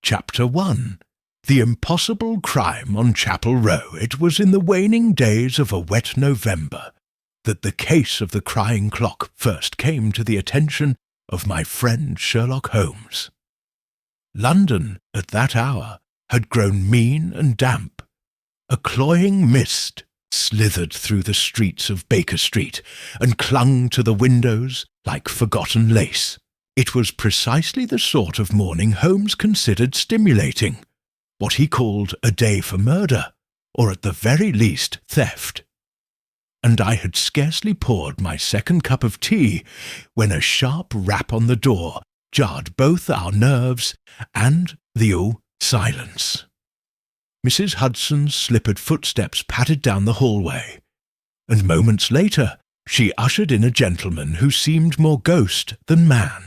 Chapter 1. The Impossible Crime on Chapel Row. It was in the waning days of a wet November that the case of the crying clock first came to the attention of my friend Sherlock Holmes. London, at that hour, had grown mean and damp. A cloying mist slithered through the streets of Baker Street and clung to the windows like forgotten lace. It was precisely the sort of morning Holmes considered stimulating, what he called a day for murder, or at the very least theft. And I had scarcely poured my second cup of tea when a sharp rap on the door jarred both our nerves and the silence. Mrs. Hudson's slippered footsteps pattered down the hallway, and moments later she ushered in a gentleman who seemed more ghost than man.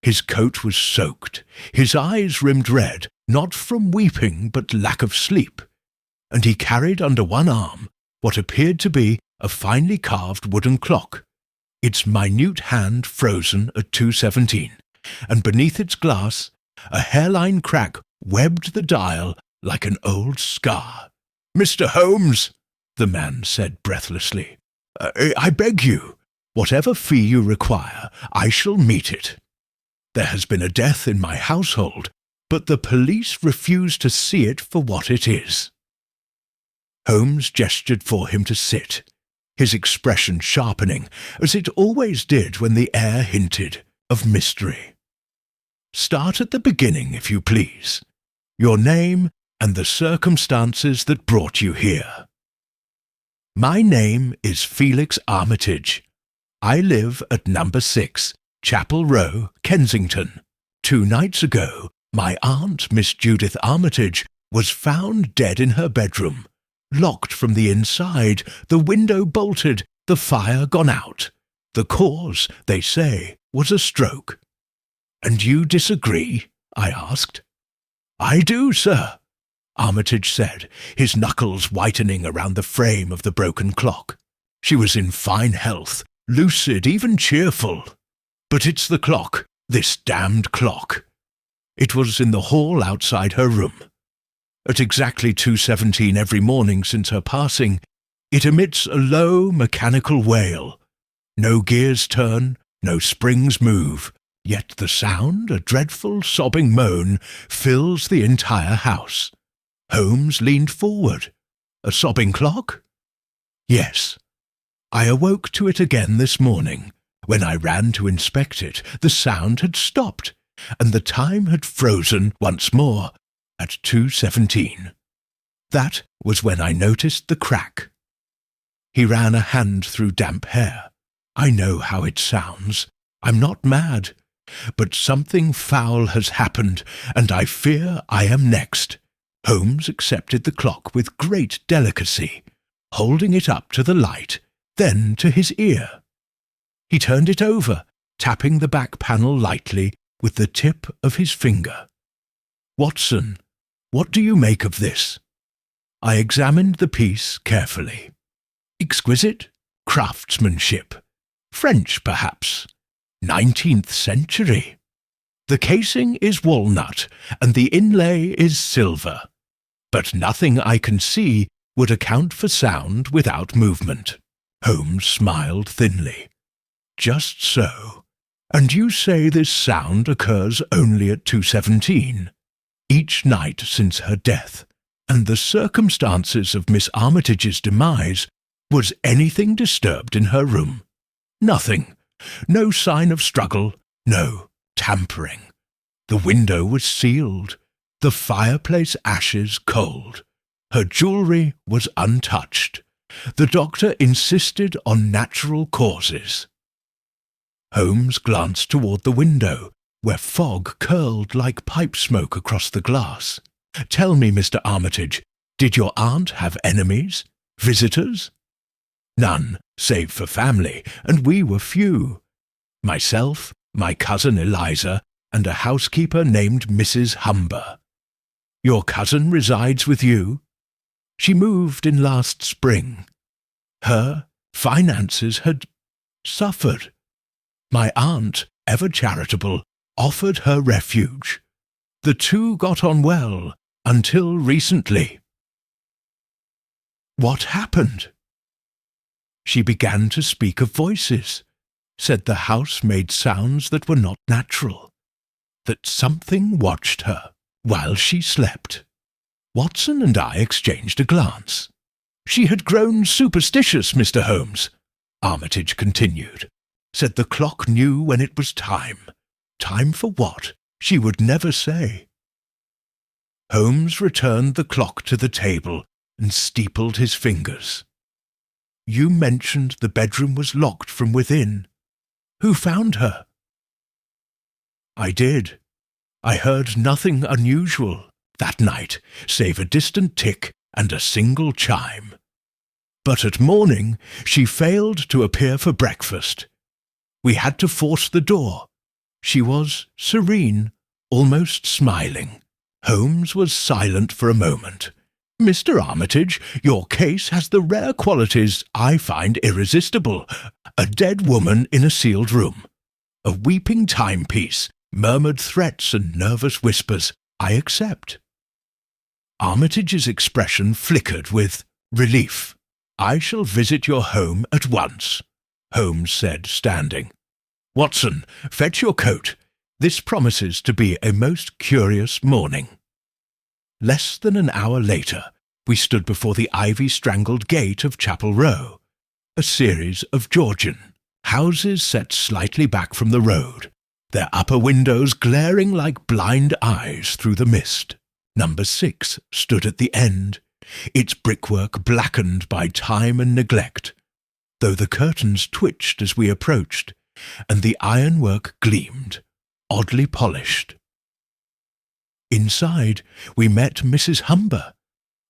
His coat was soaked, his eyes rimmed red, not from weeping but lack of sleep, and he carried under one arm what appeared to be a finely carved wooden clock, its minute hand frozen at 2:17, and beneath its glass a hairline crack webbed the dial like an old scar. "Mr. Holmes," the man said breathlessly, I beg you, whatever fee you require, I shall meet it. There has been a death in my household, but the police refuse to see it for what it is." Holmes gestured for him to sit, his expression sharpening, as it always did when the air hinted of mystery. "Start at the beginning, if you please. Your name and the circumstances that brought you here." "My name is Felix Armitage. I live at number 6, Chapel Row, Kensington. 2 nights ago, my aunt, Miss Judith Armitage, was found dead in her bedroom, locked from the inside, the window bolted, the fire gone out. The cause, they say, was a stroke." "And you disagree?" I asked. "I do, sir," Armitage said, his knuckles whitening around the frame of the broken clock. "She was in fine health, lucid, even cheerful. But it's the clock, this damned clock. It was in the hall outside her room. At exactly 2:17 every morning since her passing, it emits a low mechanical wail. No gears turn, no springs move, yet the sound, a dreadful sobbing moan, fills the entire house." Holmes leaned forward. "A sobbing clock?" "Yes. I awoke to it again this morning. When I ran to inspect it, the sound had stopped, and the time had frozen once more at 2:17. That was when I noticed the crack." He ran a hand through damp hair. "I know how it sounds. I'm not mad. But something foul has happened, and I fear I am next." Holmes accepted the clock with great delicacy, holding it up to the light, then to his ear. He turned it over, tapping the back panel lightly with the tip of his finger. "Watson, what do you make of this?" I examined the piece carefully. "Exquisite craftsmanship. French, perhaps. 19th century. The casing is walnut, and the inlay is silver. But nothing I can see would account for sound without movement." Holmes smiled thinly. "Just so. And you say this sound occurs only at 2:17, each night since her death, and the circumstances of Miss Armitage's demise, was anything disturbed in her room?" "Nothing. No sign of struggle, no tampering. The window was sealed, the fireplace ashes cold. Her jewellery was untouched. The doctor insisted on natural causes." Holmes glanced toward the window, where fog curled like pipe smoke across the glass. "Tell me, Mr. Armitage, did your aunt have enemies? Visitors?" "None, save for family, and we were few. Myself, my cousin Eliza, and a housekeeper named Mrs. Humber." "Your cousin resides with you?" "She moved in last spring. Her finances had suffered. My aunt, ever charitable, offered her refuge. The two got on well until recently." "What happened?" "She began to speak of voices, said the house made sounds that were not natural, that something watched her while she slept." Watson and I exchanged a glance. "She had grown superstitious, Mr. Holmes," Armitage continued. "Said the clock knew when it was time. Time for what? She would never say." Holmes returned the clock to the table and steepled his fingers. "You mentioned the bedroom was locked from within. Who found her?" "I did. I heard nothing unusual that night, save a distant tick and a single chime. But at morning she failed to appear for breakfast. We had to force the door. She was serene, almost smiling." Holmes was silent for a moment. "Mr. Armitage, your case has the rare qualities I find irresistible. A dead woman in a sealed room. A weeping timepiece, murmured threats and nervous whispers. I accept." Armitage's expression flickered with relief. "I shall visit your home at once," Holmes said, standing. "Watson, fetch your coat. This promises to be a most curious morning." Less than an hour later, we stood before the ivy-strangled gate of Chapel Row, a series of Georgian houses set slightly back from the road, their upper windows glaring like blind eyes through the mist. Number 6 stood at the end, its brickwork blackened by time and neglect, though the curtains twitched as we approached, and the ironwork gleamed, oddly polished. Inside, we met Mrs. Humber,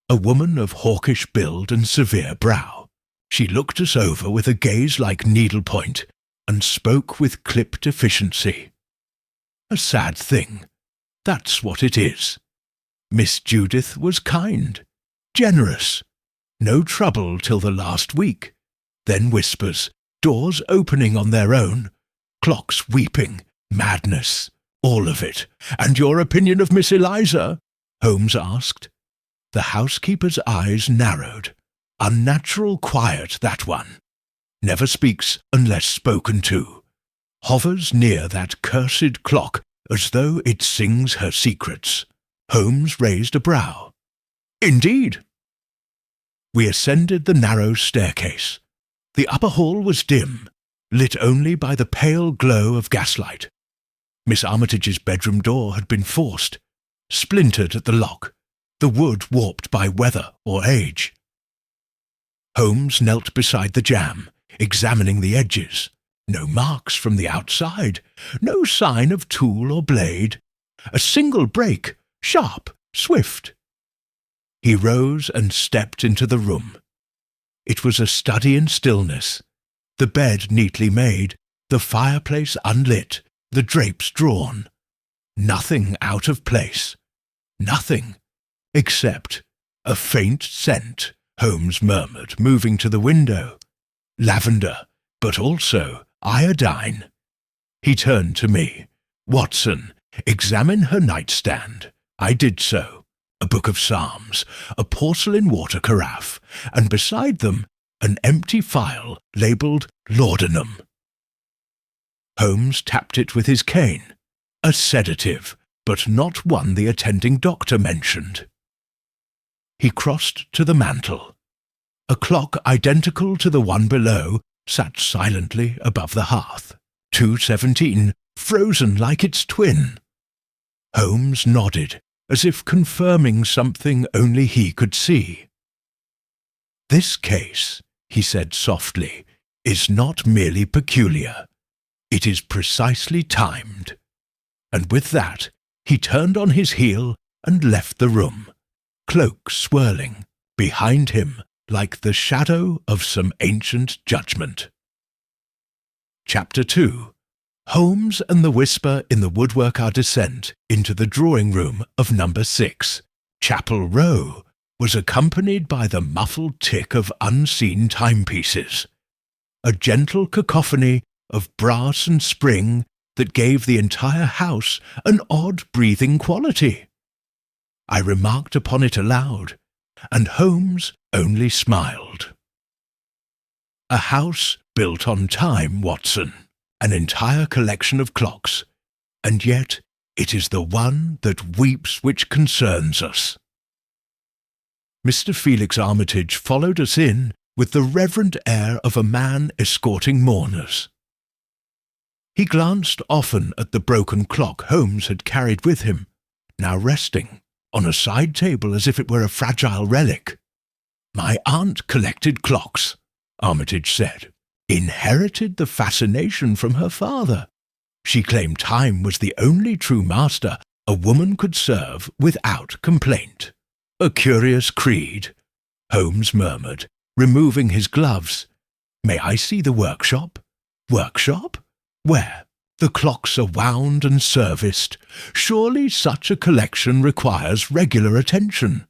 a woman of hawkish build and severe brow. She looked us over with a gaze like needlepoint, and spoke with clipped efficiency. A sad thing. That's what it is. Miss Judith was kind, generous. No trouble till the last week. Then whispers, doors opening on their own, clocks weeping, madness, all of it. "And your opinion of Miss Eliza?" Holmes asked. The housekeeper's eyes narrowed. Unnatural quiet, that one. Never speaks unless spoken to. Hovers near that cursed clock as though it sings her secrets. Holmes raised a brow. "Indeed." We ascended the narrow staircase. The upper hall was dim, lit only by the pale glow of gaslight. Miss Armitage's bedroom door had been forced, splintered at the lock, the wood warped by weather or age. Holmes knelt beside the jamb, examining the edges. No marks from the outside, no sign of tool or blade. A single break, sharp, swift. He rose and stepped into the room. It was a study in stillness, the bed neatly made, the fireplace unlit, the drapes drawn. Nothing out of place. Nothing, except a faint scent, Holmes murmured, moving to the window. Lavender, but also iodine. He turned to me. "Watson, examine her nightstand." I did so. A book of Psalms, a porcelain water carafe, and beside them an empty phial labelled laudanum. Holmes tapped it with his cane. A sedative, but not one the attending doctor mentioned. He crossed to the mantel. A clock identical to the one below sat silently above the hearth. 2:17, frozen like its twin. Holmes nodded, as if confirming something only he could see. "This case," he said softly, "is not merely peculiar. It is precisely timed." And with that, he turned on his heel and left the room, cloak swirling behind him like the shadow of some ancient judgment. Chapter 2. Holmes and the whisper in the woodwork our descent into the drawing-room of number 6, Chapel Row, was accompanied by the muffled tick of unseen timepieces. A gentle cacophony of brass and spring that gave the entire house an odd breathing quality. I remarked upon it aloud, and Holmes only smiled. A house built on time, Watson, an entire collection of clocks, and yet it is the one that weeps which concerns us. Mr. Felix Armitage followed us in with the reverent air of a man escorting mourners. He glanced often at the broken clock Holmes had carried with him, now resting on a side table as if it were a fragile relic. "My aunt collected clocks," Armitage said. "Inherited the fascination from her father. She claimed time was the only true master a woman could serve without complaint." "A curious creed," Holmes murmured, removing his gloves. "May I see the workshop?" "Workshop? Where? The clocks are wound and serviced. Surely such a collection requires regular attention."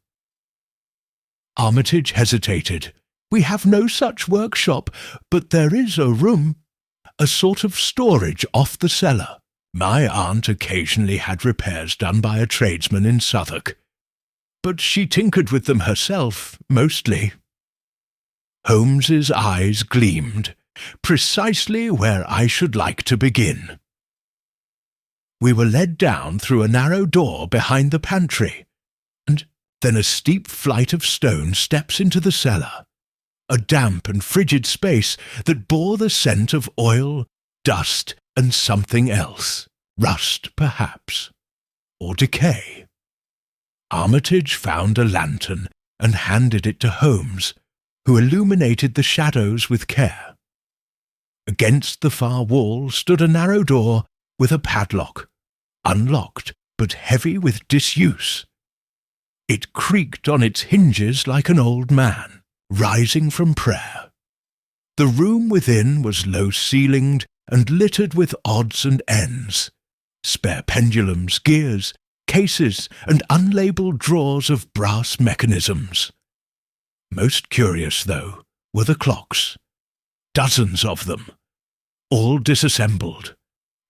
Armitage hesitated. "We have no such workshop, but there is a room, a sort of storage off the cellar. My aunt occasionally had repairs done by a tradesman in Southwark, but she tinkered with them herself, mostly." Holmes's eyes gleamed, precisely where I should like to begin. We were led down through a narrow door behind the pantry, and then a steep flight of stone steps into the cellar, a damp and frigid space that bore the scent of oil, dust, and something else, rust perhaps, or decay. Armitage found a lantern and handed it to Holmes, who illuminated the shadows with care. Against the far wall stood a narrow door with a padlock, unlocked but heavy with disuse. It creaked on its hinges like an old man rising from prayer. The room within was low-ceilinged and littered with odds and ends, spare pendulums, gears, cases, and unlabelled drawers of brass mechanisms. Most curious, though, were the clocks. Dozens of them, all disassembled,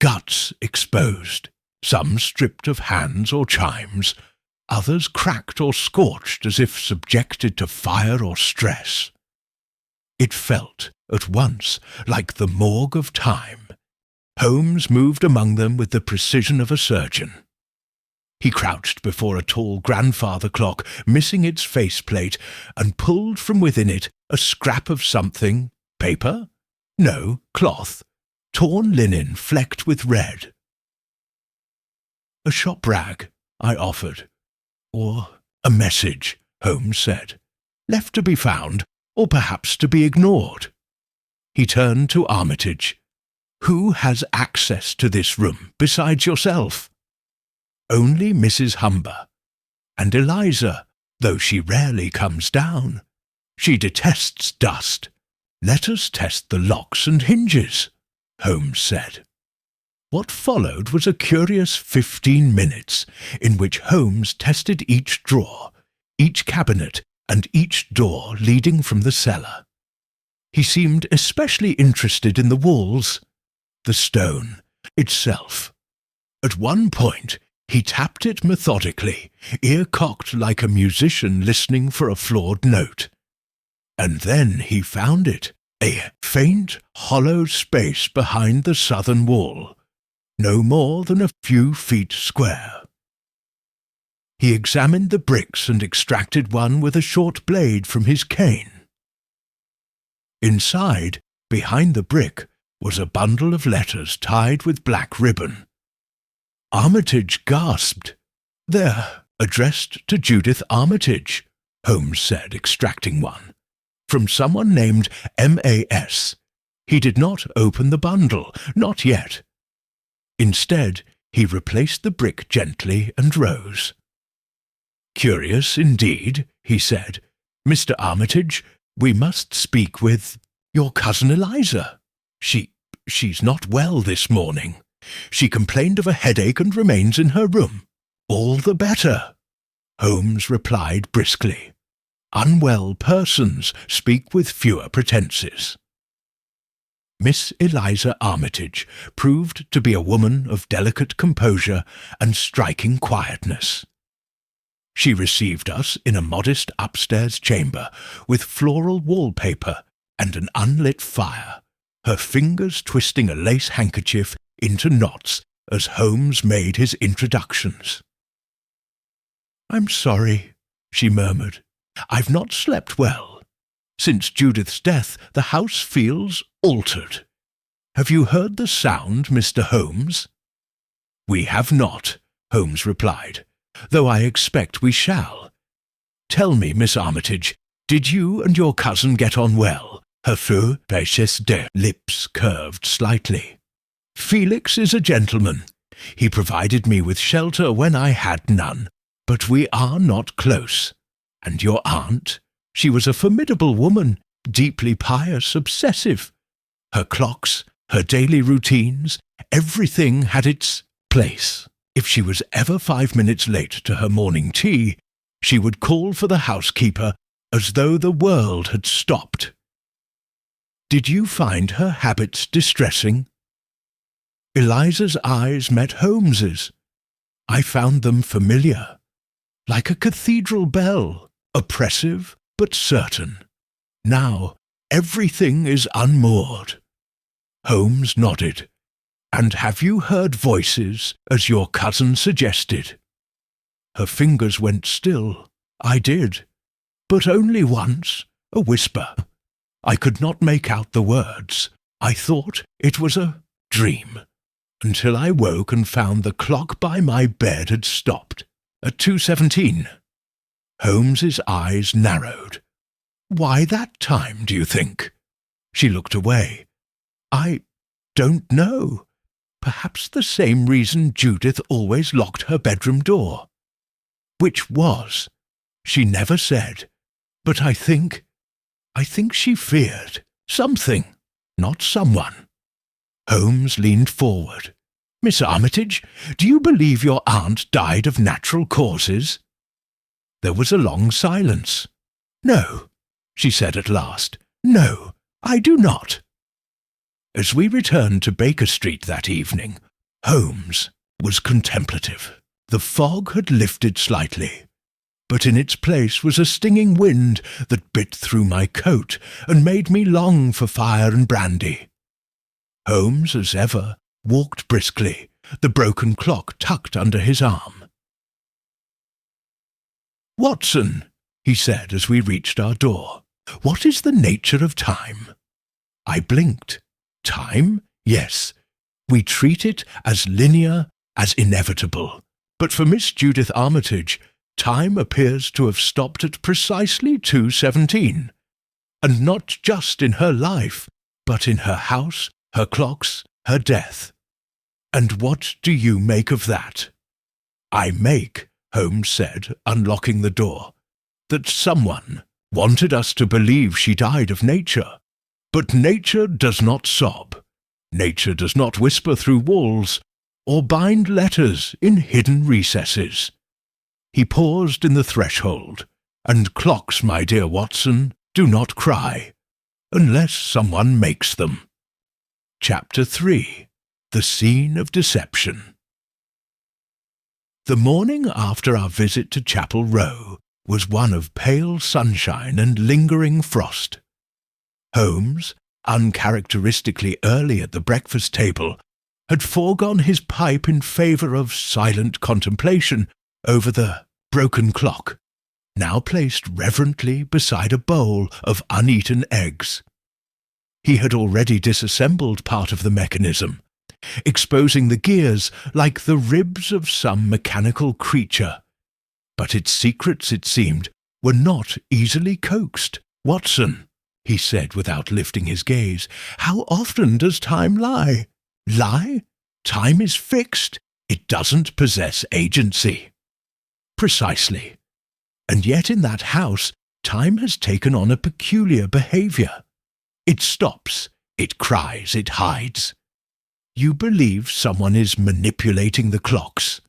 guts exposed, some stripped of hands or chimes, others cracked or scorched as if subjected to fire or stress. It felt at once like the morgue of time. Holmes moved among them with the precision of a surgeon. He crouched before a tall grandfather clock, missing its faceplate, and pulled from within it a scrap of something. Paper? No, cloth. Torn linen flecked with red. "A shop rag," I offered. "Or a message," Holmes said. "Left to be found, or perhaps to be ignored." He turned to Armitage. "Who has access to this room besides yourself?" "Only Mrs. Humber. And Eliza, though she rarely comes down. She detests dust. Let us test the locks and hinges," Holmes said. What followed was a curious 15 minutes, in which Holmes tested each drawer, each cabinet, and each door leading from the cellar. He seemed especially interested in the walls, the stone itself. At one point, he tapped it methodically, ear-cocked like a musician listening for a flawed note. And then he found it, a faint, hollow space behind the southern wall, no more than a few feet square. He examined the bricks and extracted one with a short blade from his cane. Inside, behind the brick, was a bundle of letters tied with black ribbon. Armitage gasped. "They're addressed to Judith Armitage," Holmes said, extracting one. "From someone named M.A.S. He did not open the bundle, not yet. Instead, he replaced the brick gently and rose. "Curious indeed," he said. "Mr. Armitage, we must speak with your cousin Eliza. She's not well this morning. She complained of a headache and remains in her room." "All the better," Holmes replied briskly. "Unwell persons speak with fewer pretences." Miss Eliza Armitage proved to be a woman of delicate composure and striking quietness. She received us in a modest upstairs chamber with floral wallpaper and an unlit fire, her fingers twisting a lace handkerchief into knots as Holmes made his introductions. "I'm sorry," she murmured. "I've not slept well. Since Judith's death, the house feels altered. Have you heard the sound, Mr. Holmes?" "We have not," Holmes replied, "though I expect we shall. Tell me, Miss Armitage, did you and your cousin get on well?" Her feu péchés de lips curved slightly. "Felix is a gentleman. He provided me with shelter when I had none, but we are not close. And your aunt? She was a formidable woman, deeply pious, obsessive. Her clocks, her daily routines, everything had its place. If she was ever 5 minutes late to her morning tea, she would call for the housekeeper as though the world had stopped. Did you find her habits distressing?" Eliza's eyes met Holmes's. I found them familiar, like a cathedral bell, oppressive but certain. Now everything is unmoored. Holmes nodded. "And have you heard voices, as your cousin suggested?" Her fingers went still. "I did, but only once, a whisper. I could not make out the words. I thought it was a dream, until I woke and found the clock by my bed had stopped at 2:17. Holmes's eyes narrowed. "Why that time, do you think?" She looked away. "I don't know. Perhaps the same reason Judith always locked her bedroom door." "Which was?" "She never said. But I think she feared something, not someone." Holmes leaned forward. "Miss Armitage, do you believe your aunt died of natural causes?" There was a long silence. "No," she said at last. "No, I do not." As we returned to Baker Street that evening, Holmes was contemplative. The fog had lifted slightly, but in its place was a stinging wind that bit through my coat and made me long for fire and brandy. Holmes, as ever, walked briskly, the broken clock tucked under his arm. "Watson," he said as we reached our door, "what is the nature of time?" I blinked. Time? Yes. We treat it as linear, as inevitable. But for Miss Judith Armitage, time appears to have stopped at precisely 2:17. And not just in her life, but in her house, her clocks, her death. And what do you make of that? "I make," Holmes said, unlocking the door, "that someone wanted us to believe she died of nature. But nature does not sob. Nature does not whisper through walls, or bind letters in hidden recesses." He paused in the threshold. "And clocks, my dear Watson, do not cry, unless someone makes them." Chapter 3. The Scene of Deception. The morning after our visit to Chapel Row was one of pale sunshine and lingering frost. Holmes, uncharacteristically early at the breakfast table, had foregone his pipe in favour of silent contemplation over the broken clock, now placed reverently beside a bowl of uneaten eggs. He had already disassembled part of the mechanism, exposing the gears like the ribs of some mechanical creature. But its secrets, it seemed, were not easily coaxed. "Watson," he said without lifting his gaze, "how often does time lie?" "Lie? Time is fixed. It doesn't possess agency." "Precisely. And yet in that house, time has taken on a peculiar behaviour. It stops, it cries, it hides. You believe someone is manipulating the clocks?"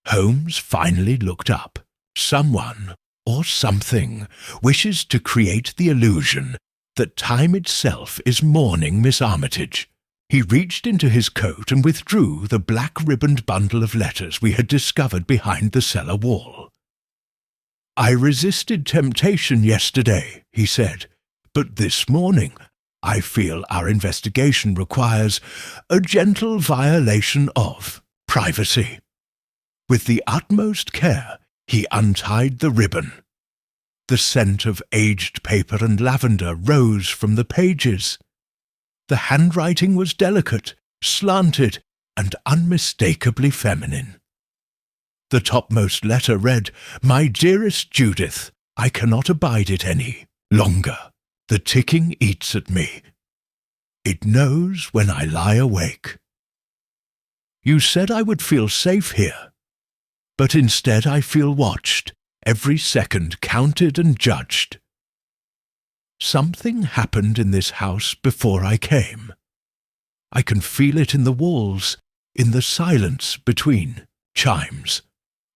Holmes finally looked up. "Someone, or something, wishes to create the illusion that time itself is mourning Miss Armitage. He reached into his coat and withdrew the black-ribboned bundle of letters we had discovered behind the cellar wall. "I resisted temptation yesterday," he said, "but this morning I feel our investigation requires a gentle violation of privacy." With the utmost care, he untied the ribbon. The scent of aged paper and lavender rose from the pages. The handwriting was delicate, slanted, and unmistakably feminine. The topmost letter read, "My dearest Judith, I cannot abide it any longer. The ticking eats at me. It knows when I lie awake. You said I would feel safe here, but instead I feel watched, every second counted and judged. Something happened in this house before I came. I can feel it in the walls, in the silence between chimes.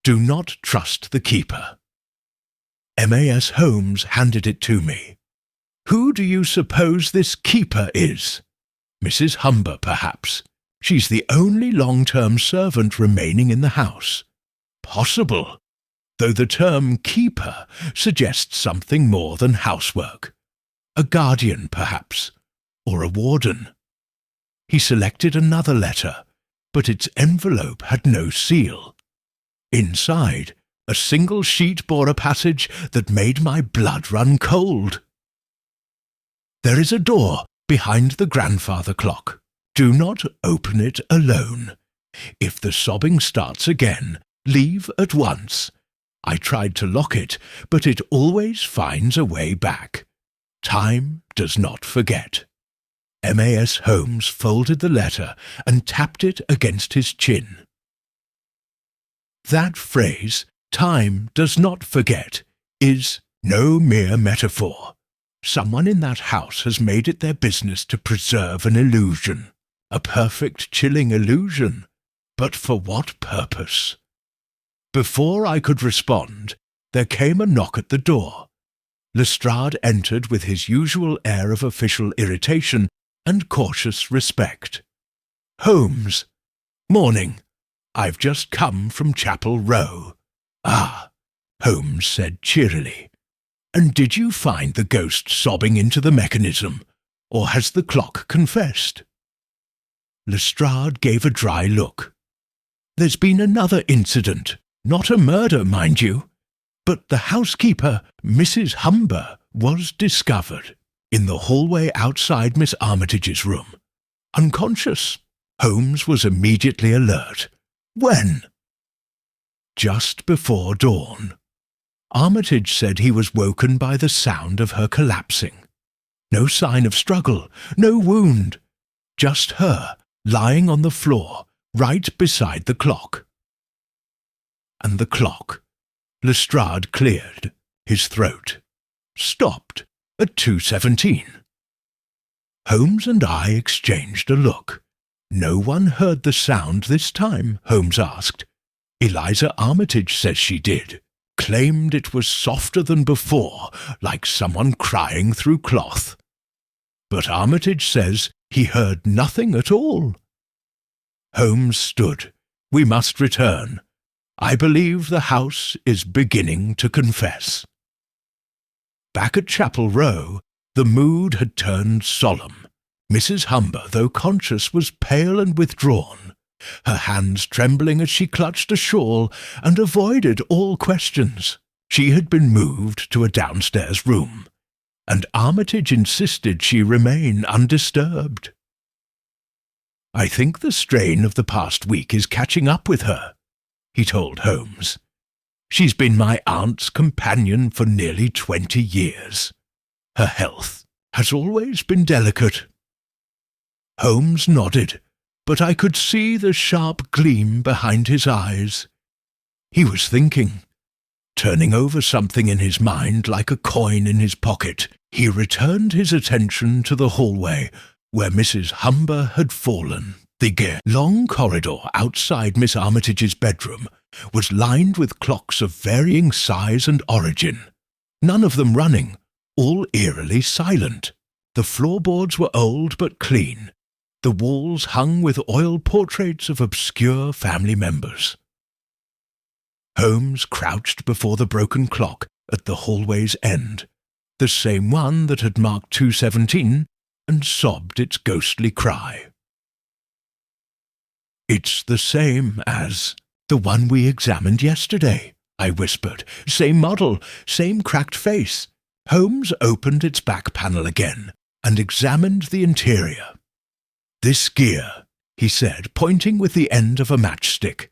Do not trust the keeper." M.A.S. Holmes handed it to me. "Who do you suppose this keeper is? Mrs. Humber, perhaps. She's the only long-term servant remaining in the house. Possible, though the term keeper suggests something more than housework. A guardian, perhaps, or a warden." He selected another letter, but its envelope had no seal. Inside, a single sheet bore a passage that made my blood run cold. "There is a door behind the grandfather clock. Do not open it alone. If the sobbing starts again, leave at once. I tried to lock it, but it always finds a way back. Time does not forget." M.A.S. Holmes folded the letter and tapped it against his chin. That phrase, "time does not forget," is no mere metaphor. Someone in that house has made it their business to preserve an illusion, a perfect, chilling illusion. But for what purpose? Before I could respond, there came a knock at the door. Lestrade entered with his usual air of official irritation and cautious respect. "Holmes, morning. I've just come from Chapel Row." "Ah," Holmes said cheerily. "And did you find the ghost sobbing into the mechanism, or has the clock confessed?" Lestrade gave a dry look. "There's been another incident, not a murder, mind you, but the housekeeper, Mrs. Humber, was discovered in the hallway outside Miss Armitage's room, unconscious." Holmes was immediately alert. "When?" "Just before dawn. Armitage said he was woken by the sound of her collapsing. No sign of struggle, no wound, just her lying on the floor right beside the clock." And the clock, Lestrade cleared his throat, stopped at 2:17. Holmes and I exchanged a look. "No one heard the sound this time?" Holmes asked. "Eliza Armitage says she did. Claimed it was softer than before, like someone crying through cloth. But Armitage says he heard nothing at all." Holmes stood. "We must return. I believe the house is beginning to confess." Back at Chapel Row, the mood had turned solemn. Mrs. Humber, though conscious, was pale and withdrawn, her hands trembling as she clutched a shawl and avoided all questions. She had been moved to a downstairs room, and Armitage insisted she remain undisturbed. "I think the strain of the past week is catching up with her," he told Holmes. "She's been my aunt's companion for nearly 20 years. Her health has always been delicate." Holmes nodded, but I could see the sharp gleam behind his eyes. He was thinking. Turning over something in his mind like a coin in his pocket, he returned his attention to the hallway where Mrs. Humber had fallen. The long corridor outside Miss Armitage's bedroom was lined with clocks of varying size and origin, none of them running, all eerily silent. The floorboards were old but clean, the walls hung with oil portraits of obscure family members. Holmes crouched before the broken clock at the hallway's end, the same one that had marked 2:17, and sobbed its ghostly cry. "It's the same as the one we examined yesterday," I whispered. "Same model, same cracked face." Holmes opened its back panel again and examined the interior. "This gear," he said, pointing with the end of a matchstick,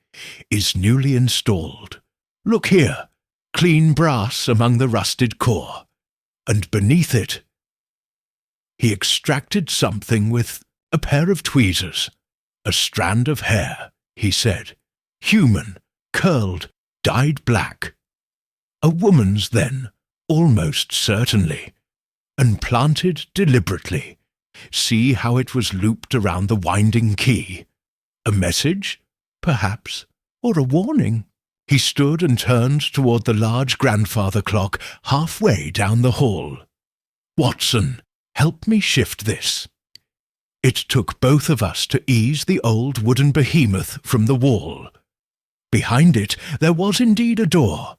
"is newly installed. Look here, clean brass among the rusted core, and beneath it—" He extracted something with a pair of tweezers. "A strand of hair," he said. "Human, curled, dyed black. A woman's then, almost certainly, and planted deliberately. See how it was looped around the winding key. A message, perhaps, or a warning." He stood and turned toward the large grandfather clock halfway down the hall. "Watson, help me shift this." It took both of us to ease the old wooden behemoth from the wall. Behind it there was indeed a door,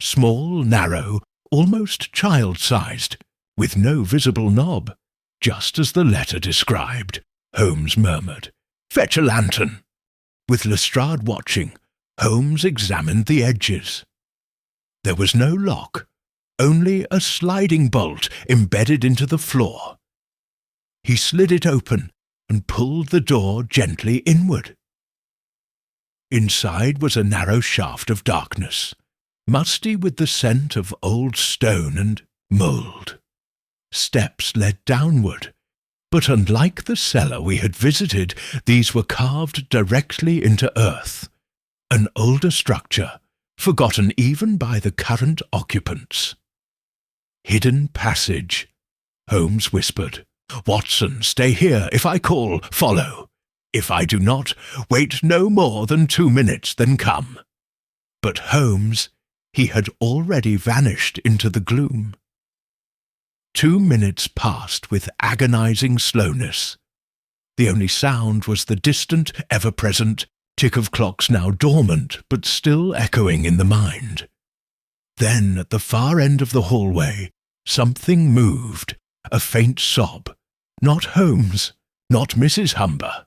small, narrow, almost child-sized, with no visible knob, just as the letter described. Holmes murmured, "Fetch a lantern." With Lestrade watching, Holmes examined the edges. There was no lock, only a sliding bolt embedded into the floor. He slid it open and pulled the door gently inward. Inside was a narrow shaft of darkness, musty with the scent of old stone and mould. Steps led downward, but unlike the cellar we had visited, these were carved directly into earth, an older structure, forgotten even by the current occupants. "Hidden passage," Holmes whispered. "Watson, stay here. If I call, follow. If I do not, wait no more than 2 minutes, then come." But Holmes, he had already vanished into the gloom. 2 minutes passed with agonizing slowness. The only sound was the distant, ever-present tick of clocks now dormant but still echoing in the mind. Then, at the far end of the hallway, something moved, a faint sob. Not Holmes, not Mrs. Humber.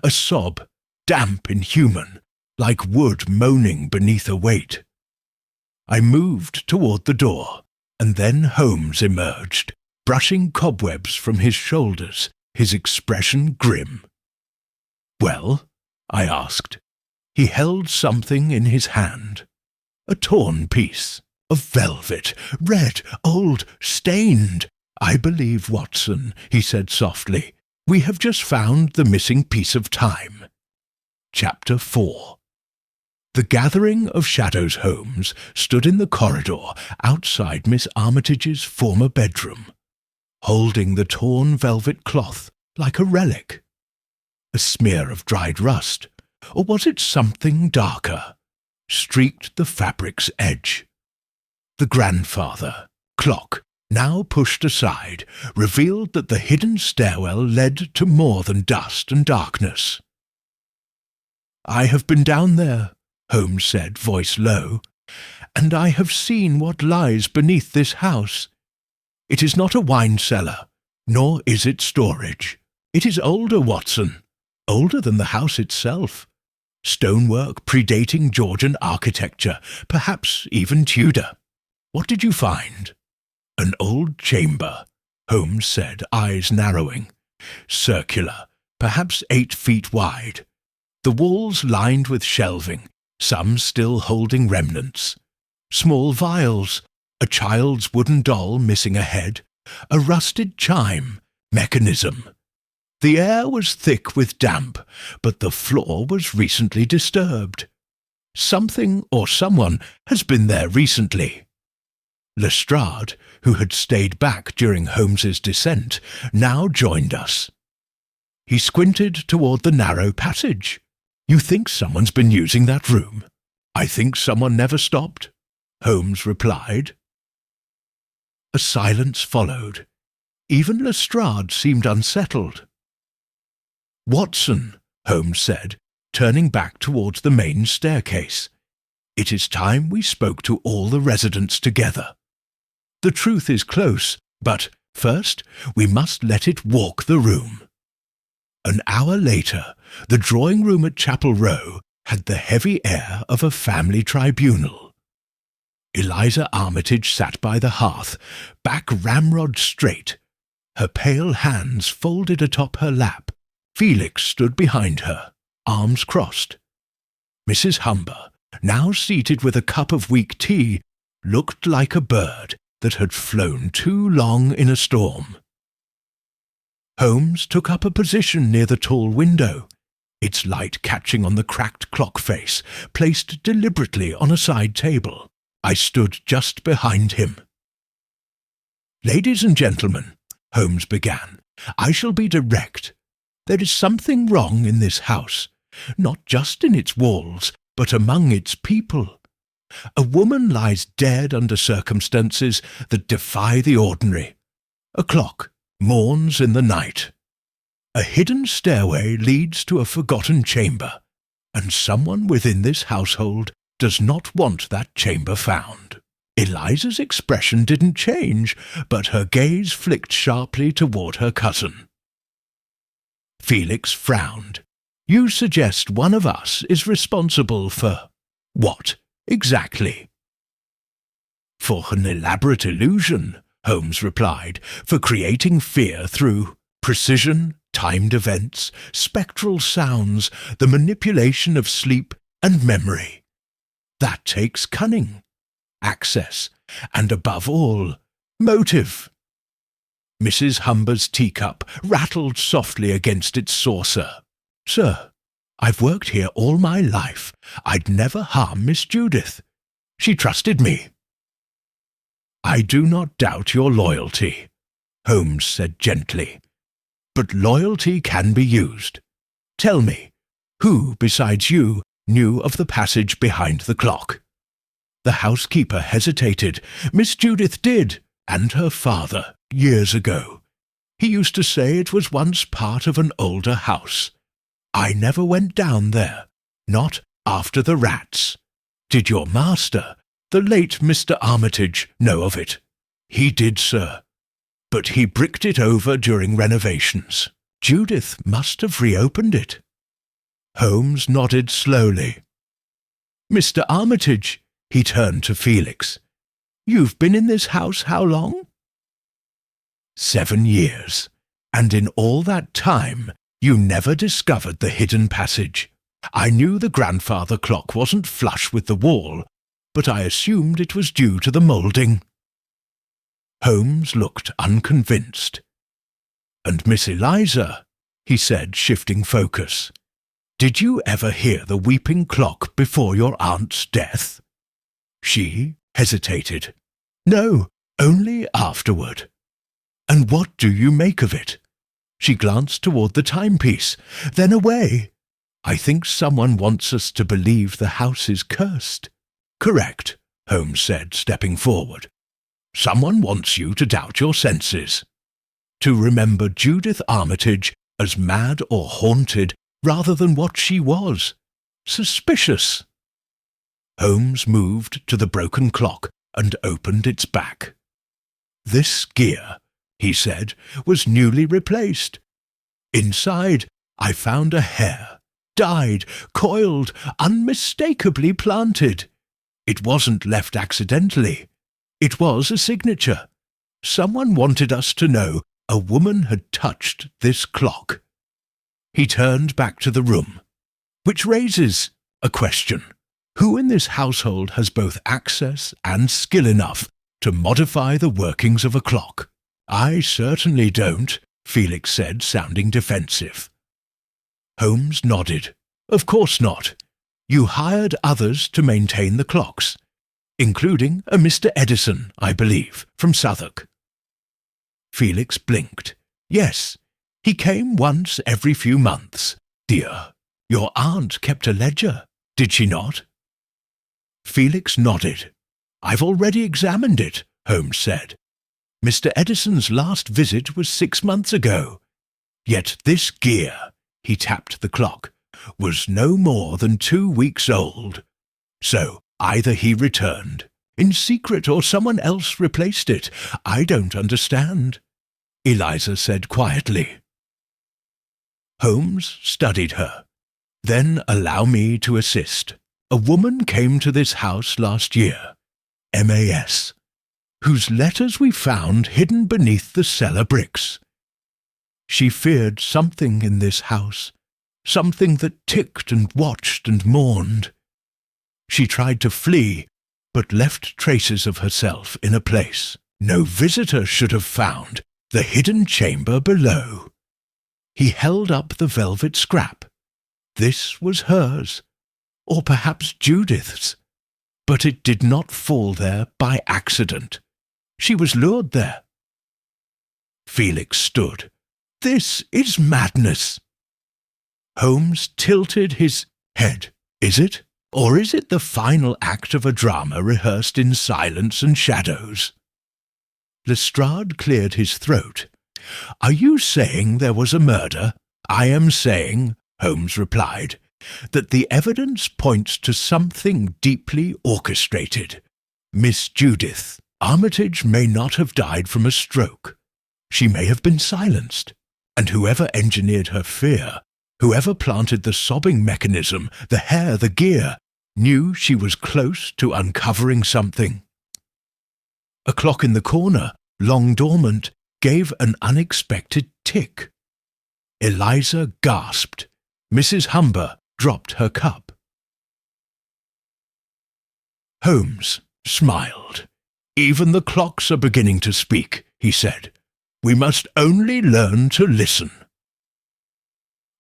A sob, damp, inhuman, like wood moaning beneath a weight. I moved toward the door, and then Holmes emerged, brushing cobwebs from his shoulders, his expression grim. "Well?" I asked. He held something in his hand. A torn piece of velvet, red, old, stained. "I believe, Watson," he said softly, "we have just found the missing piece of time." Chapter 4. The gathering of Shadows Holmes stood in the corridor outside Miss Armitage's former bedroom, holding the torn velvet cloth like a relic. A smear of dried rust, or was it something darker, streaked the fabric's edge. The grandfather clock, now pushed aside, revealed that the hidden stairwell led to more than dust and darkness. "I have been down there," Holmes said, voice low, "and I have seen what lies beneath this house. It is not a wine cellar, nor is it storage. It is older, Watson, older than the house itself. Stonework predating Georgian architecture, perhaps even Tudor. What did you find?" "An old chamber," Holmes said, eyes narrowing. "Circular, perhaps 8 feet wide. The walls lined with shelving, some still holding remnants. Small vials, a child's wooden doll missing a head, a rusted chime, mechanism. The air was thick with damp, but the floor was recently disturbed. Something or someone has been there recently." Lestrade, who had stayed back during Holmes's descent, now joined us. He squinted toward the narrow passage. "You think someone's been using that room?" "I think someone never stopped," Holmes replied. A silence followed. Even Lestrade seemed unsettled. "Watson," Holmes said, turning back towards the main staircase, "it is time we spoke to all the residents together. The truth is close, but first we must let it walk the room." An hour later, the drawing-room at Chapel Row had the heavy air of a family tribunal. Eliza Armitage sat by the hearth, back ramrod straight, her pale hands folded atop her lap. Felix stood behind her, arms crossed. Mrs. Humber, now seated with a cup of weak tea, looked like a bird that had flown too long in a storm. Holmes took up a position near the tall window, its light catching on the cracked clock face, placed deliberately on a side table. I stood just behind him. "Ladies and gentlemen," Holmes began, "I shall be direct. There is something wrong in this house, not just in its walls, but among its people. A woman lies dead under circumstances that defy the ordinary. A clock mourns in the night. A hidden stairway leads to a forgotten chamber, and someone within this household does not want that chamber found." Eliza's expression didn't change, but her gaze flicked sharply toward her cousin. Felix frowned. "You suggest one of us is responsible for what, exactly?" "For an elaborate illusion," Holmes replied, "for creating fear through precision, timed events, spectral sounds, the manipulation of sleep and memory. That takes cunning, access, and above all, motive." Mrs. Humber's teacup rattled softly against its saucer. "Sir, I've worked here all my life. I'd never harm Miss Judith. She trusted me." "I do not doubt your loyalty," Holmes said gently. "But loyalty can be used. Tell me, who besides you knew of the passage behind the clock?" The housekeeper hesitated. "Miss Judith did, and her father, years ago. He used to say it was once part of an older house. I never went down there, not after the rats. Did your master, the late Mr. Armitage, know of it?" "He did, sir. But he bricked it over during renovations. Judith must have reopened it." Holmes nodded slowly. "Mr. Armitage," he turned to Felix, "you've been in this house how long?" 7 years, and in all that time you never discovered the hidden passage. I knew the grandfather clock wasn't flush with the wall, but I assumed it was due to the moulding." Holmes looked unconvinced. "And Miss Eliza," he said, shifting focus, "did you ever hear the weeping clock before your aunt's death?" She hesitated. "No, only afterward." "And what do you make of it?" She glanced toward the timepiece, then away. "I think someone wants us to believe the house is cursed." "Correct," Holmes said, stepping forward. "Someone wants you to doubt your senses, to remember Judith Armitage as mad or haunted rather than what she was, suspicious." Holmes moved to the broken clock and opened its back. "This gear," he said, "was newly replaced. Inside, I found a hair, dyed, coiled, unmistakably planted. It wasn't left accidentally. It was a signature. Someone wanted us to know a woman had touched this clock." He turned back to the room, which raises a question. Who in this household has both access and skill enough to modify the workings of a clock? "I certainly don't," Felix said, sounding defensive. Holmes nodded. "Of course not. You hired others to maintain the clocks, including a Mr. Edison, I believe, from Southwark." Felix blinked. "Yes, he came once every few months. Dear, your aunt kept a ledger, did she not?" Felix nodded. "I've already examined it," Holmes said. Mr. Edison's last visit was 6 months ago. Yet this gear," he tapped the clock, "was no more than 2 weeks old. So either he returned in secret or someone else replaced it. I don't understand," Eliza said quietly. Holmes studied her. "Then allow me to assist. A woman came to this house last year, M.A.S., whose letters we found hidden beneath the cellar bricks. She feared something in this house, something that ticked and watched and mourned. She tried to flee, but left traces of herself in a place no visitor should have found, the hidden chamber below." He held up the velvet scrap. This was hers, or perhaps Judith's, but it did not fall there by accident. She was lured there. Felix stood. "This is madness." Holmes tilted his head. "Is it? Or is it the final act of a drama rehearsed in silence and shadows?" Lestrade cleared his throat. "Are you saying there was a murder?" "I am saying," Holmes replied, "that the evidence points to something deeply orchestrated. Miss Judith Armitage may not have died from a stroke. She may have been silenced, and whoever engineered her fear, whoever planted the sobbing mechanism, the hair, the gear, knew she was close to uncovering something." A clock in the corner, long dormant, gave an unexpected tick. Eliza gasped. Mrs. Humber dropped her cup. Holmes smiled. "Even the clocks are beginning to speak," he said. "We must only learn to listen."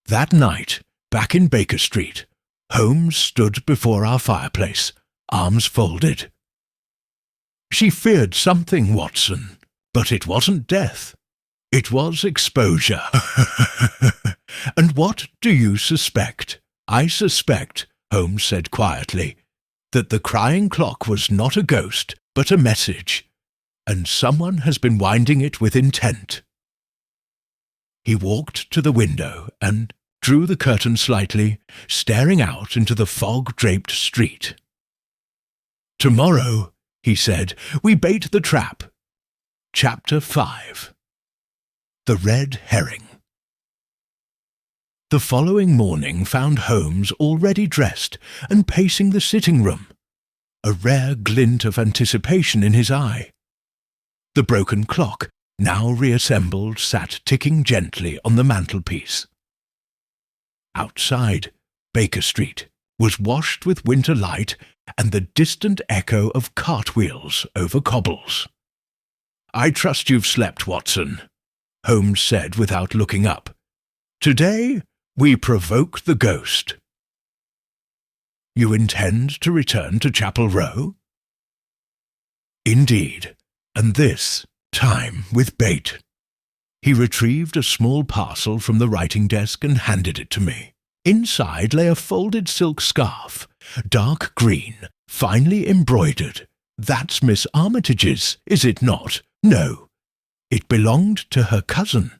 That night, back in Baker Street, Holmes stood before our fireplace, arms folded. "She feared something, Watson, but it wasn't death. It was exposure." "And what do you suspect?" "I suspect," Holmes said quietly, "that the crying clock was not a ghost, but a message, and someone has been winding it with intent." He walked to the window and drew the curtain slightly, staring out into the fog-draped street. "Tomorrow," he said, "we bait the trap." Chapter 5. The Red Herring. The following morning found Holmes already dressed and pacing the sitting-room, a rare glint of anticipation in his eye. The broken clock, now reassembled, sat ticking gently on the mantelpiece. Outside, Baker Street was washed with winter light and the distant echo of cartwheels over cobbles. "I trust you've slept, Watson," Holmes said without looking up. "Today we provoke the ghost." "You intend to return to Chapel Row?" "Indeed, and this time with bait." He retrieved a small parcel from the writing desk and handed it to me. Inside lay a folded silk scarf, dark green, finely embroidered. "That's Miss Armitage's, is it not?" "No. It belonged to her cousin.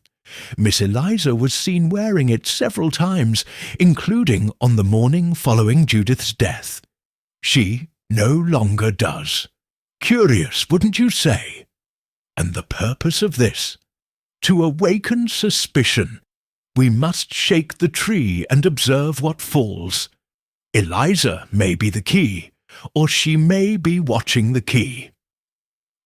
Miss Eliza was seen wearing it several times, including on the morning following Judith's death. She no longer does. Curious, wouldn't you say? And the purpose of this? To awaken suspicion. We must shake the tree and observe what falls. Eliza may be the key, or she may be watching the key."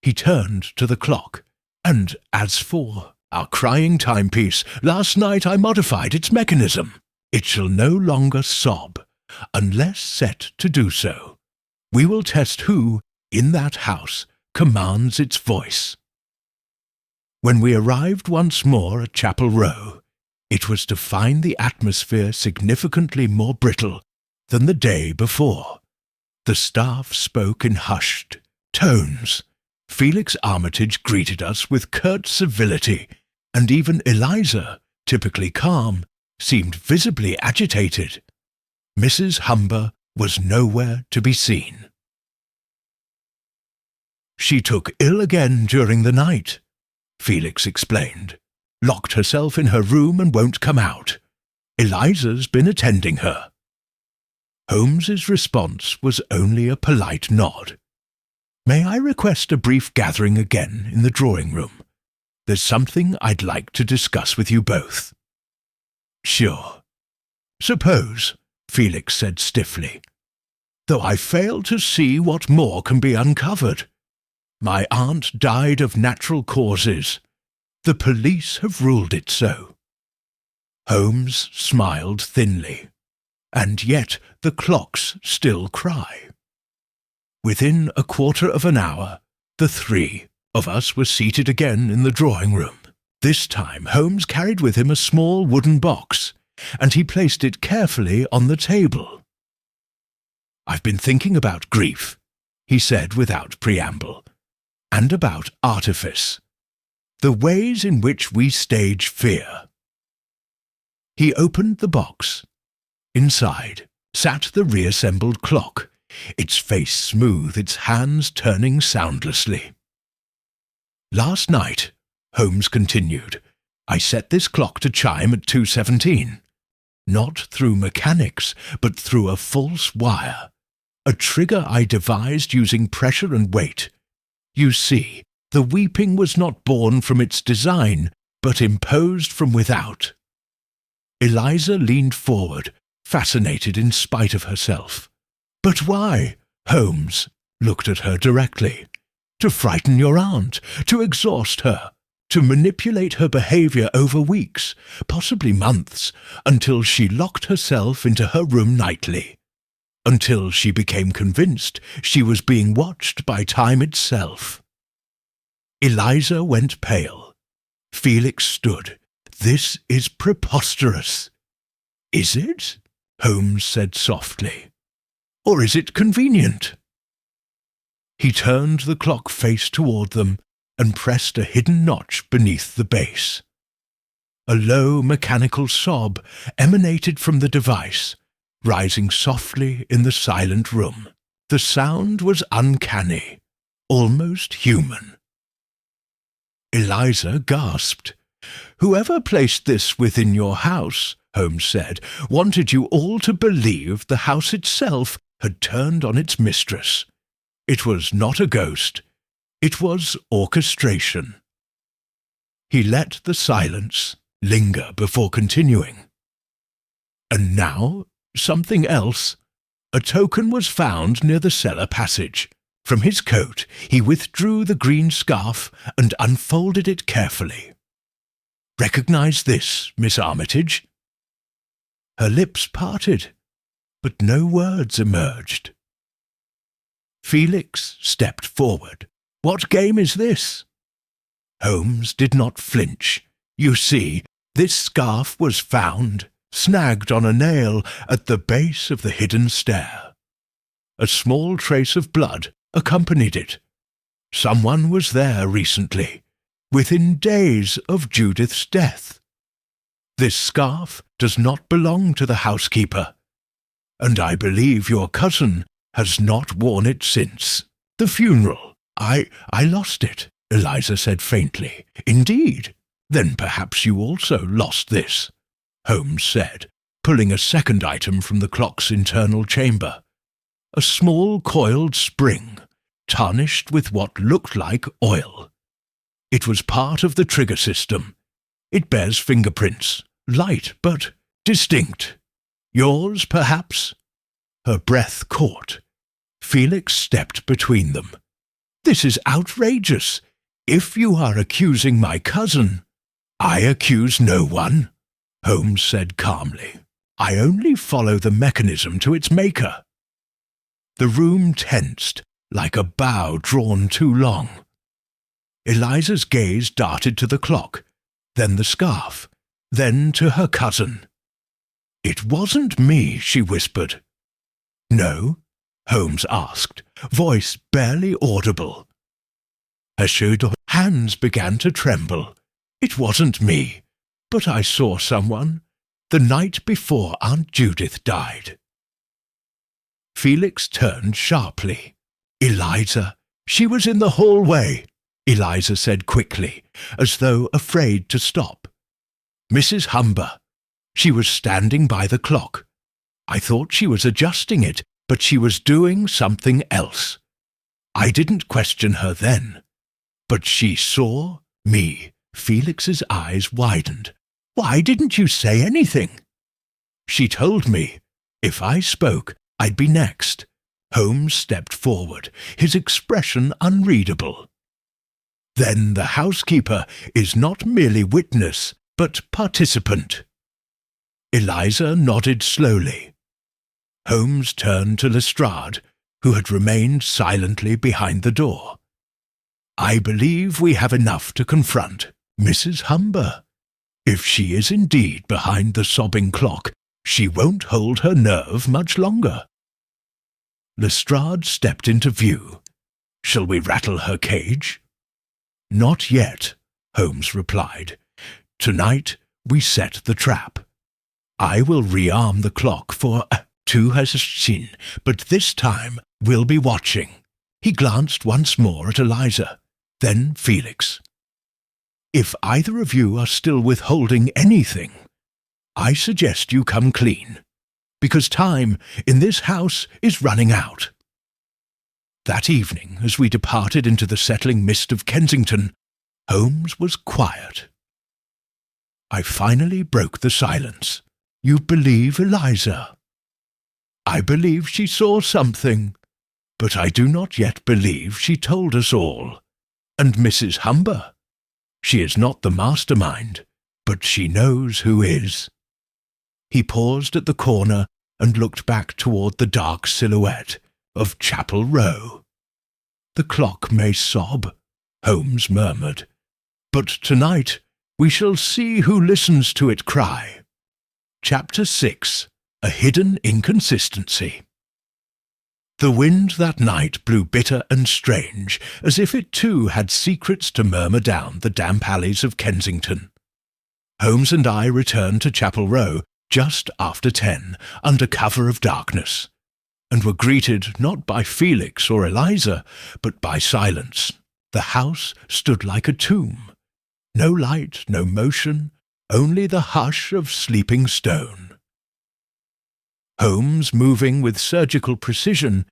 He turned to the clock. "And as for our crying timepiece, last night I modified its mechanism. It shall no longer sob, unless set to do so. We will test who, in that house, commands its voice." When we arrived once more at Chapel Row, it was to find the atmosphere significantly more brittle than the day before. The staff spoke in hushed tones. Felix Armitage greeted us with curt civility, and even Eliza, typically calm, seemed visibly agitated. Mrs. Humber was nowhere to be seen. "She took ill again during the night," Felix explained. "Locked herself in her room and won't come out. Eliza's been attending her." Holmes's response was only a polite nod. "May I request a brief gathering again in the drawing room? There's something I'd like to discuss with you both." "Sure. Suppose," Felix said stiffly, "though I fail to see what more can be uncovered. My aunt died of natural causes. The police have ruled it so." Holmes smiled thinly. "And yet the clocks still cry." Within a quarter of an hour, the three of us were seated again in the drawing room. This time Holmes carried with him a small wooden box, and he placed it carefully on the table. "I've been thinking about grief," he said without preamble, "and about artifice, the ways in which we stage fear." He opened the box. Inside sat the reassembled clock, its face smooth, its hands turning soundlessly. "Last night," Holmes continued, "I set this clock to chime at 2:17. Not through mechanics, but through a false wire. A trigger I devised using pressure and weight. You see, the weeping was not born from its design, but imposed from without." Eliza leaned forward, fascinated in spite of herself. "But why?" Holmes looked at her directly. "To frighten your aunt, to exhaust her, to manipulate her behavior over weeks, possibly months, until she locked herself into her room nightly, until she became convinced she was being watched by time itself." Eliza went pale. Felix stood. "This is preposterous." "Is it?" Holmes said softly. "Or is it convenient?" He turned the clock face toward them and pressed a hidden notch beneath the base. A low mechanical sob emanated from the device, rising softly in the silent room. The sound was uncanny, almost human. Eliza gasped. "Whoever placed this within your house," Holmes said, "wanted you all to believe the house itself had turned on its mistress. It was not a ghost. It was orchestration." He let the silence linger before continuing. "And now, something else. A token was found near the cellar passage. From his coat he withdrew the green scarf and unfolded it carefully. Recognize this, Miss Armitage?" Her lips parted, but no words emerged. Felix stepped forward. "What game is this?" Holmes did not flinch. "You see, this scarf was found, snagged on a nail at the base of the hidden stair. A small trace of blood accompanied it. Someone was there recently, within days of Judith's death. This scarf does not belong to the housekeeper, and I believe your cousin has not worn it since the funeral. I lost it," Eliza said faintly. "Indeed? Then perhaps you also lost this," Holmes said, pulling a second item from the clock's internal chamber. A small coiled spring, tarnished with what looked like oil. It was part of the trigger system. It bears fingerprints, light but distinct. Yours, perhaps?" Her breath caught. Felix stepped between them. "This is outrageous. If you are accusing my cousin—" "I accuse no one," Holmes said calmly. "I only follow the mechanism to its maker." The room tensed, like a bow drawn too long. Eliza's gaze darted to the clock, then the scarf, then to her cousin. "It wasn't me," she whispered. "No?" Holmes asked, voice barely audible. Her hands began to tremble. "It wasn't me, but I saw someone, the night before Aunt Judith died." Felix turned sharply. "Eliza, she was in the hallway. Eliza said quickly, as though afraid to stop. "Mrs. Humber. She was standing by the clock. I thought she was adjusting it, but she was doing something else. I didn't question her then. But she saw me." Felix's eyes widened. "Why didn't you say anything?" "She told me if I spoke, I'd be next." Holmes stepped forward, his expression unreadable. "Then the housekeeper is not merely witness, but participant." Eliza nodded slowly. Holmes turned to Lestrade, who had remained silently behind the door. "I believe we have enough to confront Mrs. Humber. If she is indeed behind the sobbing clock, she won't hold her nerve much longer." Lestrade stepped into view. "Shall we rattle her cage?" "Not yet," Holmes replied. "Tonight we set the trap. I will rearm the clock for 2:16, but this time we'll be watching." He glanced once more at Eliza, then Felix. "If either of you are still withholding anything, I suggest you come clean, because time in this house is running out." That evening, as we departed into the settling mist of Kensington, Holmes was quiet. I finally broke the silence. "You believe Eliza?" "I believe she saw something, but I do not yet believe she told us all. And Mrs. Humber? She is not the mastermind, but she knows who is." He paused at the corner and looked back toward the dark silhouette of Chapel Row. "The clock may sob," Holmes murmured, "but tonight we shall see who listens to it cry." Chapter 6. A Hidden Inconsistency. The wind that night blew bitter and strange, as if it too had secrets to murmur down the damp alleys of Kensington. Holmes and I returned to Chapel Row just after 10, under cover of darkness, and were greeted not by Felix or Eliza, but by silence. The house stood like a tomb. No light, no motion, only the hush of sleeping stone. Holmes, moving with surgical precision,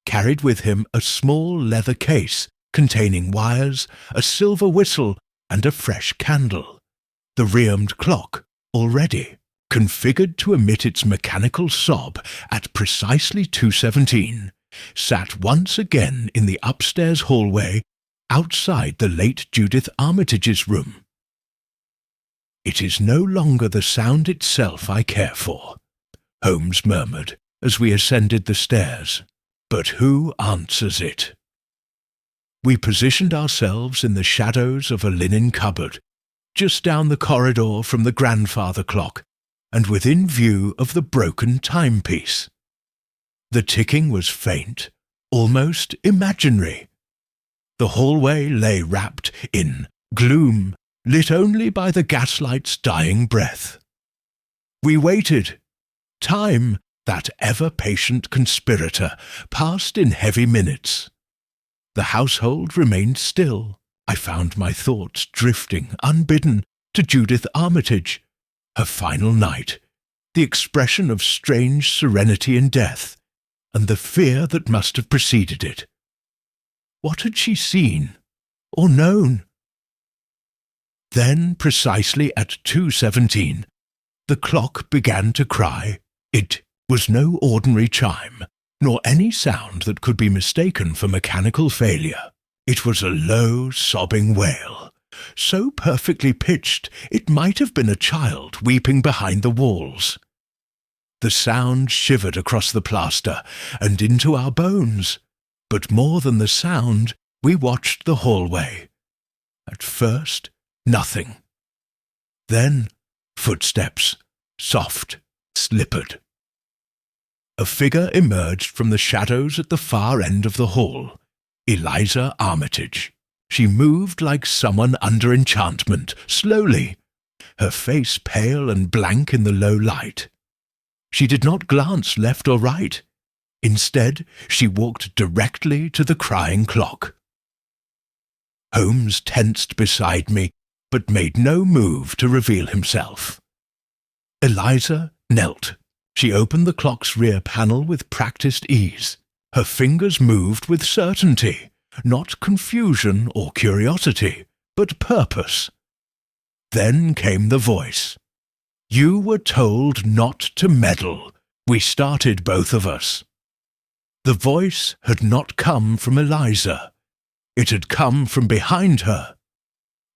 carried with him a small leather case containing wires, a silver whistle, and a fresh candle. The rearmed clock, already configured to emit its mechanical sob at precisely 2:17, sat once again in the upstairs hallway outside the late Judith Armitage's room. "It is no longer the sound itself I care for," Holmes murmured as we ascended the stairs, "but who answers it?" We positioned ourselves in the shadows of a linen cupboard, just down the corridor from the grandfather clock, and within view of the broken timepiece. The ticking was faint, almost imaginary. The hallway lay wrapped in gloom, lit only by the gaslight's dying breath. We waited. Time, that ever-patient conspirator, passed in heavy minutes. The household remained still. I found my thoughts drifting, unbidden, to Judith Armitage, her final night, the expression of strange serenity in death, and the fear that must have preceded it. What had she seen, or known? Then, precisely at 2:17, the clock began to cry. It was no ordinary chime, nor any sound that could be mistaken for mechanical failure. It was a low, sobbing wail, so perfectly pitched it might have been a child weeping behind the walls. The sound shivered across the plaster and into our bones, but more than the sound, we watched the hallway. At first, nothing. Then, footsteps, soft, slippered. A figure emerged from the shadows at the far end of the hall. Eliza Armitage. She moved like someone under enchantment, slowly, her face pale and blank in the low light. She did not glance left or right. Instead, she walked directly to the crying clock. Holmes tensed beside me, but made no move to reveal himself. Eliza knelt. She opened the clock's rear panel with practised ease. Her fingers moved with certainty, not confusion or curiosity, but purpose. Then came the voice. "You were told not to meddle. We started, both of us." The voice had not come from Eliza. It had come from behind her.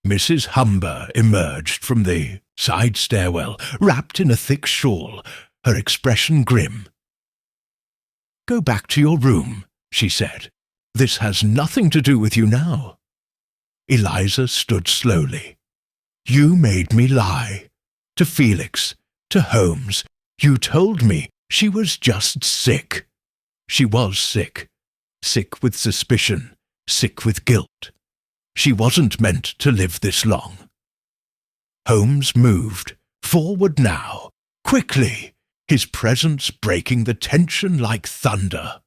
Mrs. Humber emerged from the side stairwell, wrapped in a thick shawl, her expression grim. "Go back to your room," she said. "This has nothing to do with you now." Eliza stood slowly. "You made me lie. To Felix, to Holmes. You told me she was just sick. She was sick. Sick with suspicion, sick with guilt. She wasn't meant to live this long." Holmes moved, forward now, quickly, his presence breaking the tension like thunder.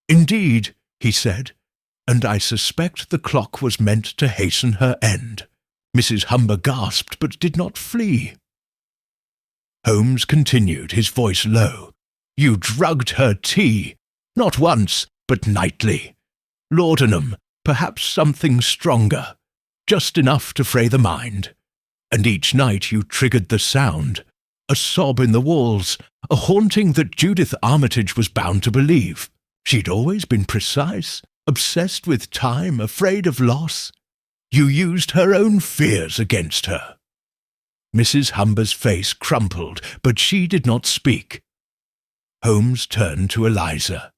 "Indeed," he said, "and I suspect the clock was meant to hasten her end." Mrs. Humber gasped, but did not flee. Holmes continued, his voice low. "You drugged her tea, not once, but nightly. Laudanum, perhaps something stronger, just enough to fray the mind. And each night you triggered the sound, a sob in the walls, a haunting that Judith Armitage was bound to believe. She'd always been precise, obsessed with time, afraid of loss. You used her own fears against her." Mrs. Humber's face crumpled, but she did not speak. Holmes turned to Eliza.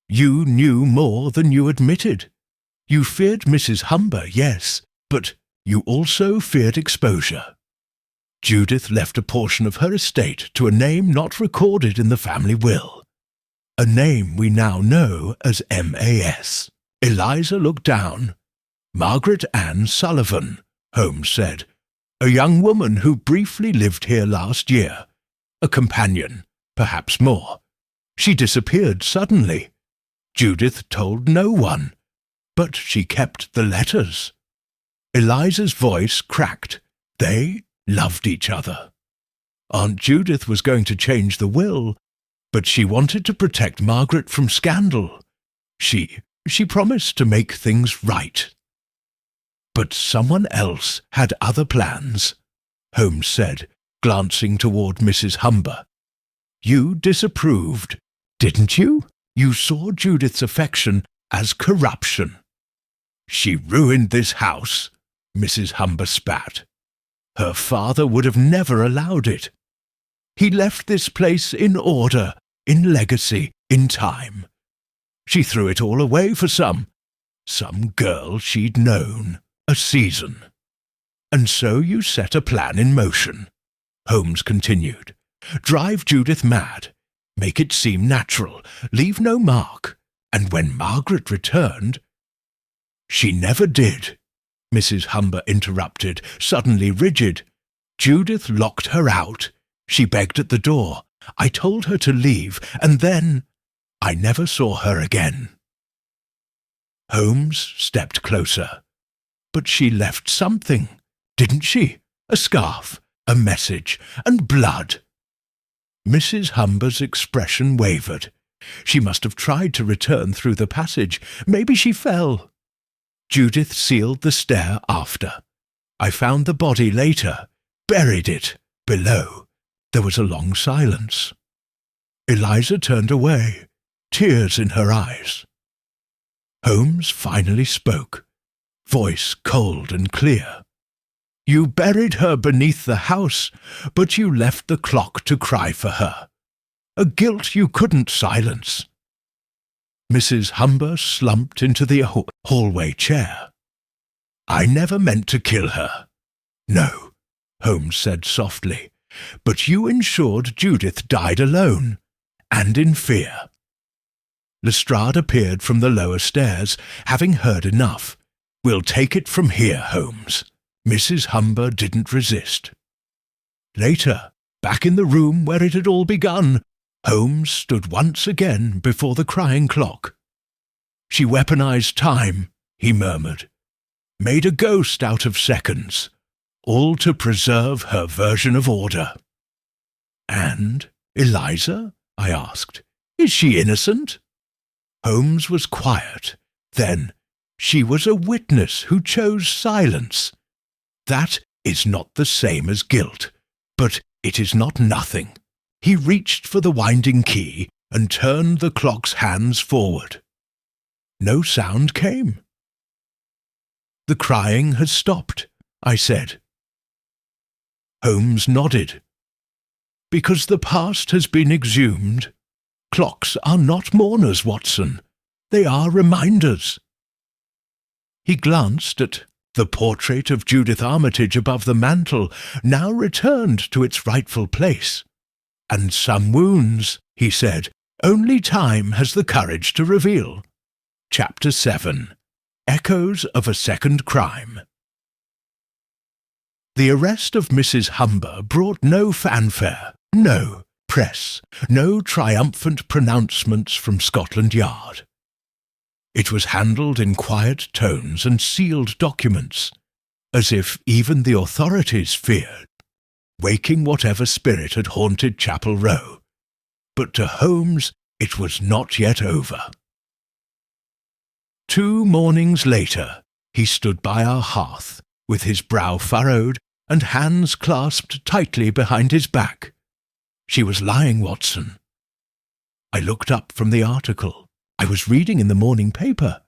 "You knew more than you admitted. You feared Mrs. Humber, yes, but you also feared exposure. Judith left a portion of her estate to a name not recorded in the family will, a name we now know as M.A.S. Eliza looked down. "Margaret Ann Sullivan," Holmes said, "a young woman who briefly lived here last year. A companion, perhaps more. She disappeared suddenly. Judith told no one, but she kept the letters." Eliza's voice cracked. They loved each other. Aunt Judith was going to change the will, but she wanted to protect Margaret from scandal. She promised to make things right. "But someone else had other plans," Holmes said, glancing toward Mrs. Humber. "You disapproved, didn't you? You saw Judith's affection as corruption." "She ruined this house," Mrs. Humber spat. "Her father would have never allowed it. He left this place in order, in legacy, in time. She threw it all away for some girl she'd known, a season. And so you set a plan in motion," Holmes continued. "Drive Judith mad, make it seem natural, leave no mark, and when Margaret returned—" "She never did," Mrs. Humber interrupted, suddenly rigid. "Judith locked her out. She begged at the door. I told her to leave, and then I never saw her again." Holmes stepped closer. "But she left something, didn't she? A scarf, a message, and blood." Mrs. Humber's expression wavered. She must have tried to return through the passage. Maybe she fell. "Judith sealed the stair after. I found the body later, buried it, below." There was a long silence. Eliza turned away, tears in her eyes. Holmes finally spoke, voice cold and clear. "You buried her beneath the house, but you left the clock to cry for her. A guilt you couldn't silence." Mrs. Humber slumped into the hallway chair. "I never meant to kill her." "No," Holmes said softly, "but you ensured Judith died alone, and in fear." Lestrade appeared from the lower stairs, having heard enough. "We'll take it from here, Holmes." Mrs. Humber didn't resist. Later, back in the room where it had all begun, Holmes stood once again before the crying clock. "She weaponized time," he murmured. made a ghost out of seconds, all to preserve her version of order." "And Eliza?" I asked. "Is she innocent?" Holmes was quiet. Then, "She was a witness who chose silence. That is not the same as guilt, but it is not nothing." He reached for the winding key and turned the clock's hands forward. No sound came. "The crying has stopped," I said. Holmes nodded. "Because the past has been exhumed. Clocks are not mourners, Watson. They are reminders." He glanced at the portrait of Judith Armitage above the mantel, now returned to its rightful place. "And some wounds," he said, "only time has the courage to reveal." Chapter 7. Echoes of a Second Crime. The arrest of Mrs. Humber brought no fanfare, no press, no triumphant pronouncements from Scotland Yard. It was handled in quiet tones and sealed documents, as if even the authorities feared, waking whatever spirit had haunted Chapel Row. But to Holmes it was not yet over. 2 mornings later, he stood by our hearth, with his brow furrowed and hands clasped tightly behind his back. She was lying, Watson. I looked up from the article. I was reading in the morning paper.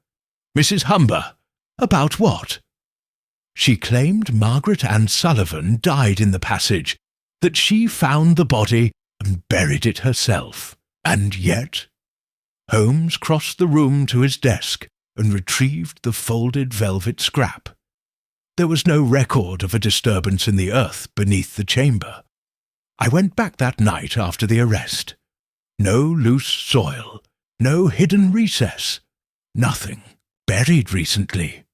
"Mrs. Humber, about what?" She claimed Margaret Ann Sullivan died in the passage, that she found the body and buried it herself. And yet... Holmes crossed the room to his desk and retrieved the folded velvet scrap. There was no record of a disturbance in the earth beneath the chamber. I went back that night after the arrest. No loose soil, no hidden recess, nothing buried recently.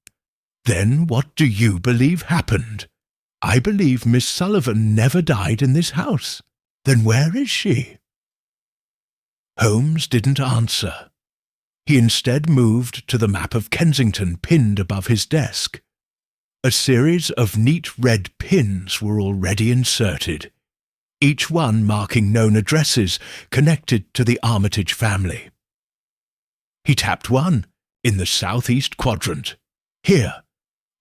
Then what do you believe happened? I believe Miss Sullivan never died in this house. Then where is she? Holmes didn't answer. He instead moved to the map of Kensington pinned above his desk. A series of neat red pins were already inserted, each one marking known addresses connected to the Armitage family. He tapped one, in the southeast quadrant. Here,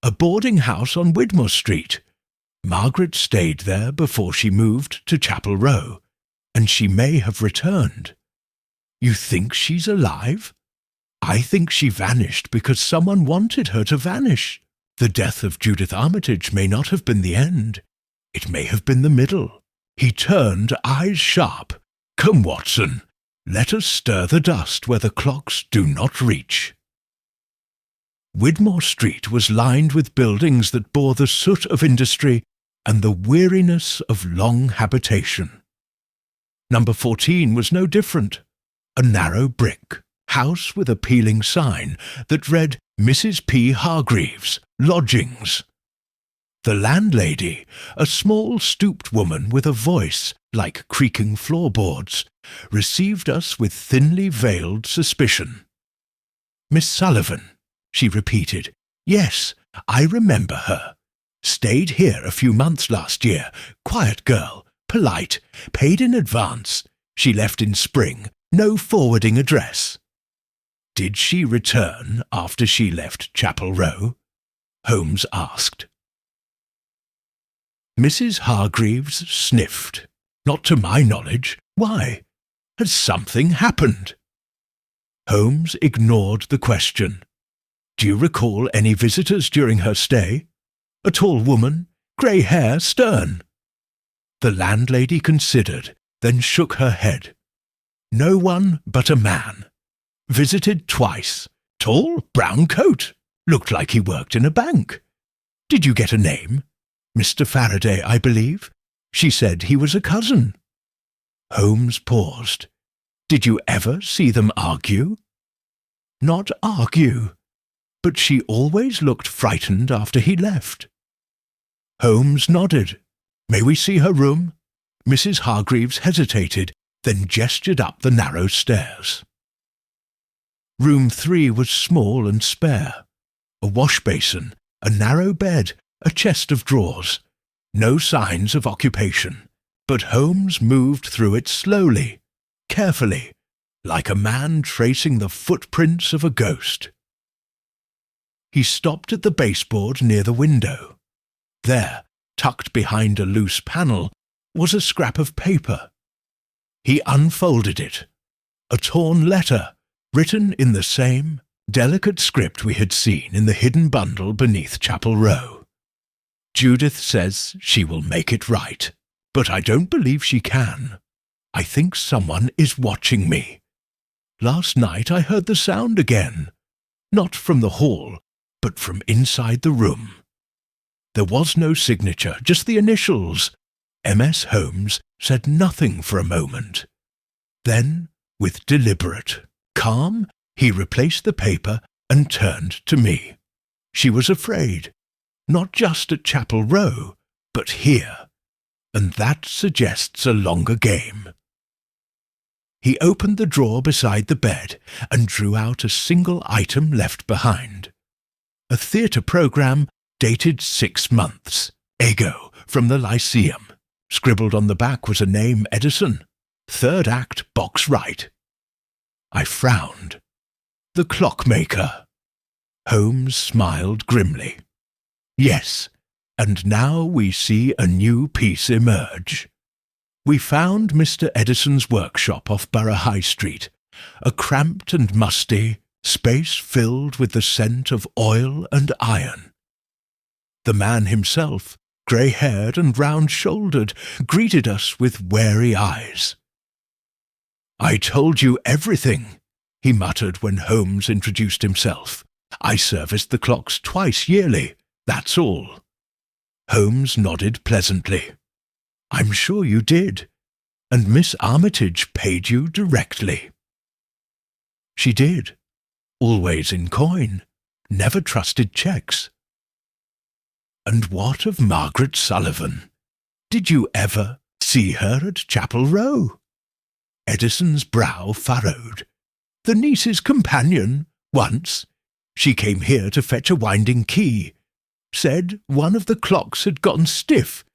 a boarding house on Widmore Street. Margaret stayed there before she moved to Chapel Row, and she may have returned. You think she's alive? I think she vanished because someone wanted her to vanish. The death of Judith Armitage may not have been the end. It may have been the middle. He turned, eyes sharp. Come, Watson, let us stir the dust where the clocks do not reach. Widmore Street was lined with buildings that bore the soot of industry and the weariness of long habitation. Number 14 was no different. A narrow brick house with a peeling sign that read Mrs. P. Hargreaves, Lodgings. The landlady, a small stooped woman with a voice like creaking floorboards, received us with thinly veiled suspicion. Miss Sullivan, she repeated. Yes, I remember her. Stayed here a few months last year. Quiet girl, polite, paid in advance. She left in spring, no forwarding address. Did she return after she left Chapel Row? Holmes asked. Mrs. Hargreaves sniffed. Not to my knowledge. Why? Has something happened? Holmes ignored the question. Do you recall any visitors during her stay? A tall woman, grey hair, stern. The landlady considered, then shook her head. No one but a man. Visited twice. Tall, brown coat. Looked like he worked in a bank. Did you get a name? Mr. Faraday, I believe. She said he was a cousin. Holmes paused. Did you ever see them argue? Not argue, but she always looked frightened after he left. Holmes nodded. May we see her room? Mrs. Hargreaves hesitated, then gestured up the narrow stairs. Room 3 was small and spare. A wash basin A narrow bed, a chest of drawers. No signs of occupation, but Holmes moved through it slowly, carefully, like a man tracing the footprints of a ghost. He stopped at the baseboard near the window. There, tucked behind a loose panel, was a scrap of paper. He unfolded it. A torn letter, written in the same delicate script we had seen in the hidden bundle beneath Chapel Row. Judith says she will make it right, but I don't believe she can. I think someone is watching me. Last night I heard the sound again, not from the hall, but from inside the room. There was no signature, just the initials. M.S. Holmes said nothing for a moment. Then, with deliberate calm, he replaced the paper and turned to me. She was afraid, not just at Chapel Row, but here, and that suggests a longer game. He opened the drawer beside the bed and drew out a single item left behind. A theatre programme dated 6 months. Ego, from the Lyceum. Scribbled on the back was a name, Edison. 3rd act, box right. I frowned. The clockmaker. Holmes smiled grimly. Yes, and now we see a new piece emerge. We found Mr. Edison's workshop off Borough High Street, a cramped and musty space filled with the scent of oil and iron. The man himself, grey-haired and round-shouldered, greeted us with wary eyes. "I told you everything," he muttered when Holmes introduced himself. "I serviced the clocks twice yearly, that's all." Holmes nodded pleasantly. "I'm sure you did, and Miss Armitage paid you directly." "She did, always in coin, never trusted cheques." "And what of Margaret Sullivan? Did you ever see her at Chapel Row?" Edison's brow furrowed. "The niece's companion, once. She came here to fetch a winding key. Said one of the clocks had gotten stiff.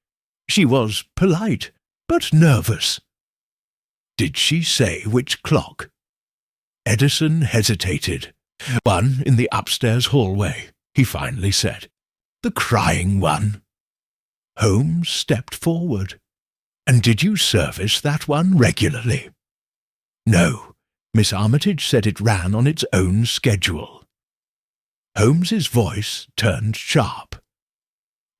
She was polite, but nervous." "Did she say which clock?" Edison hesitated. "One in the upstairs hallway," he finally said. "The crying one." Holmes stepped forward. "And did you service that one regularly?" "No. Miss Armitage said it ran on its own schedule." Holmes's voice turned sharp.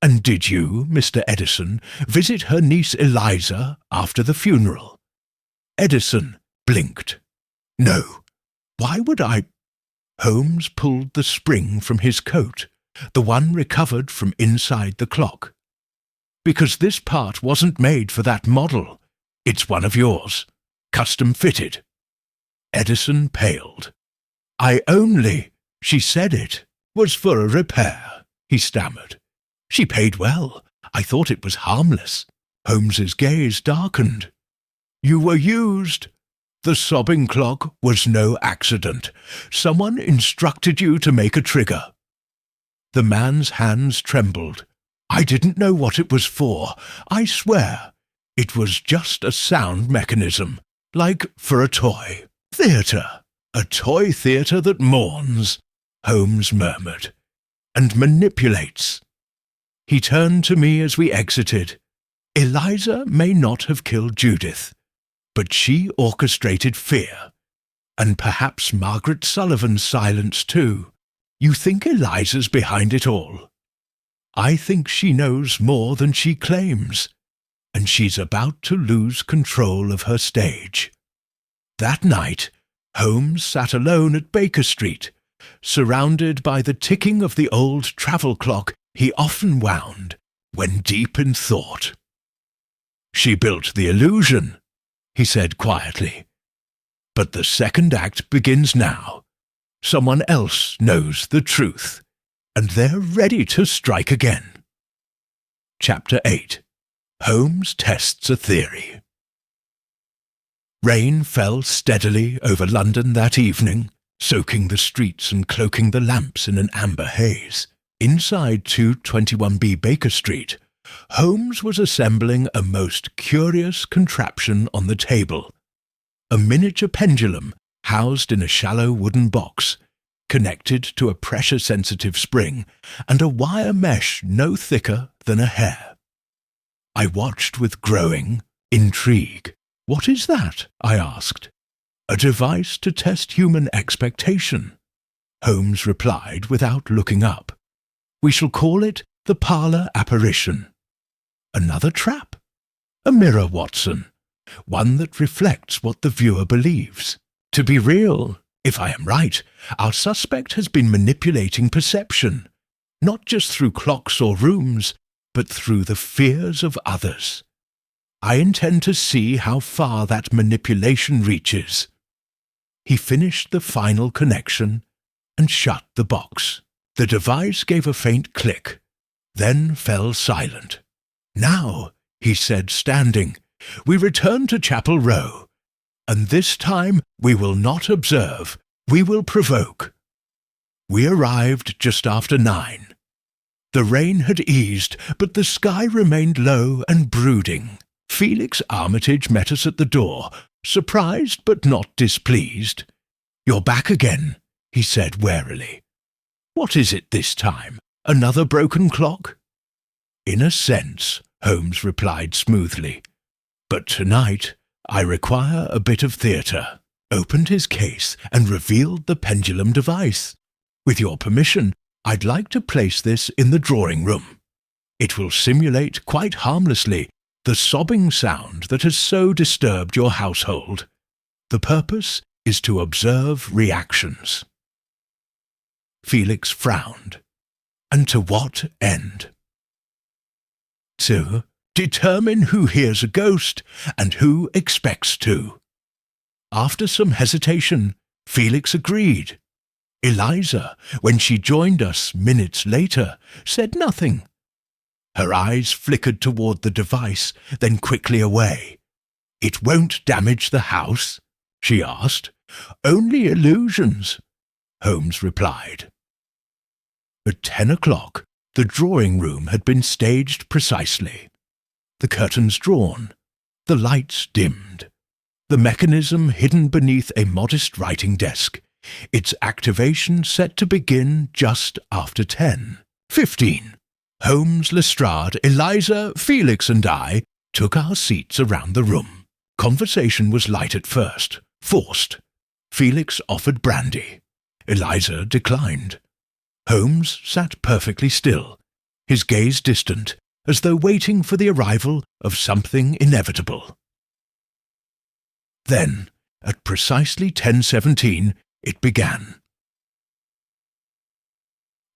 "And did you, Mr. Edison, visit her niece Eliza after the funeral?" Edison blinked. "No. Why would I—" Holmes pulled the spring from his coat, the one recovered from inside the clock. "Because this part wasn't made for that model. It's one of yours, custom fitted." Edison paled. She said it was for a repair," he stammered. "She paid well. I thought it was harmless." Holmes's gaze darkened. "You were used. The sobbing clock was no accident. Someone instructed you to make a trigger." The man's hands trembled. "I didn't know what it was for. I swear. It was just a sound mechanism, like for a toy. Theatre. A toy theatre that mourns," Holmes murmured, "and manipulates." He turned to me as we exited. "Eliza may not have killed Judith, but she orchestrated fear, and perhaps Margaret Sullivan's silence too. You think Eliza's behind it all? I think she knows more than she claims, and she's about to lose control of her stage." That night, Holmes sat alone at Baker Street, surrounded by the ticking of the old travel clock he often wound when deep in thought. "She built the illusion," he said quietly. "But the second act begins now. Someone else knows the truth, and they're ready to strike again." Chapter 8. Holmes tests a theory. Rain fell steadily over London that evening, soaking the streets and cloaking the lamps in an amber haze. Inside 221B Baker Street, Holmes was assembling a most curious contraption on the table. A miniature pendulum housed in a shallow wooden box, connected to a pressure-sensitive spring and a wire mesh no thicker than a hair. I watched with growing intrigue. "What is that?" I asked. "A device to test human expectation," Holmes replied without looking up. "We shall call it the parlour apparition." "Another trap?" "A mirror, Watson. One that reflects what the viewer believes. To be real, if I am right, our suspect has been manipulating perception, not just through clocks or rooms, but through the fears of others. I intend to see how far that manipulation reaches." He finished the final connection and shut the box. The device gave a faint click, then fell silent. "Now," he said, standing, "we return to Chapel Row, and this time we will not observe, we will provoke." We arrived just after 9. The rain had eased, but the sky remained low and brooding. Felix Armitage met us at the door, surprised but not displeased. "You're back again," he said warily. "What is it this time? Another broken clock?" "In a sense," Holmes replied smoothly. "But tonight I require a bit of theatre," opened his case and revealed the pendulum device. "With your permission, I'd like to place this in the drawing room. It will simulate quite harmlessly the sobbing sound that has so disturbed your household. The purpose is to observe reactions." Felix frowned. "And to what end?" "To determine who hears a ghost and who expects to." After some hesitation, Felix agreed. Eliza, when she joined us minutes later, said nothing. Her eyes flickered toward the device, then quickly away. "It won't damage the house?" she asked. "Only illusions," Holmes replied. At 10 o'clock, the drawing room had been staged precisely. The curtains drawn, the lights dimmed, the mechanism hidden beneath a modest writing desk, its activation set to begin just after 10:15. Holmes, Lestrade, Eliza, Felix and I took our seats around the room. Conversation was light at first, forced. Felix offered brandy. Eliza declined. Holmes sat perfectly still, his gaze distant, as though waiting for the arrival of something inevitable. Then, at precisely 10:17, it began.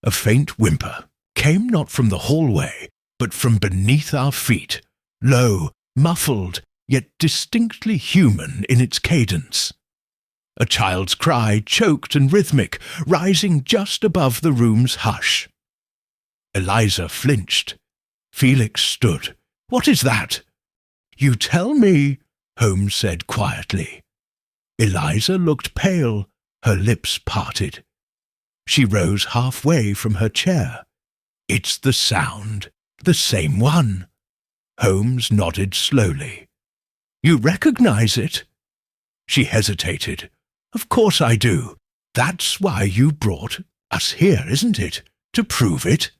A faint whimper came not from the hallway, but from beneath our feet, low, muffled, yet distinctly human in its cadence. A child's cry, choked and rhythmic, rising just above the room's hush. Eliza flinched. Felix stood. "What is that?" "You tell me," Holmes said quietly. Eliza looked pale, her lips parted. She rose halfway from her chair. "It's the sound, the same one." Holmes nodded slowly. "You recognize it?" She hesitated. "Of course I do. That's why you brought us here, isn't it? To prove it?"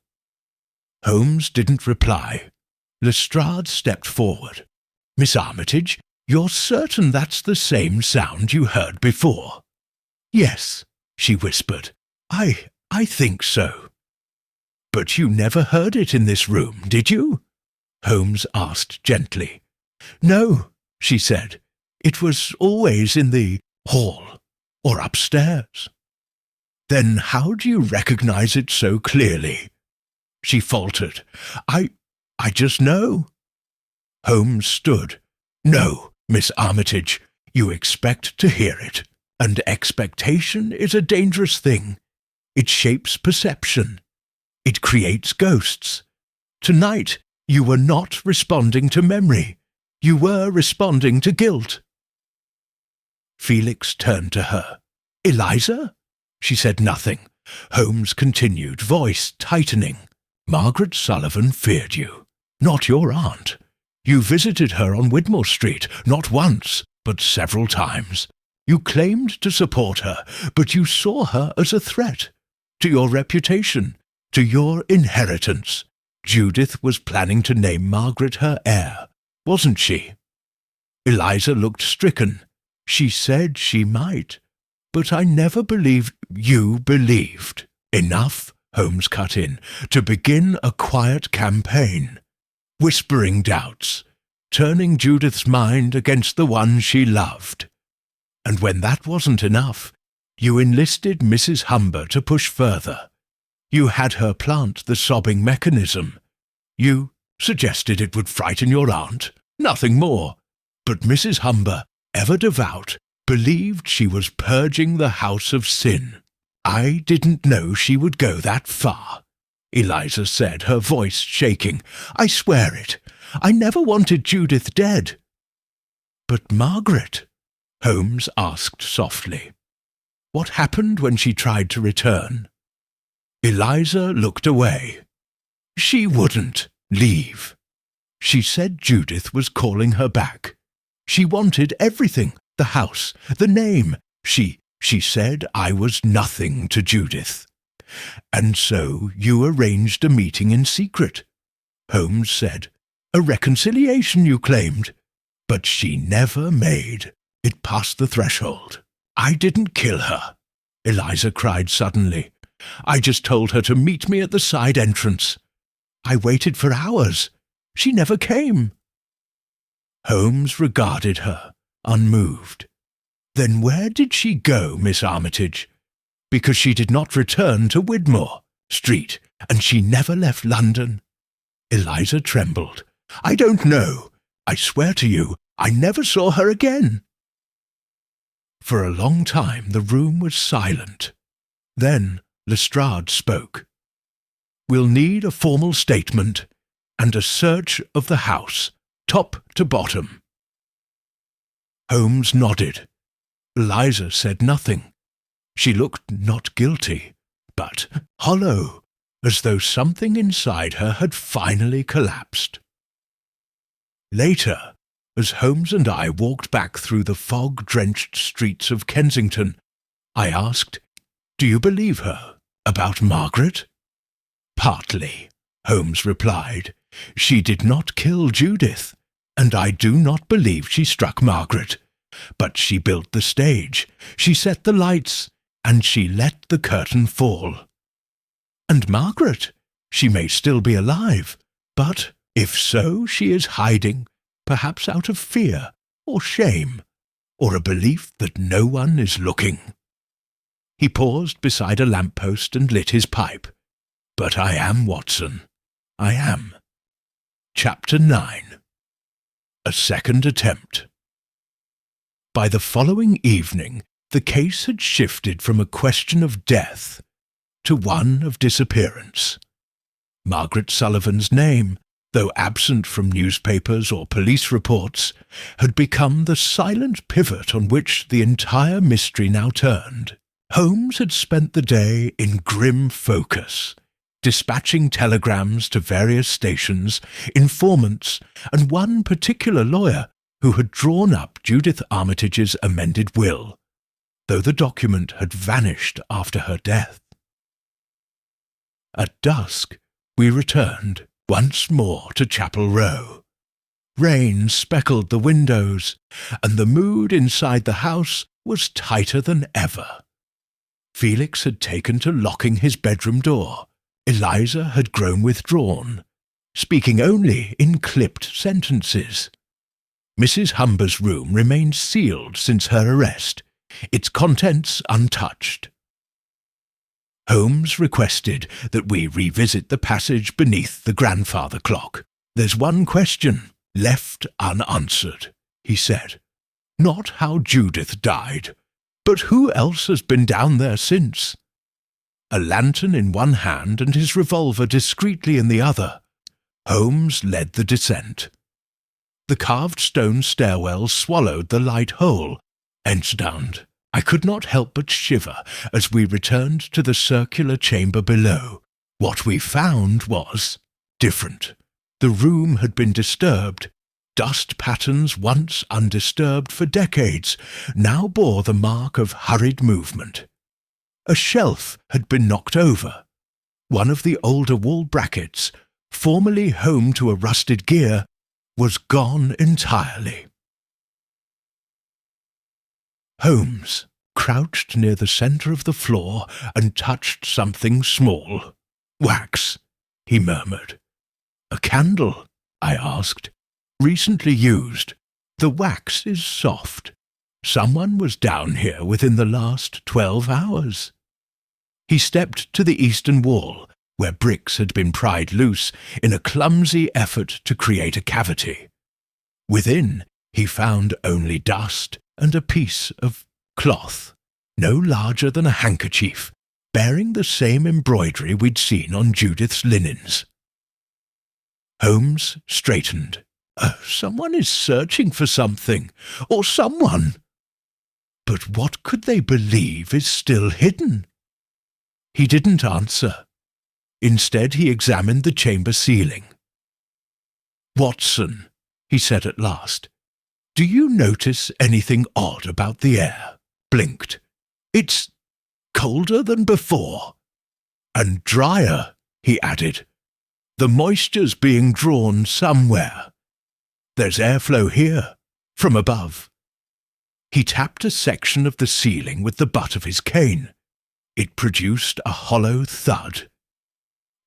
Holmes didn't reply. Lestrade stepped forward. "Miss Armitage, you're certain that's the same sound you heard before?" "Yes," she whispered. I think so." "But you never heard it in this room, did you?" Holmes asked gently. "No," she said. "It was always in the hall or upstairs." "Then how do you recognize it so clearly?" She faltered. I just know." Holmes stood. "No, Miss Armitage, you expect to hear it, and expectation is a dangerous thing. It shapes perception. It creates ghosts. Tonight, you were not responding to memory. You were responding to guilt." Felix turned to her. "Eliza?" She said nothing. Holmes continued, voice tightening. "Margaret Sullivan feared you, not your aunt. You visited her on Widmore Street, not once, but several times. You claimed to support her, but you saw her as a threat to your reputation, to your inheritance. Judith was planning to name Margaret her heir, wasn't she?" Eliza looked stricken. "She said she might, but I never believed you believed." "Enough," Holmes cut in, "to begin a quiet campaign, whispering doubts, turning Judith's mind against the one she loved. And when that wasn't enough, you enlisted Mrs. Humber to push further. You had her plant the sobbing mechanism. You suggested it would frighten your aunt, nothing more. But Mrs. Humber, ever devout, believed she was purging the house of sin. I didn't know she would go that far," Eliza said, her voice shaking. "I swear it. I never wanted Judith dead." "But Margaret?" Holmes asked softly. "What happened when she tried to return?" Eliza looked away. "She wouldn't leave. She said Judith was calling her back. She wanted everything, the house, the name. She said I was nothing to Judith. And so you arranged a meeting in secret," Holmes said. "A reconciliation, you claimed. But she never made it past the threshold." "I didn't kill her," Eliza cried suddenly. "I just told her to meet me at the side entrance. I waited for hours. She never came." Holmes regarded her, unmoved. "Then where did she go, Miss Armitage? Because she did not return to Widmore Street, and she never left London." Eliza trembled. "I don't know. I swear to you, I never saw her again." For a long time the room was silent. Then Lestrade spoke. "We'll need a formal statement and a search of the house, top to bottom." Holmes nodded. Eliza said nothing. She looked not guilty, but hollow, as though something inside her had finally collapsed. Later, as Holmes and I walked back through the fog-drenched streets of Kensington, I asked, "Do you believe her about Margaret?" "Partly," Holmes replied. "She did not kill Judith, and I do not believe she struck Margaret. But she built the stage, she set the lights, and she let the curtain fall. And Margaret, she may still be alive, but if so, she is hiding, perhaps out of fear or shame, or a belief that no one is looking." He paused beside a lamp-post and lit his pipe. "But I am, Watson. I am." Chapter 9. A second attempt. By the following evening, the case had shifted from a question of death to one of disappearance. Margaret Sullivan's name, though absent from newspapers or police reports, had become the silent pivot on which the entire mystery now turned. Holmes had spent the day in grim focus, dispatching telegrams to various stations, informants, and one particular lawyer who had drawn up Judith Armitage's amended will, though the document had vanished after her death. At dusk, we returned once more to Chapel Row. Rain speckled the windows, and the mood inside the house was tighter than ever. Felix had taken to locking his bedroom door. Eliza had grown withdrawn, speaking only in clipped sentences. Mrs. Humber's room remained sealed since her arrest, its contents untouched. Holmes requested that we revisit the passage beneath the grandfather clock. "There's one question left unanswered," he said. "Not how Judith died, but who else has been down there since?" A lantern in one hand and his revolver discreetly in the other, Holmes led the descent. The carved stone stairwell swallowed the light whole, entstand, I could not help but shiver as we returned to the circular chamber below. What we found was different. The room had been disturbed. Dust patterns once undisturbed for decades now bore the mark of hurried movement. A shelf had been knocked over. One of the older wall brackets, formerly home to a rusted gear, was gone entirely. Holmes crouched near the centre of the floor and touched something small. "Wax," he murmured. "A candle?" I asked. "Recently used. The wax is soft. Someone was down here within the last 12 hours. He stepped to the eastern wall, where bricks had been pried loose in a clumsy effort to create a cavity. Within, he found only dust and a piece of cloth, no larger than a handkerchief, bearing the same embroidery we'd seen on Judith's linens. Holmes straightened. Someone is searching for something, or someone. But what could they believe is still hidden? He didn't answer. Instead, he examined the chamber ceiling. "Watson," he said at last, "do you notice anything odd about the air?" Blinked. "It's colder than before. And drier," he added. "The moisture's being drawn somewhere. There's airflow here, from above." He tapped a section of the ceiling with the butt of his cane. It produced a hollow thud.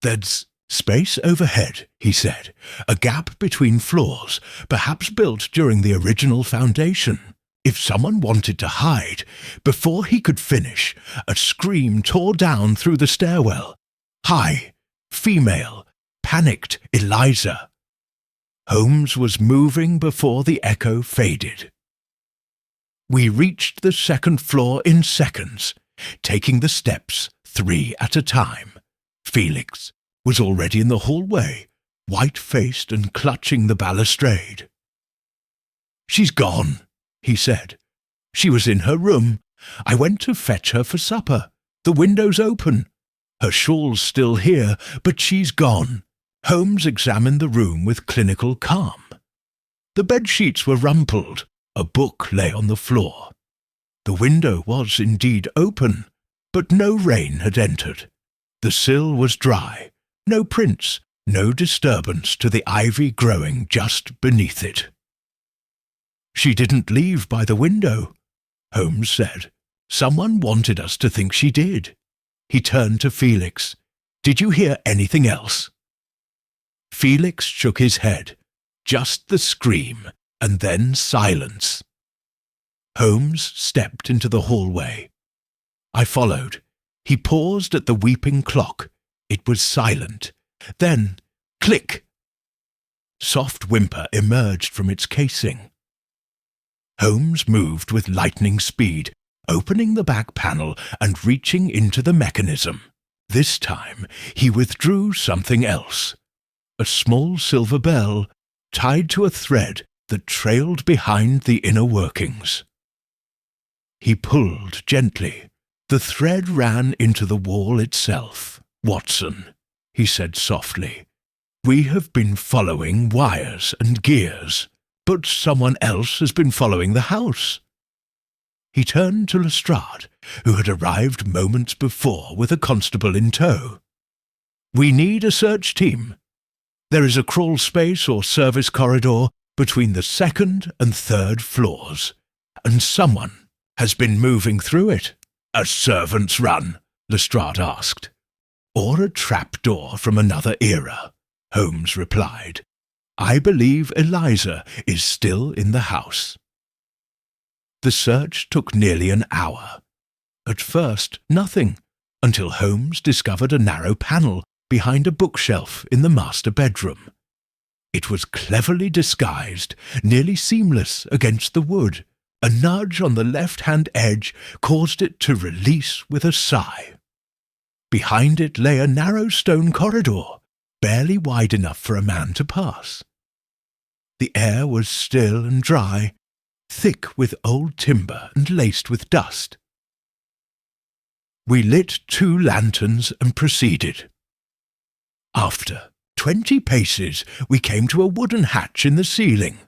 "There's space overhead," he said, "a gap between floors, perhaps built during the original foundation. If someone wanted to hide, before he could finish, a scream tore down through the stairwell. High, female, panicked Eliza." Holmes was moving before the echo faded. We reached the second floor in seconds, taking the steps 3 at a time. Felix was already in the hallway, white-faced and clutching the balustrade. "She's gone," he said. "She was in her room. I went to fetch her for supper. The window's open. Her shawl's still here, but she's gone." Holmes examined the room with clinical calm. The bedsheets were rumpled. A book lay on the floor. The window was indeed open, but no rain had entered. The sill was dry. No prints, no disturbance to the ivy growing just beneath it. "She didn't leave by the window," Holmes said. "Someone wanted us to think she did." He turned to Felix. "Did you hear anything else?" Felix shook his head. Just the scream, and then silence. Holmes stepped into the hallway. I followed. He paused at the weeping clock. It was silent. Then, click! Soft whimper emerged from its casing. Holmes moved with lightning speed, opening the back panel and reaching into the mechanism. This time, he withdrew something else. A small silver bell, tied to a thread that trailed behind the inner workings. He pulled gently. The thread ran into the wall itself. "Watson," he said softly, "we have been following wires and gears, but someone else has been following the house." He turned to Lestrade, who had arrived moments before with a constable in tow. "We need a search team. There is a crawl space or service corridor between the 2nd and 3rd floors, and someone has been moving through it." "A servant's run?" Lestrade asked. "Or a trapdoor from another era," Holmes replied. "I believe Eliza is still in the house." The search took nearly an hour. At first, nothing, until Holmes discovered a narrow panel behind a bookshelf in the master bedroom. It was cleverly disguised, nearly seamless against the wood. A nudge on the left-hand edge caused it to release with a sigh. Behind it lay a narrow stone corridor, barely wide enough for a man to pass. The air was still and dry. thick with old timber and laced with dust. We lit 2 lanterns and proceeded. After 20 paces, we came to a wooden hatch in the ceiling.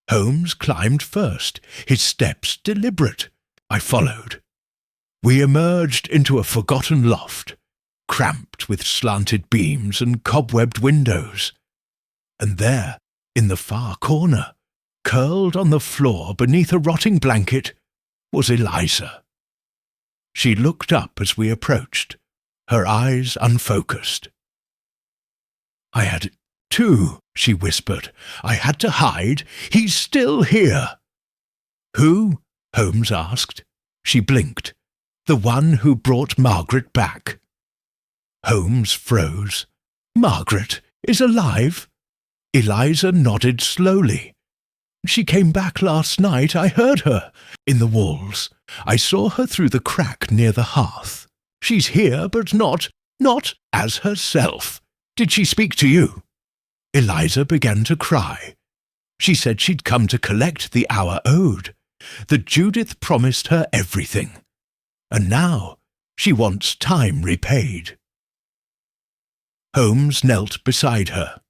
Holmes climbed first, his steps deliberate. I followed. We emerged into a forgotten loft, cramped with slanted beams and cobwebbed windows. And there, in the far corner, curled on the floor beneath a rotting blanket, was Eliza. She looked up as we approached, her eyes unfocused. "I had it too," she whispered. "I had to hide. He's still here." "Who?" Holmes asked. She blinked. "The one who brought Margaret back." Holmes froze. "Margaret is alive?" Eliza nodded slowly. "She came back last night. I heard her. In the walls. I saw her through the crack near the hearth. She's here, but not as herself. Did she speak to you?" Eliza began to cry. She said she'd come to collect the hour owed, that Judith promised her everything, and now she wants time repaid. Holmes knelt beside her.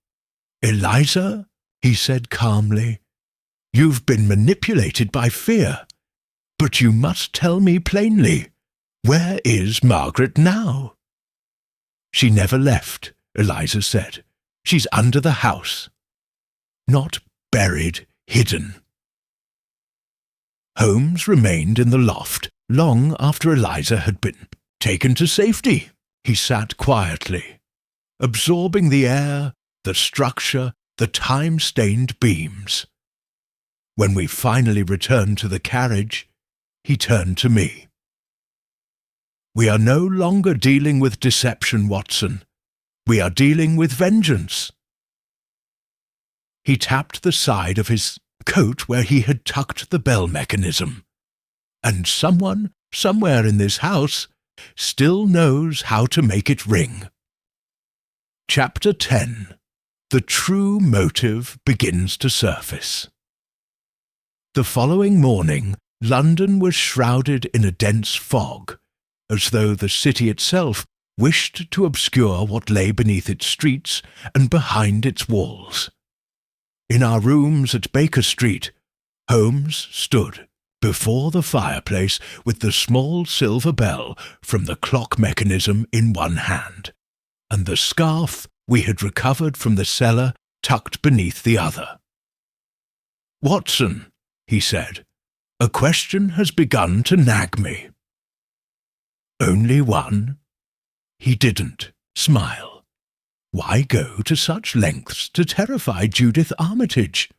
"Eliza," he said calmly, "you've been manipulated by fear, but you must tell me plainly, where is Margaret now?" "She never left," Eliza said. "She's under the house. Not buried, hidden." Holmes remained in the loft long after Eliza had been taken to safety. He sat quietly, absorbing the air, the structure, the time-stained beams. When we finally returned to the carriage, he turned to me. "We are no longer dealing with deception, Watson. We are dealing with vengeance." He tapped the side of his coat where he had tucked the bell mechanism. "And someone, somewhere in this house, still knows how to make it ring." Chapter 10. The true motive begins to surface. The following morning, London was shrouded in a dense fog, as though the city itself wished to obscure what lay beneath its streets and behind its walls. In our rooms at Baker Street, Holmes stood before the fireplace with the small silver bell from the clock mechanism in one hand, and the scarf we had recovered from the cellar tucked beneath the other. "Watson," he said, "a question has begun to nag me." "Only one?" He didn't smile. Why go to such lengths to terrify Judith Armitage?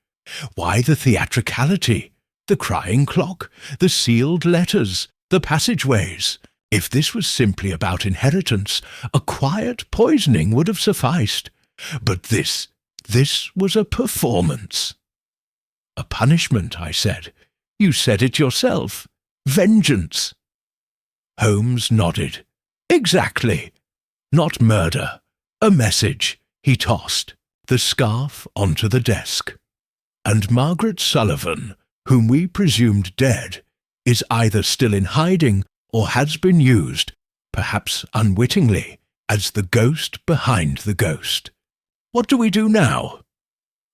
Why the theatricality, the crying clock, the sealed letters, the passageways? If this was simply about inheritance, a quiet poisoning would have sufficed. But this was a performance. "A punishment," I said. "You said it yourself. Vengeance." Holmes nodded. "Exactly. Not murder. A message." He tossed the scarf onto the desk. "And Margaret Sullivan, whom we presumed dead, is either still in hiding or has been used, perhaps unwittingly, as the ghost behind the ghost. What do we do now?"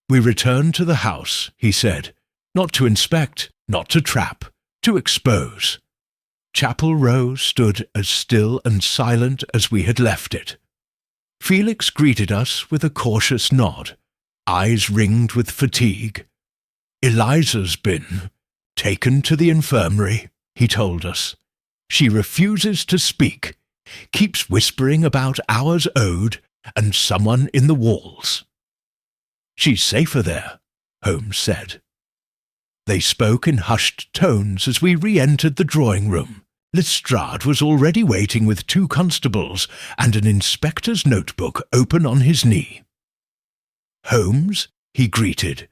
"We return to the house," he said, "not to inspect, not to trap, to expose." Chapel Row stood as still and silent as we had left it. Felix greeted us with a cautious nod, eyes ringed with fatigue. "Eliza's been taken to the infirmary," he told us. "She refuses to speak, keeps whispering about hours owed and someone in the walls." "She's safer there," Holmes said. They spoke in hushed tones as we re-entered the drawing-room. Lestrade was already waiting with 2 constables and an inspector's notebook open on his knee. "Holmes," he greeted,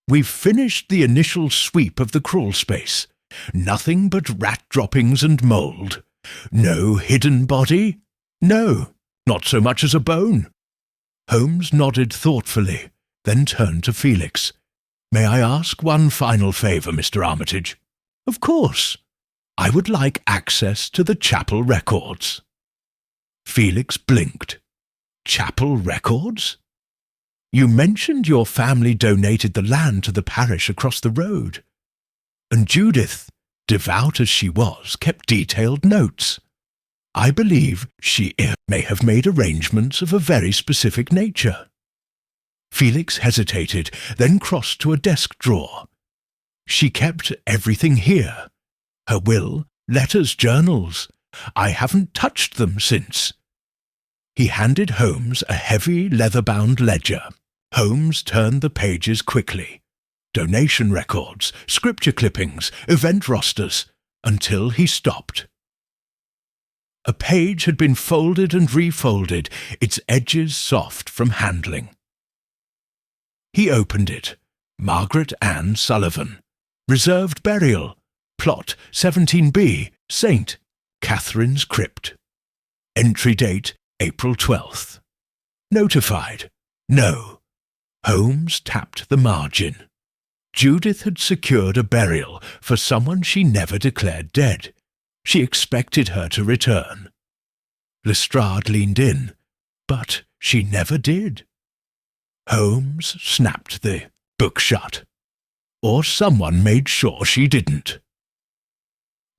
"we've finished the initial sweep of the crawlspace. Nothing but rat droppings and mould. No hidden body? No, not so much as a bone." Holmes nodded thoughtfully, then turned to Felix. May I ask one final favour, Mr. Armitage? Of course. I would like access to the chapel records. Felix blinked. Chapel records? You mentioned your family donated the land to the parish across the road. And Judith, devout as she was, kept detailed notes. I believe she may have made arrangements of a very specific nature. Felix hesitated, then crossed to a desk drawer. She kept everything here. Her will, letters, journals. I haven't touched them since. He handed Holmes a heavy leather-bound ledger. Holmes turned the pages quickly. Donation records, scripture clippings, event rosters, until he stopped. A page had been folded and refolded, its edges soft from handling. He opened it. Margaret Ann Sullivan. Reserved burial. Plot 17B. St. Catherine's Crypt. Entry date April 12th. Notified. No. Holmes tapped the margin. Judith had secured a burial for someone she never declared dead. She expected her to return. Lestrade leaned in, but she never did. Holmes snapped the book shut. Or someone made sure she didn't.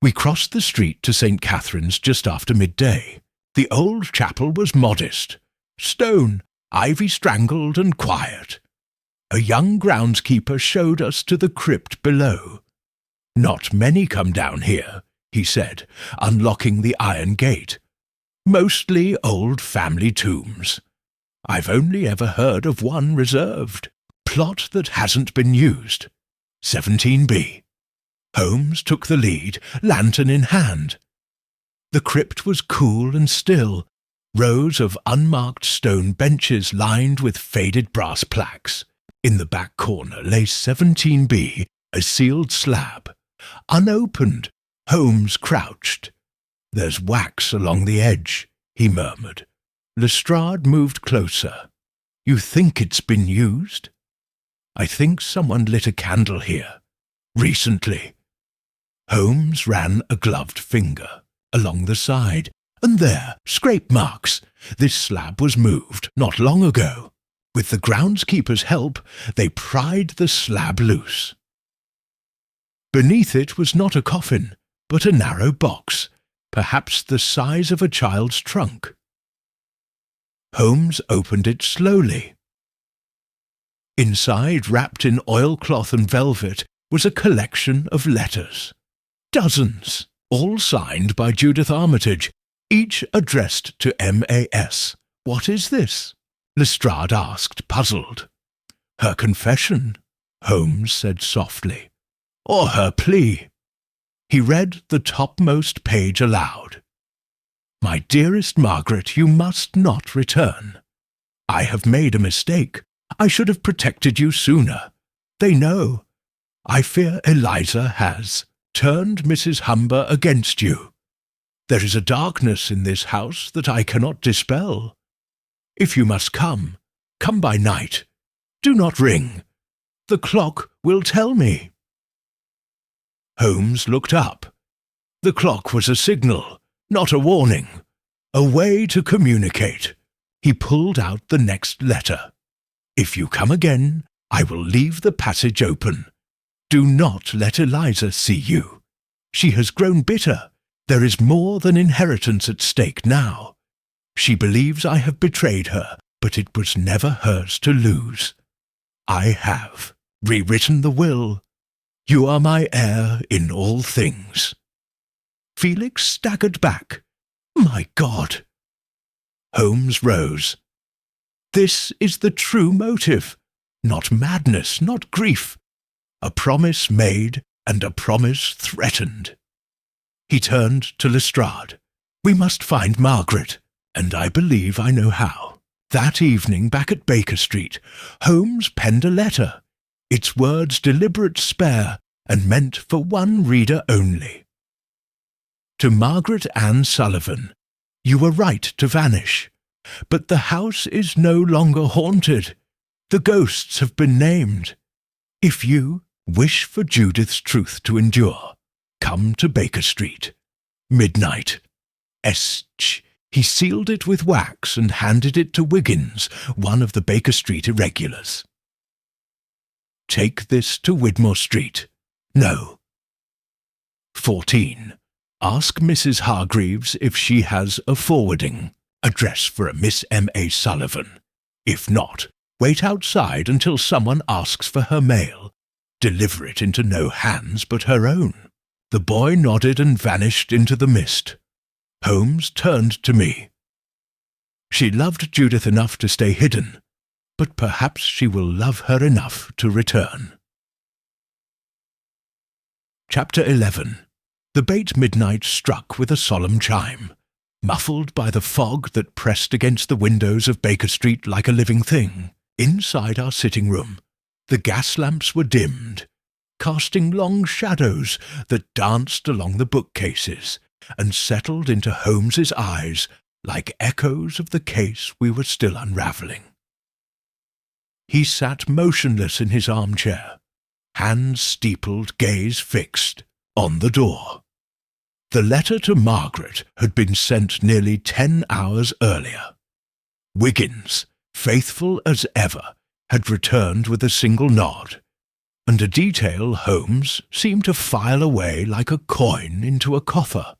We crossed the street to St. Catherine's just after midday. The old chapel was modest, stone, ivy strangled and quiet. A young groundskeeper showed us to the crypt below. Not many come down here, he said, unlocking the iron gate. Mostly old family tombs. I've only ever heard of one reserved. Plot that hasn't been used. 17B. Holmes took the lead, lantern in hand. The crypt was cool and still, rows of unmarked stone benches lined with faded brass plaques. In the back corner lay 17B, a sealed slab. Unopened, Holmes crouched. There's wax along the edge, he murmured. Lestrade moved closer. You think it's been used? I think someone lit a candle here. Recently. Holmes ran a gloved finger along the side. And there, scrape marks. This slab was moved not long ago. With the groundskeeper's help, they pried the slab loose. Beneath it was not a coffin, but a narrow box, perhaps the size of a child's trunk. Holmes opened it slowly. Inside, wrapped in oilcloth and velvet, was a collection of letters. Dozens, all signed by Judith Armitage, each addressed to M.A.S. What is this? Lestrade asked, puzzled. Her confession, Holmes said softly. Or her plea. He read the topmost page aloud. My dearest Margaret, you must not return. I have made a mistake. I should have protected you sooner. They know. I fear Eliza has turned Mrs. Humber against you. There is a darkness in this house that I cannot dispel. If you must come, come by night. Do not ring. The clock will tell me. Holmes looked up. The clock was a signal, not a warning. A way to communicate. He pulled out the next letter. If you come again, I will leave the passage open. Do not let Eliza see you. She has grown bitter. There is more than inheritance at stake now. She believes I have betrayed her, but it was never hers to lose. I have rewritten the will. You are my heir in all things. Felix staggered back. My God! Holmes rose. This is the true motive. Not madness, not grief. A promise made and a promise threatened. He turned to Lestrade. We must find Margaret, and I believe I know how. That evening, back at Baker Street, Holmes penned a letter, its words deliberate spare and meant for one reader only. To Margaret Ann Sullivan, you were right to vanish, but the house is no longer haunted. The ghosts have been named. If you wish for Judith's truth to endure, come to Baker Street. Midnight. Esch. He sealed it with wax and handed it to Wiggins, one of the Baker Street irregulars. Take this to Widmore Street. No. 14. Ask Mrs. Hargreaves if she has a forwarding address for a Miss M.A. Sullivan. If not, wait outside until someone asks for her mail. Deliver it into no hands but her own. The boy nodded and vanished into the mist. Holmes turned to me. She loved Judith enough to stay hidden, but perhaps she will love her enough to return. Chapter 11. The Bate midnight struck with a solemn chime, muffled by the fog that pressed against the windows of Baker Street like a living thing. Inside our sitting room, the gas lamps were dimmed, casting long shadows that danced along the bookcases and settled into Holmes's eyes like echoes of the case we were still unravelling. He sat motionless in his armchair, hands steepled, gaze fixed, on the door. The letter to Margaret had been sent nearly 10 hours earlier. Wiggins, faithful as ever, had returned with a single nod, and a detail Holmes seemed to file away like a coin into a coffer.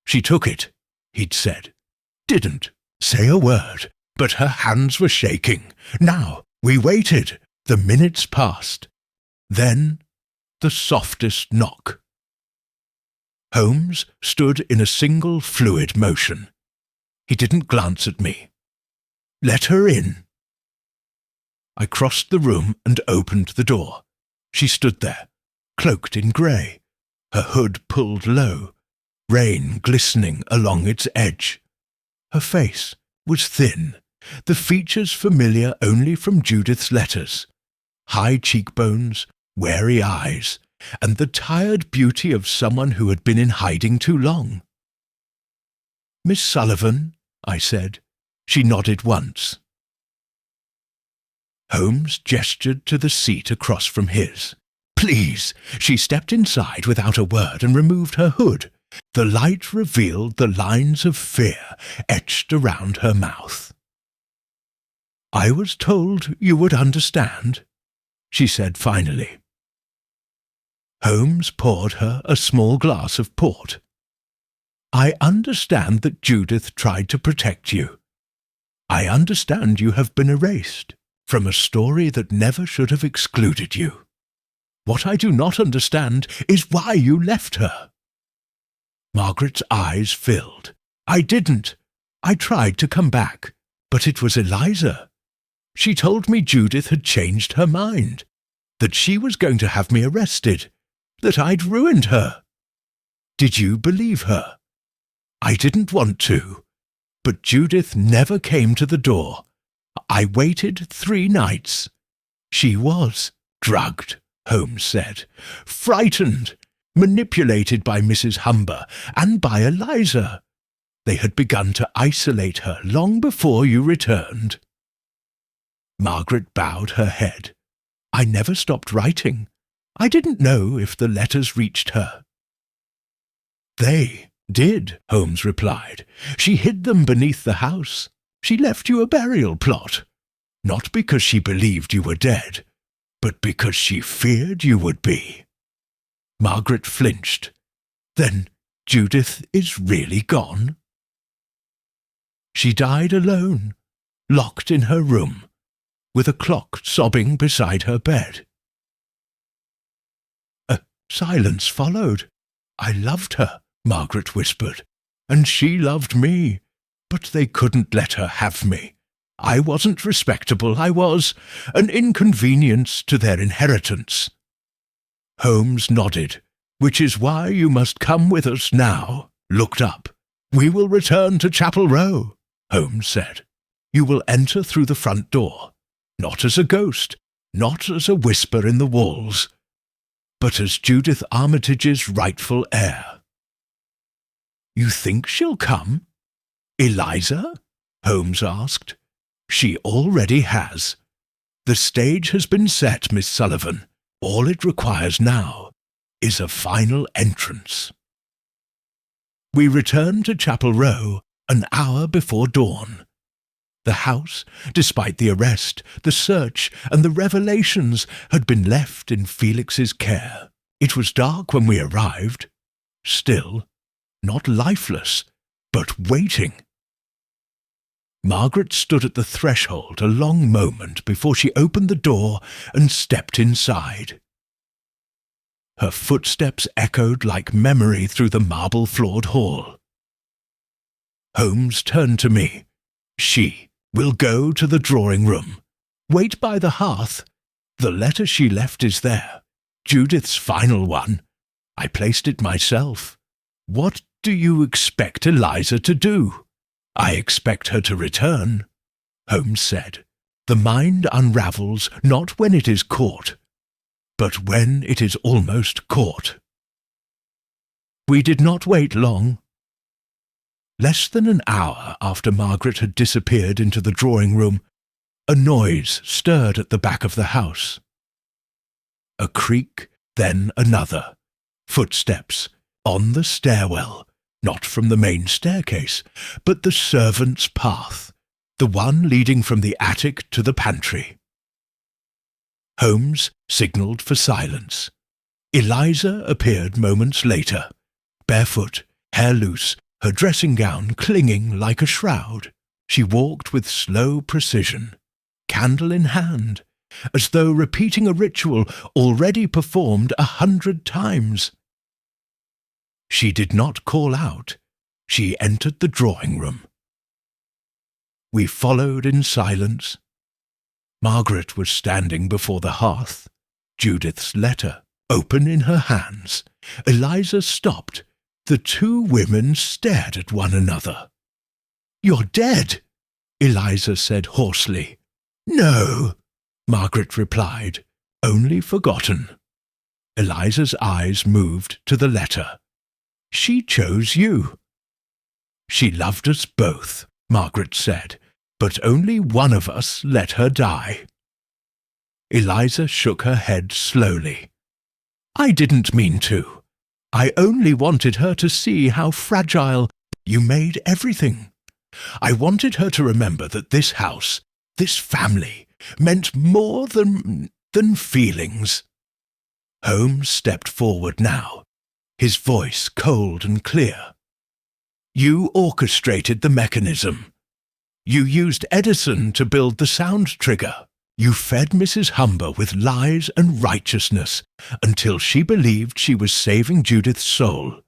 She took it, he'd said. Didn't say a word, but her hands were shaking. Now, we waited. The minutes passed. Then, the softest knock. Holmes stood in a single fluid motion. He didn't glance at me. Let her in. I crossed the room and opened the door. She stood there, cloaked in grey, her hood pulled low, rain glistening along its edge. Her face was thin, the features familiar only from Judith's letters, high cheekbones, wary eyes, and the tired beauty of someone who had been in hiding too long. "Miss Sullivan," I said. She nodded once. Holmes gestured to the seat across from his. "Please." She stepped inside without a word and removed her hood. The light revealed the lines of fear etched around her mouth. "I was told you would understand," she said finally. Holmes poured her a small glass of port. "I understand that Judith tried to protect you. I understand you have been erased from a story that never should have excluded you. What I do not understand is why you left her." Margaret's eyes filled. "I didn't. I tried to come back, but it was Eliza. She told me Judith had changed her mind, that she was going to have me arrested, that I'd ruined her. Did you believe her? I didn't want to, but Judith never came to the door. I waited 3 nights. She was drugged," Holmes said, "frightened, manipulated by Mrs. Humber and by Eliza. They had begun to isolate her long before you returned." Margaret bowed her head. "I never stopped writing. I didn't know if the letters reached her." "They did," Holmes replied. "She hid them beneath the house. She left you a burial plot, not because she believed you were dead, but because she feared you would be." Margaret flinched. "Then Judith is really gone?" "She died alone, locked in her room, with a clock sobbing beside her bed." A silence followed. "I loved her," Margaret whispered, "and she loved me, but they couldn't let her have me. I wasn't respectable. I was an inconvenience to their inheritance." Holmes nodded. "Which is why you must come with us now," looked up. "We will return to Chapel Row," Holmes said. "You will enter through the front door, not as a ghost, not as a whisper in the walls, but as Judith Armitage's rightful heir." "You think she'll come? Eliza?" Holmes asked. "She already has. The stage has been set, Miss Sullivan. All it requires now is a final entrance. We returned to Chapel Row an hour before dawn. The house, despite the arrest, the search, and the revelations, had been left in Felix's care. It was dark when we arrived. Still, not lifeless, but waiting. Margaret stood at the threshold a long moment before she opened the door and stepped inside. Her footsteps echoed like memory through the marble-floored hall. Holmes turned to me. She will go to the drawing-room. Wait by the hearth. The letter she left is there. Judith's final one. I placed it myself. What do you expect Eliza to do? I expect her to return, Holmes said. The mind unravels not when it is caught, but when it is almost caught. We did not wait long. Less than an hour after Margaret had disappeared into the drawing-room, a noise stirred at the back of the house. A creak, then another. Footsteps, on the stairwell, not from the main staircase, but the servants' path, the one leading from the attic to the pantry. Holmes signalled for silence. Eliza appeared moments later, barefoot, hair loose, her dressing gown clinging like a shroud. She walked with slow precision, candle in hand, as though repeating a ritual already performed 100 times. She did not call out. She entered the drawing-room. We followed in silence. Margaret was standing before the hearth, Judith's letter open in her hands. Eliza stopped. The two women stared at one another. "You're dead," Eliza said hoarsely. "No," Margaret replied, "only forgotten." Eliza's eyes moved to the letter. "She chose you." "She loved us both," Margaret said, "but only one of us let her die." Eliza shook her head slowly. "I didn't mean to. I only wanted her to see how fragile you made everything. I wanted her to remember that this house, this family, meant more than feelings." Holmes stepped forward now, his voice cold and clear. "You orchestrated the mechanism. You used Edison to build the sound trigger. You fed Mrs. Humber with lies and righteousness until she believed she was saving Judith's soul.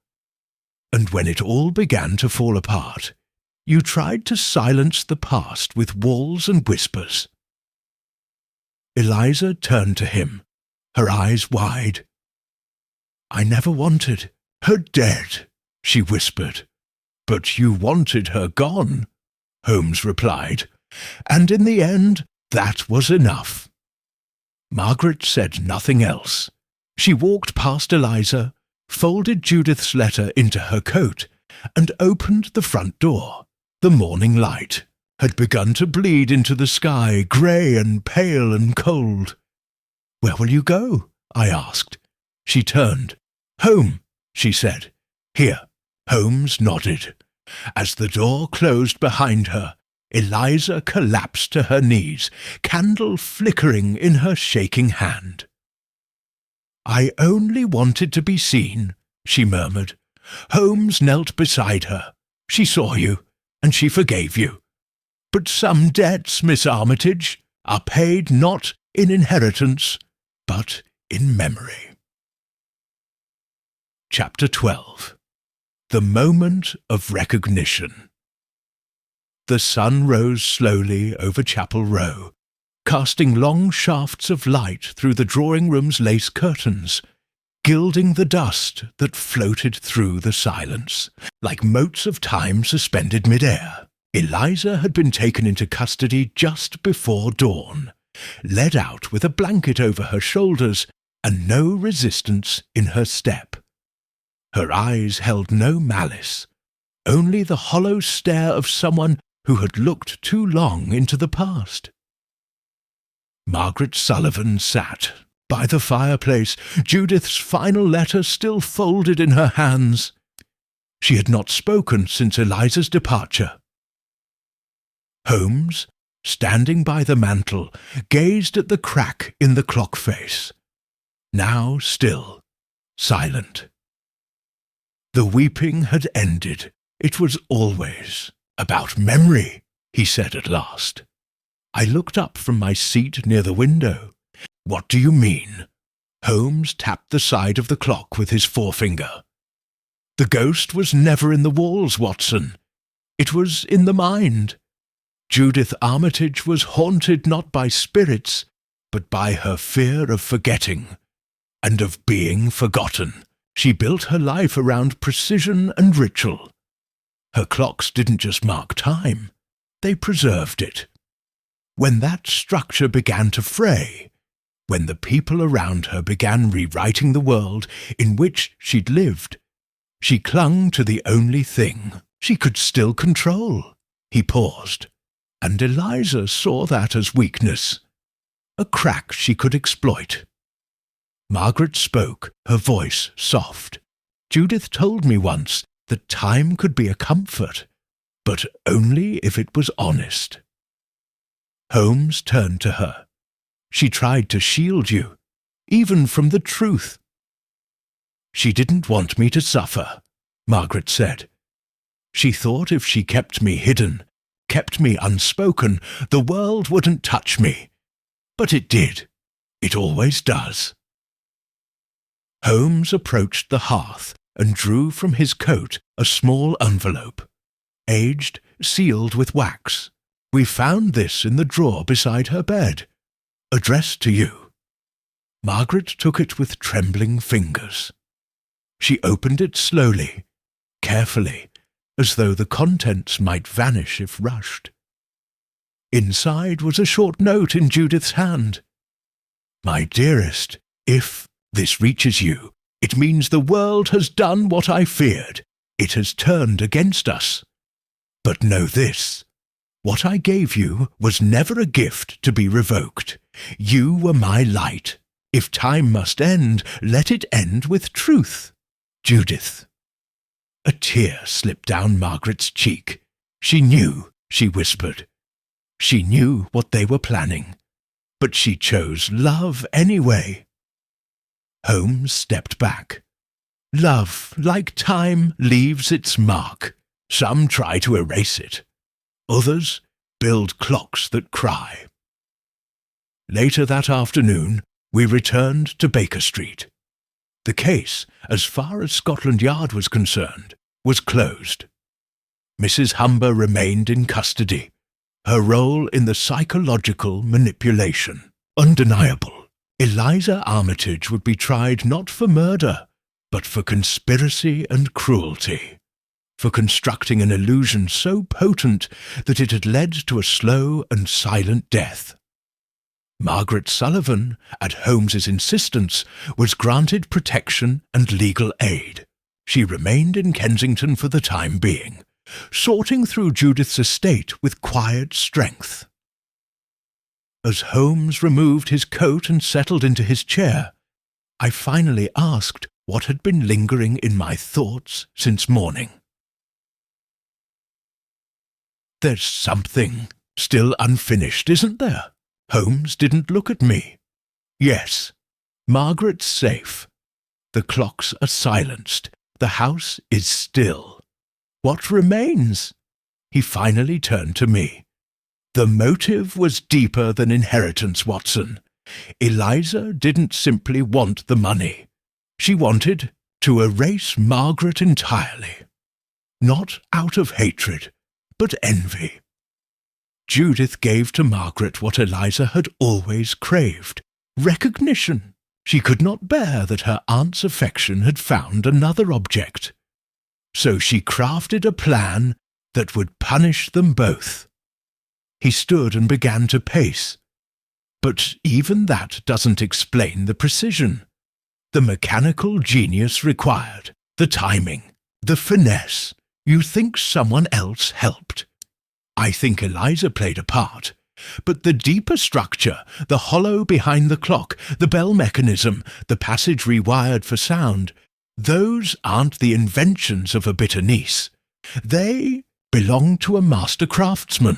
And when it all began to fall apart, you tried to silence the past with walls and whispers." Eliza turned to him, her eyes wide. "I never wanted her dead," she whispered. "But you wanted her gone," Holmes replied, "and in the end that was enough." Margaret said nothing else. She walked past Eliza, folded Judith's letter into her coat, and opened the front door. The morning light had begun to bleed into the sky, grey and pale and cold. "Where will you go?" I asked. She turned. "Home," she said. "Here." Holmes nodded. As the door closed behind her, Eliza collapsed to her knees, candle flickering in her shaking hand. "I only wanted to be seen," she murmured. "Holmes knelt beside her. She saw you, and she forgave you. But some debts, Miss Armitage, are paid not in inheritance, but in memory." Chapter 12. The Moment of Recognition. The sun rose slowly over Chapel Row, casting long shafts of light through the drawing-room's lace curtains, gilding the dust that floated through the silence, like motes of time suspended mid-air. Eliza had been taken into custody just before dawn, led out with a blanket over her shoulders and no resistance in her step. Her eyes held no malice, only the hollow stare of someone who had looked too long into the past. Margaret Sullivan sat by the fireplace, Judith's final letter still folded in her hands. She had not spoken since Eliza's departure. Holmes, standing by the mantel, gazed at the crack in the clock face, now still, silent. The weeping had ended. It was always about memory, he said at last. I looked up from my seat near the window. What do you mean? Holmes tapped the side of the clock with his forefinger. The ghost was never in the walls, Watson. It was in the mind. Judith Armitage was haunted not by spirits, but by her fear of forgetting, and of being forgotten. She built her life around precision and ritual. Her clocks didn't just mark time, they preserved it. When that structure began to fray, when the people around her began rewriting the world in which she'd lived, she clung to the only thing she could still control. He paused, and Eliza saw that as weakness, a crack she could exploit. Margaret spoke, her voice soft. Judith told me once that time could be a comfort, but only if it was honest. Holmes turned to her. She tried to shield you, even from the truth. She didn't want me to suffer, Margaret said. She thought if she kept me hidden, kept me unspoken, the world wouldn't touch me. But it did. It always does. Holmes approached the hearth and drew from his coat a small envelope, aged, sealed with wax. We found this in the drawer beside her bed, addressed to you. Margaret took it with trembling fingers. She opened it slowly, carefully, as though the contents might vanish if rushed. Inside was a short note in Judith's hand. My dearest, if this reaches you, it means the world has done what I feared. It has turned against us. But know this. What I gave you was never a gift to be revoked. You were my light. If time must end, let it end with truth. Judith. A tear slipped down Margaret's cheek. She knew, she whispered. She knew what they were planning. But she chose love anyway. Holmes stepped back. Love, like time, leaves its mark. Some try to erase it. Others build clocks that cry. Later that afternoon, we returned to Baker Street. The case, as far as Scotland Yard was concerned, was closed. Mrs. Humber remained in custody, her role in the psychological manipulation undeniable. Eliza Armitage would be tried not for murder, but for conspiracy and cruelty, for constructing an illusion so potent that it had led to a slow and silent death. Margaret Sullivan, at Holmes's insistence, was granted protection and legal aid. She remained in Kensington for the time being, sorting through Judith's estate with quiet strength. As Holmes removed his coat and settled into his chair, I finally asked what had been lingering in my thoughts since morning. There's something still unfinished, isn't there? Holmes didn't look at me. Yes, Margaret's safe. The clocks are silenced. The house is still. What remains? He finally turned to me. The motive was deeper than inheritance, Watson. Eliza didn't simply want the money. She wanted to erase Margaret entirely. Not out of hatred, but envy. Judith gave to Margaret what Eliza had always craved, recognition. She could not bear that her aunt's affection had found another object. So she crafted a plan that would punish them both. He stood and began to pace. But even that doesn't explain the precision, the mechanical genius required, the timing, the finesse. You think someone else helped. I think Eliza played a part, But the deeper structure, the hollow behind the clock, the bell mechanism, the passage rewired for sound, those aren't the inventions of a bitter niece. They belong to a master craftsman,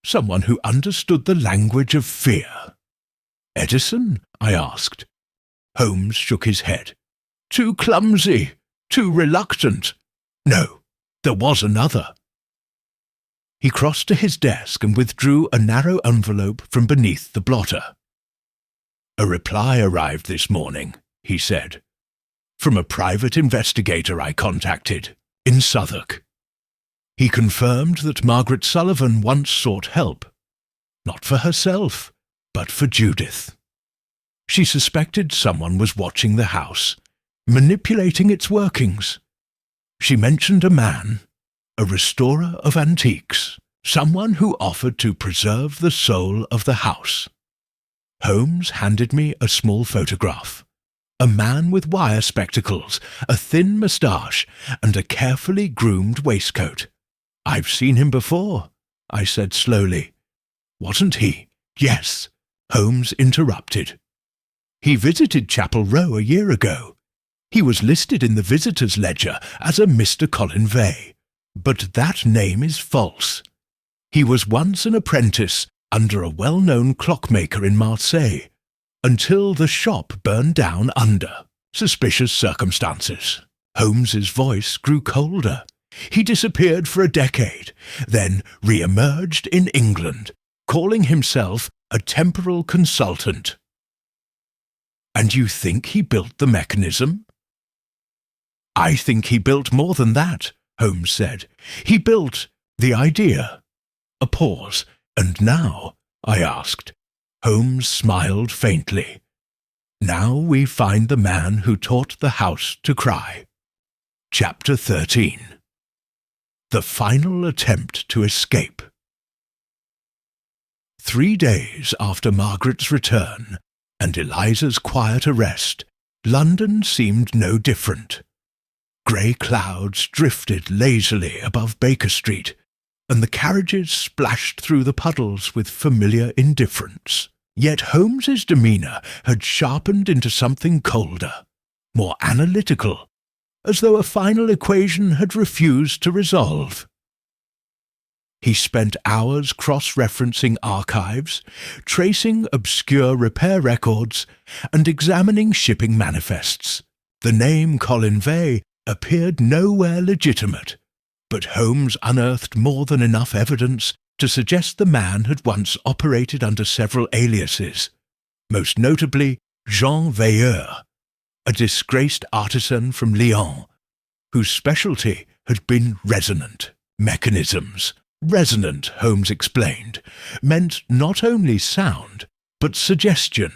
someone who understood the language of fear. Edison? I asked. Holmes shook his head. Too clumsy, too reluctant. No, there was another. He crossed to his desk and withdrew a narrow envelope from beneath the blotter. A reply arrived this morning, he said, from a private investigator I contacted in Southwark. He confirmed that Margaret Sullivan once sought help, not for herself, but for Judith. She suspected someone was watching the house, manipulating its workings. She mentioned a man, a restorer of antiques, someone who offered to preserve the soul of the house. Holmes handed me a small photograph. A man with wire spectacles, a thin moustache, and a carefully groomed waistcoat. I've seen him before, I said slowly. Wasn't he? Yes, Holmes interrupted. He visited Chapel Row a year ago. He was listed in the visitor's ledger as a Mr. Colin Vey, but that name is false. He was once an apprentice under a well-known clockmaker in Marseille, until the shop burned down under suspicious circumstances. Holmes's voice grew colder. He disappeared for a decade, then re-emerged in England, calling himself a temporal consultant. And you think he built the mechanism? I think he built more than that, Holmes said. He built the idea. A pause. And now? I asked. Holmes smiled faintly. Now we find the man who taught the house to cry. Chapter 13. The final attempt to escape. 3 days after Margaret's return and Eliza's quiet arrest, London seemed no different. Grey clouds drifted lazily above Baker Street, and the carriages splashed through the puddles with familiar indifference. Yet Holmes's demeanour had sharpened into something colder, more analytical, as though a final equation had refused to resolve. He spent hours cross-referencing archives, tracing obscure repair records, and examining shipping manifests. The name Colin Vey appeared nowhere legitimate, but Holmes unearthed more than enough evidence to suggest the man had once operated under several aliases, most notably Jean Veilleur, a disgraced artisan from Lyon, whose specialty had been resonant mechanisms. Resonant, Holmes explained, meant not only sound, but suggestion,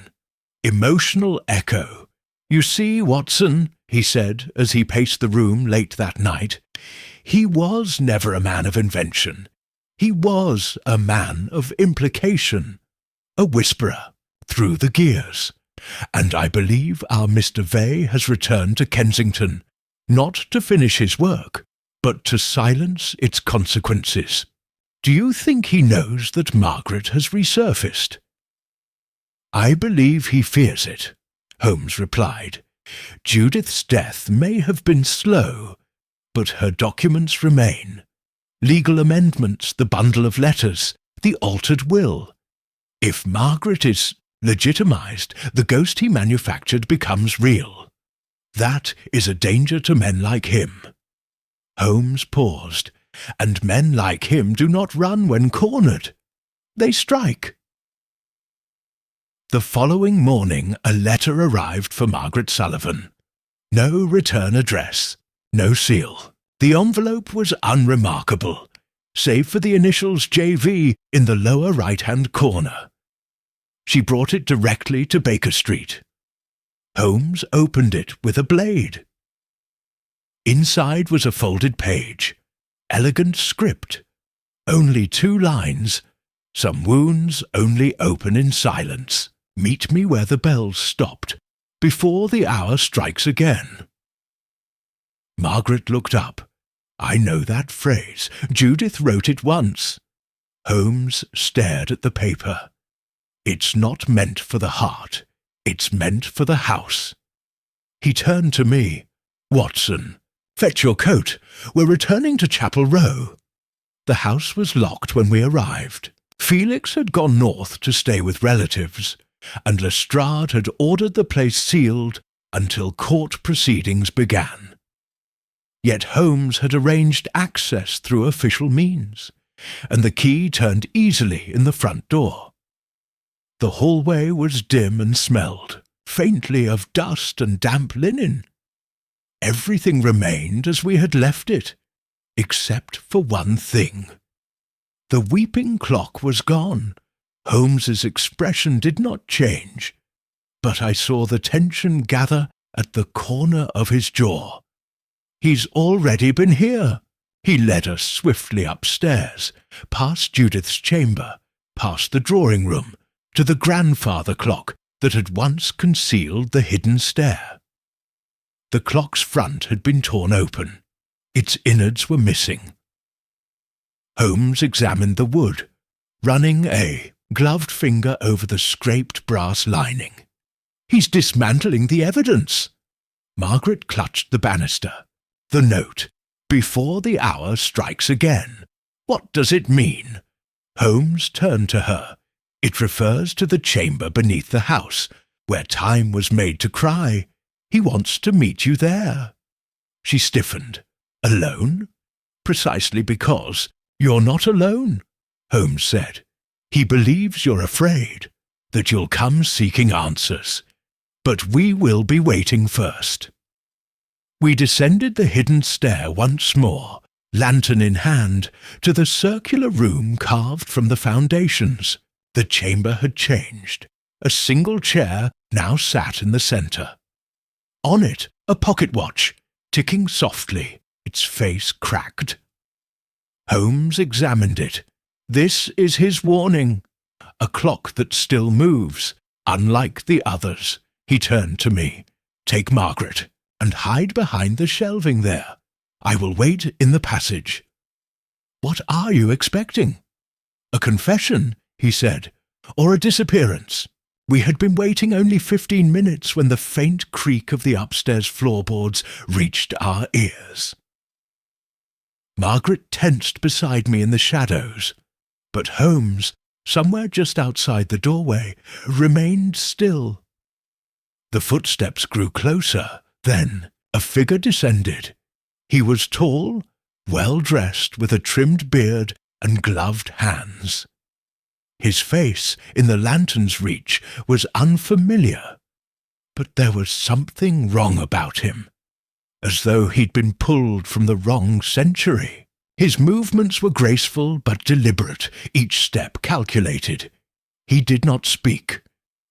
emotional echo. You see, Watson, he said as he paced the room late that night, he was never a man of invention. He was a man of implication, a whisperer through the gears. And I believe our Mr. Vey has returned to Kensington, not to finish his work, but to silence its consequences. Do you think he knows that Margaret has resurfaced? I believe he fears it, Holmes replied. Judith's death may have been slow, but her documents remain. Legal amendments, the bundle of letters, the altered will. If Margaret is legitimized, the ghost he manufactured becomes real. That is a danger to men like him. Holmes paused, and men like him do not run when cornered. They strike. The following morning a letter arrived for Margaret Sullivan. No return address, no seal. The envelope was unremarkable, save for the initials JV in the lower right-hand corner. She brought it directly to Baker Street. Holmes opened it with a blade. Inside was a folded page, elegant script, only 2 lines. Some wounds only open in silence. Meet me where the bells stopped, before the hour strikes again. Margaret looked up. I know that phrase. Judith wrote it once. Holmes stared at the paper. "It's not meant for the heart. It's meant for the house." He turned to me. "Watson, fetch your coat. We're returning to Chapel Row." The house was locked when we arrived. Felix had gone north to stay with relatives, and Lestrade had ordered the place sealed until court proceedings began. Yet Holmes had arranged access through official means, and the key turned easily in the front door. The hallway was dim and smelled faintly of dust and damp linen. Everything remained as we had left it, except for one thing. The weeping clock was gone. Holmes's expression did not change, but I saw the tension gather at the corner of his jaw. "He's already been here." He led us swiftly upstairs, past Judith's chamber, past the drawing room, to the grandfather clock that had once concealed the hidden stair. The clock's front had been torn open. Its innards were missing. Holmes examined the wood, running a gloved finger over the scraped brass lining. "He's dismantling the evidence." Margaret clutched the banister. "The note, 'Before the hour strikes again.' What does it mean?" Holmes turned to her. "It refers to the chamber beneath the house, where time was made to cry. He wants to meet you there." She stiffened. "Alone?" "Precisely because you're not alone," Holmes said. "He believes you're afraid, that you'll come seeking answers. But we will be waiting first." We descended the hidden stair once more, lantern in hand, to the circular room carved from the foundations. The chamber had changed. A single chair now sat in the centre. On it, a pocket watch, ticking softly, its face cracked. Holmes examined it. "This is his warning. A clock that still moves, unlike the others." He turned to me. "Take Margaret, and hide behind the shelving there. I will wait in the passage." "What are you expecting?" "A confession," he said, "or a disappearance." We had been waiting only 15 minutes when the faint creak of the upstairs floorboards reached our ears. Margaret tensed beside me in the shadows, but Holmes, somewhere just outside the doorway, remained still. The footsteps grew closer. Then a figure descended. He was tall, well-dressed, with a trimmed beard and gloved hands. His face, in the lantern's reach, was unfamiliar, but there was something wrong about him, as though he'd been pulled from the wrong century. His movements were graceful but deliberate, each step calculated. He did not speak.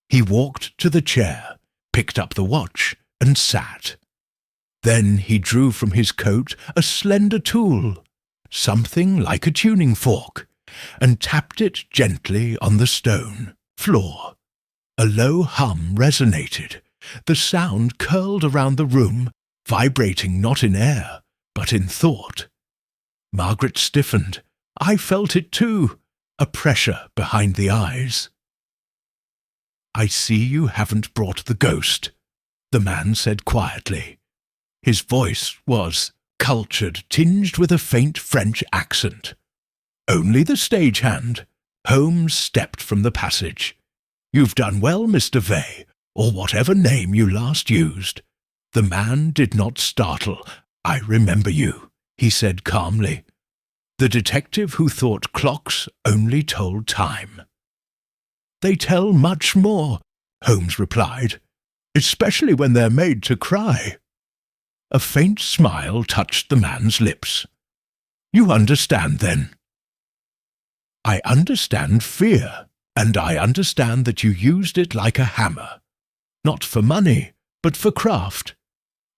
He walked to the chair, picked up the watch, and sat. Then he drew from his coat a slender tool, something like a tuning fork, and tapped it gently on the stone floor. A low hum resonated. The sound curled around the room, vibrating not in air, but in thought. Margaret stiffened. I felt it too, a pressure behind the eyes. "I see you haven't brought the ghost," the man said quietly. His voice was cultured, tinged with a faint French accent. "Only the stagehand." Holmes stepped from the passage. "You've done well, Mr. Vey, or whatever name you last used." The man did not startle. "I remember you," he said calmly. "The detective who thought clocks only told time." "They tell much more," Holmes replied, "especially when they're made to cry." A faint smile touched the man's lips. "You understand, then?" "I understand fear, and I understand that you used it like a hammer. Not for money, but for craft.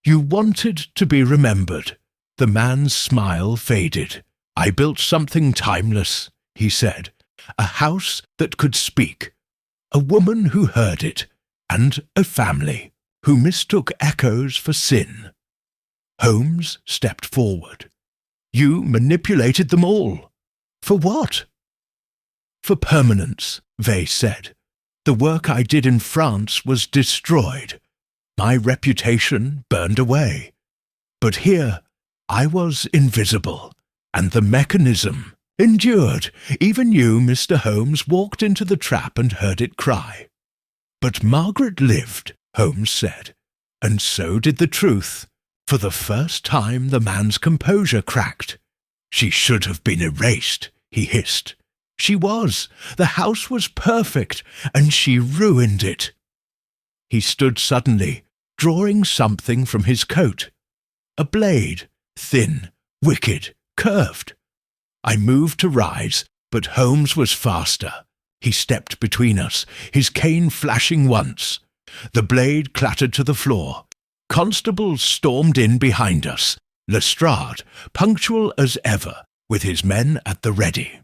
You wanted to be remembered." The man's smile faded. "I built something timeless," he said. "A house that could speak. A woman who heard it, and a family who mistook echoes for sin." Holmes stepped forward. "You manipulated them all. For what?" For permanence, Vey said. The work I did in France was destroyed. My reputation burned away. But here I was invisible, and the mechanism endured. Even you, Mr. Holmes, walked into the trap and heard it cry. But Margaret lived, Holmes said, and so did the truth. For the first time the man's composure cracked. She should have been erased, he hissed. She was. The house was perfect, and she ruined it. He stood suddenly, drawing something from his coat. A blade, thin, wicked, curved. I moved to rise, but Holmes was faster. He stepped between us, his cane flashing once. The blade clattered to the floor. Constables stormed in behind us, Lestrade, punctual as ever, with his men at the ready.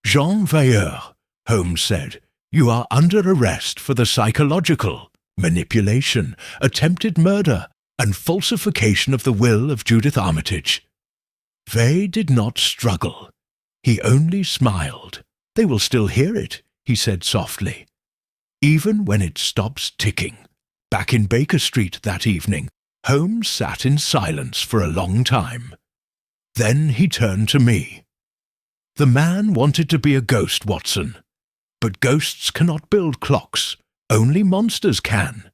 Jean Veilleur, Holmes said, you are under arrest for the psychological, manipulation, attempted murder, and falsification of the will of Judith Armitage. Vey did not struggle. He only smiled. They will still hear it, he said softly. Even when it stops ticking. Back in Baker Street that evening, Holmes sat in silence for a long time. Then he turned to me. The man wanted to be a ghost, Watson. But ghosts cannot build clocks. Only monsters can.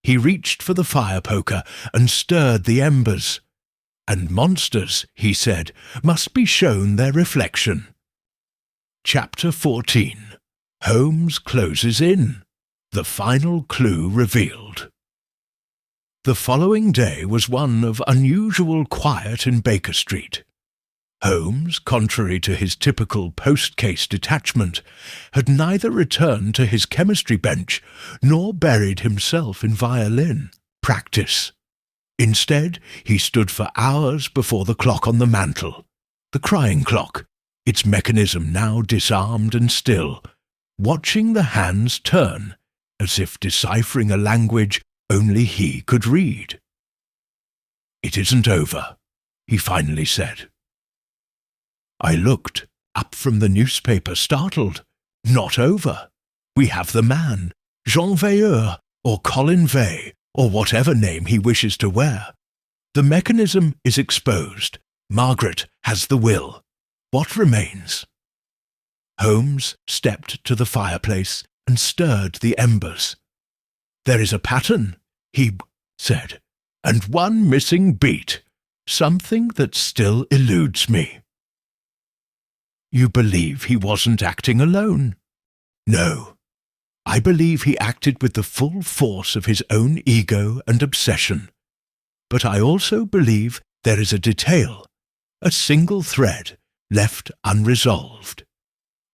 He reached for the fire poker and stirred the embers. And monsters, he said, must be shown their reflection. Chapter 14. Holmes closes in. The final clue revealed. The following day was one of unusual quiet in Baker Street. Holmes, contrary to his typical post-case detachment, had neither returned to his chemistry bench nor buried himself in violin practice. Instead, he stood for hours before the clock on the mantel, the crying clock, its mechanism now disarmed and still, watching the hands turn, as if deciphering a language only he could read. "It isn't over," he finally said. I looked up from the newspaper, startled. Not over. We have the man, Jean Veilleur, or Colin Vey, or whatever name he wishes to wear. The mechanism is exposed. Margaret has the will. What remains? Holmes stepped to the fireplace and stirred the embers. "There is a pattern," he said, "and one missing beat, something that still eludes me." "You believe he wasn't acting alone?" "No. I believe he acted with the full force of his own ego and obsession. But I also believe there is a detail, a single thread, left unresolved.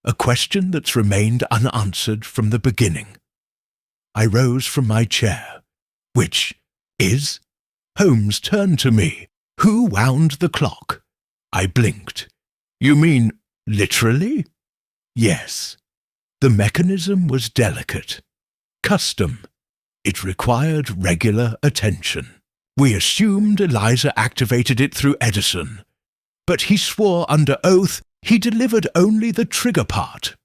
A question that's remained unanswered from the beginning." I rose from my chair. "Which is?" Holmes turned to me. "Who wound the clock?" I blinked. "You mean literally?" "Yes. The mechanism was delicate. Custom. It required regular attention. We assumed Eliza activated it through Edison. But he swore under oath he delivered only the trigger part.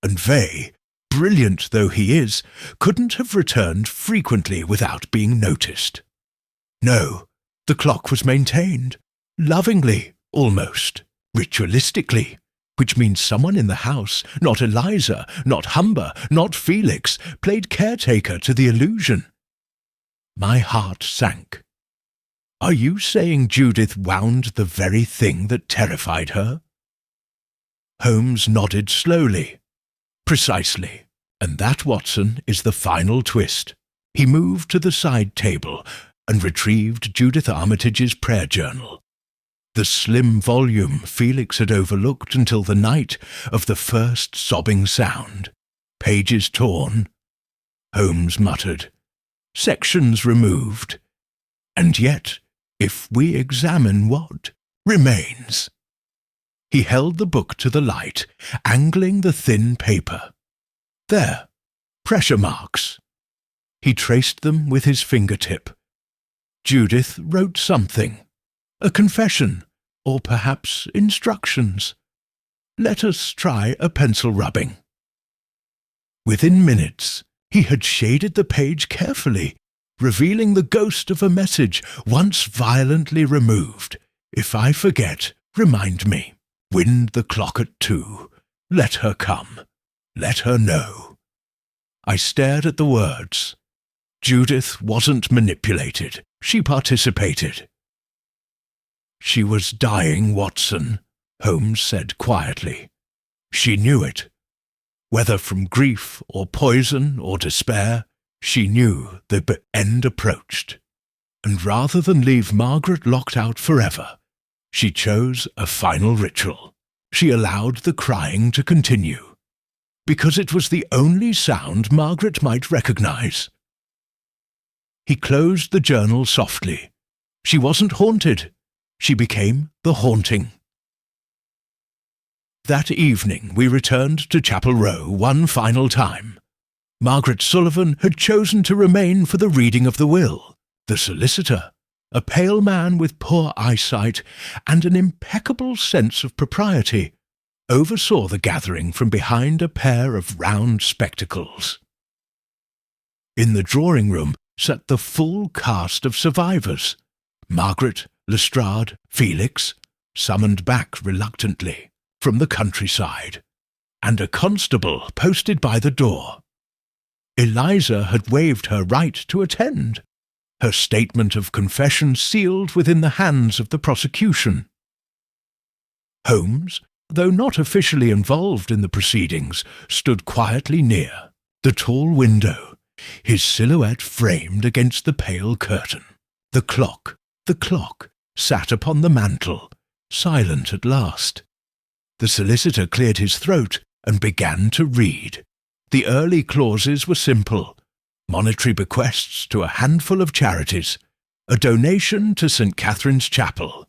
And Vey, brilliant though he is, couldn't have returned frequently without being noticed. No, the clock was maintained. Lovingly, almost. Ritualistically. Which means someone in the house, not Eliza, not Humber, not Felix, played caretaker to the illusion. My heart sank. "Are you saying Judith wound the very thing that terrified her?" Holmes nodded slowly. "Precisely. And that, Watson, is the final twist." He moved to the side table and retrieved Judith Armitage's prayer journal. The slim volume Felix had overlooked until the night of the first sobbing sound. Pages torn. Holmes muttered. Sections removed. And yet, if we examine what remains. He held the book to the light, angling the thin paper. There, pressure marks. He traced them with his fingertip. Judith wrote something. A confession, or perhaps instructions. Let us try a pencil rubbing." Within minutes, he had shaded the page carefully, revealing the ghost of a message once violently removed. "If I forget, remind me. Wind the clock at 2. Let her come. Let her know." I stared at the words. Judith wasn't manipulated. She participated. "She was dying, Watson," Holmes said quietly. "She knew it. Whether from grief or poison or despair, she knew the end approached. And rather than leave Margaret locked out forever, she chose a final ritual. She allowed the crying to continue, because it was the only sound Margaret might recognize." He closed the journal softly. She wasn't haunted. She became the haunting. That evening we returned to Chapel Row one final time. Margaret Sullivan had chosen to remain for the reading of the will. The solicitor, a pale man with poor eyesight and an impeccable sense of propriety, oversaw the gathering from behind a pair of round spectacles. In the drawing-room sat the full cast of survivors: Margaret, Lestrade, Felix, summoned back reluctantly from the countryside, and a constable posted by the door. Eliza had waived her right to attend, her statement of confession sealed within the hands of the prosecution. Holmes, though not officially involved in the proceedings, stood quietly near the tall window, his silhouette framed against the pale curtain. The clock, sat upon the mantel, silent at last. The solicitor cleared his throat and began to read. The early clauses were simple: monetary bequests to a handful of charities, a donation to St. Catherine's Chapel.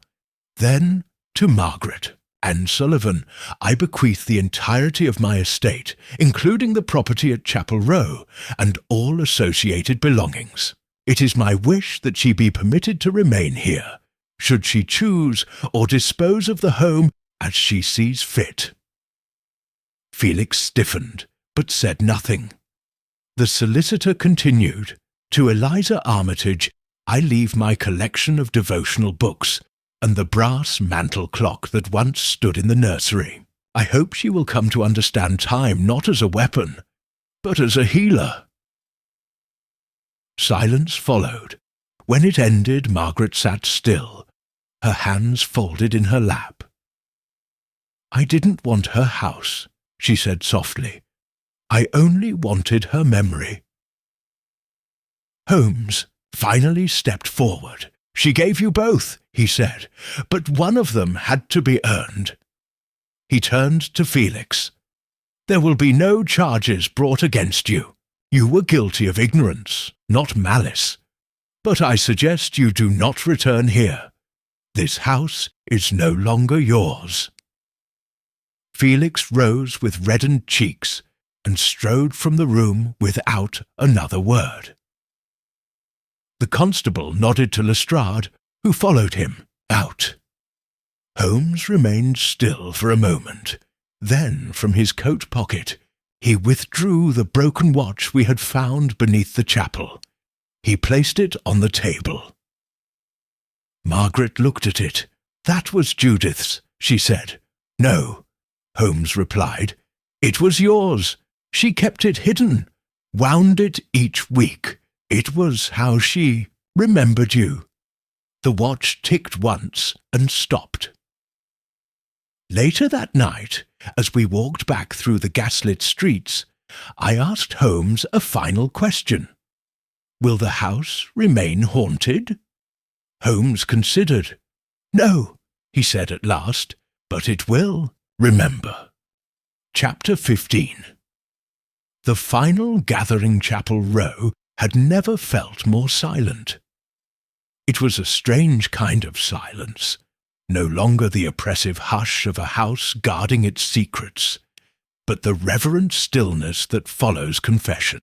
Then, to Margaret and Sullivan, I bequeath the entirety of my estate, including the property at Chapel Row and all associated belongings. It is my wish that she be permitted to remain here, should she choose, or dispose of the home as she sees fit." Felix stiffened, but said nothing. The solicitor continued, "To Eliza Armitage I leave my collection of devotional books and the brass mantel clock that once stood in the nursery. I hope she will come to understand time not as a weapon, but as a healer." Silence followed. When it ended, Margaret sat still, her hands folded in her lap. "I didn't want her house," she said softly. "I only wanted her memory." Holmes finally stepped forward. "She gave you both," he said, "but one of them had to be earned." He turned to Felix. "There will be no charges brought against you. You were guilty of ignorance, not malice. But I suggest you do not return here. This house is no longer yours." Felix rose with reddened cheeks and strode from the room without another word. The constable nodded to Lestrade, who followed him out. Holmes remained still for a moment. Then, from his coat pocket, he withdrew the broken watch we had found beneath the chapel. He placed it on the table. Margaret looked at it. "That was Judith's," she said. "No," Holmes replied. "It was yours. She kept it hidden, wound it each week. It was how she remembered you." The watch ticked once and stopped. Later that night, as we walked back through the gaslit streets, I asked Holmes a final question. "Will the house remain haunted?" Holmes considered. "No," he said at last, "but it will, remember." Chapter 15. The final gathering Chapel Row had never felt more silent. It was a strange kind of silence, no longer the oppressive hush of a house guarding its secrets, but the reverent stillness that follows confession.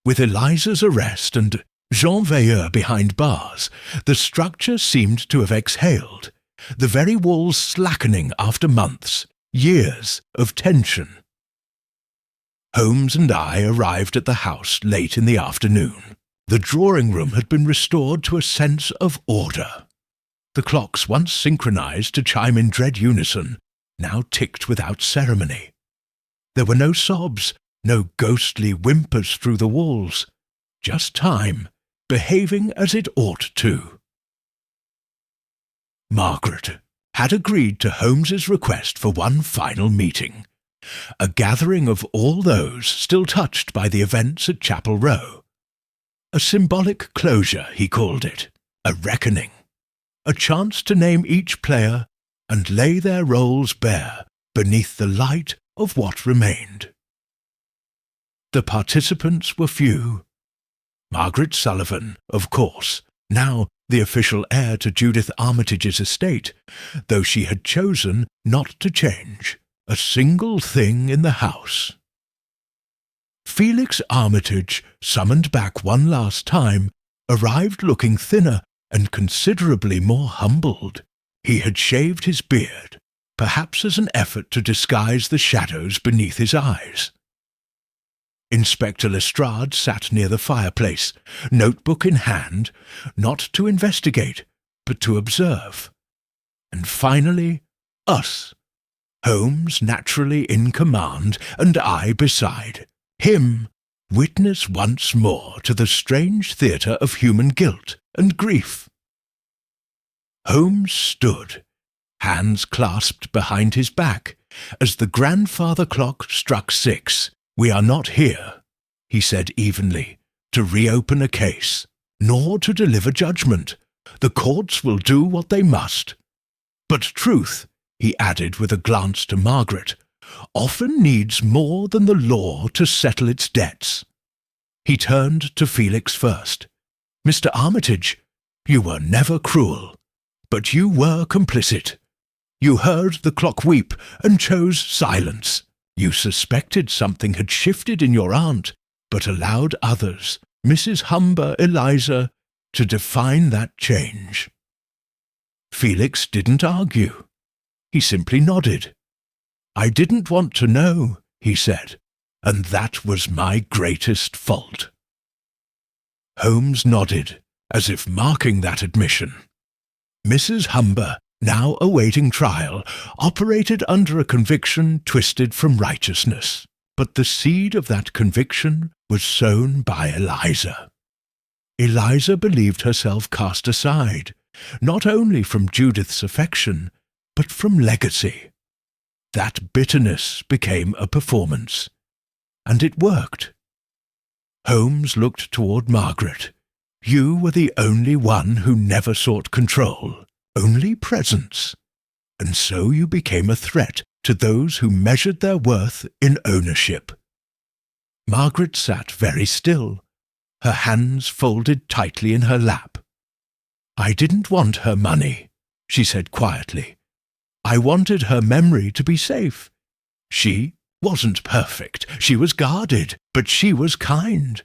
With Eliza's arrest and Jean Veilleur behind bars, the structure seemed to have exhaled, the very walls slackening after months, years of tension. Holmes and I arrived at the house late in the afternoon. The drawing-room had been restored to a sense of order. The clocks, once synchronized to chime in dread unison, now ticked without ceremony. There were no sobs, no ghostly whimpers through the walls, just time, behaving as it ought to. Margaret had agreed to Holmes's request for one final meeting, a gathering of all those still touched by the events at Chapel Row. A symbolic closure, he called it, a reckoning, a chance to name each player and lay their roles bare beneath the light of what remained. The participants were few. Margaret Sullivan, of course, now the official heir to Judith Armitage's estate, though she had chosen not to change a single thing in the house. Felix Armitage, summoned back one last time, arrived looking thinner and considerably more humbled. He had shaved his beard, perhaps as an effort to disguise the shadows beneath his eyes. Inspector Lestrade sat near the fireplace, notebook in hand, not to investigate, but to observe. And finally, us. Holmes naturally in command, and I beside. Him, witness once more to the strange theatre of human guilt and grief. Holmes stood, hands clasped behind his back, as the grandfather clock struck 6. "We are not here," he said evenly, "to reopen a case, nor to deliver judgment. The courts will do what they must. But truth," he added with a glance to Margaret, "often needs more than the law to settle its debts." He turned to Felix first. "Mr. Armitage, you were never cruel, but you were complicit. You heard the clock weep and chose silence. You suspected something had shifted in your aunt, but allowed others, Mrs. Humber, Eliza, to define that change." Felix didn't argue. He simply nodded. "I didn't want to know," he said, "and that was my greatest fault." Holmes nodded, as if marking that admission. Mrs. Humber, now awaiting trial, operated under a conviction twisted from righteousness, but the seed of that conviction was sown by Eliza. Eliza believed herself cast aside, not only from Judith's affection, but from legacy. That bitterness became a performance, and it worked. Holmes looked toward Margaret. "You were the only one who never sought control, only presence, and so you became a threat to those who measured their worth in ownership." Margaret sat very still, her hands folded tightly in her lap. "I didn't want her money," she said quietly. "I wanted her memory to be safe. She wasn't perfect, she was guarded, but she was kind.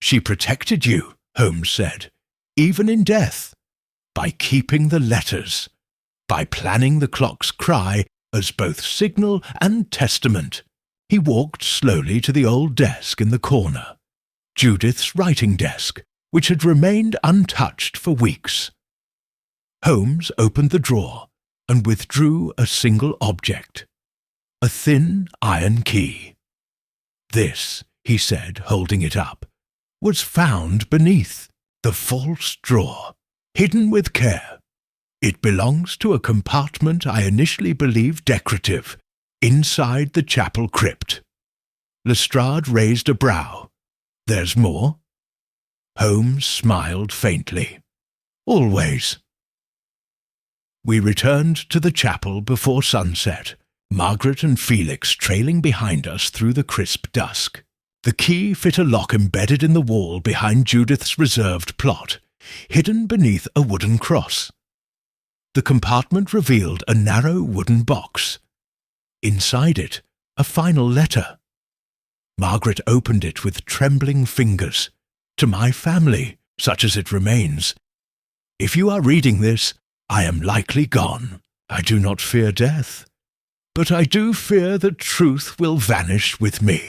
She protected you," Holmes said, "even in death, by keeping the letters, by planning the clock's cry as both signal and testament." He walked slowly to the old desk in the corner, Judith's writing desk, which had remained untouched for weeks. Holmes opened the drawer and withdrew a single object, a thin iron key. "This," he said, holding it up, "was found beneath the false drawer, hidden with care. It belongs to a compartment I initially believed decorative, inside the chapel crypt." Lestrade raised a brow. "There's more?" Holmes smiled faintly. "Always." We returned to the chapel before sunset, Margaret and Felix trailing behind us through the crisp dusk. The key fit a lock embedded in the wall behind Judith's reserved plot, hidden beneath a wooden cross. The compartment revealed a narrow wooden box. Inside it, a final letter. Margaret opened it with trembling fingers. "To my family, such as it remains. If you are reading this, I am likely gone. I do not fear death. but I do fear that truth will vanish with me.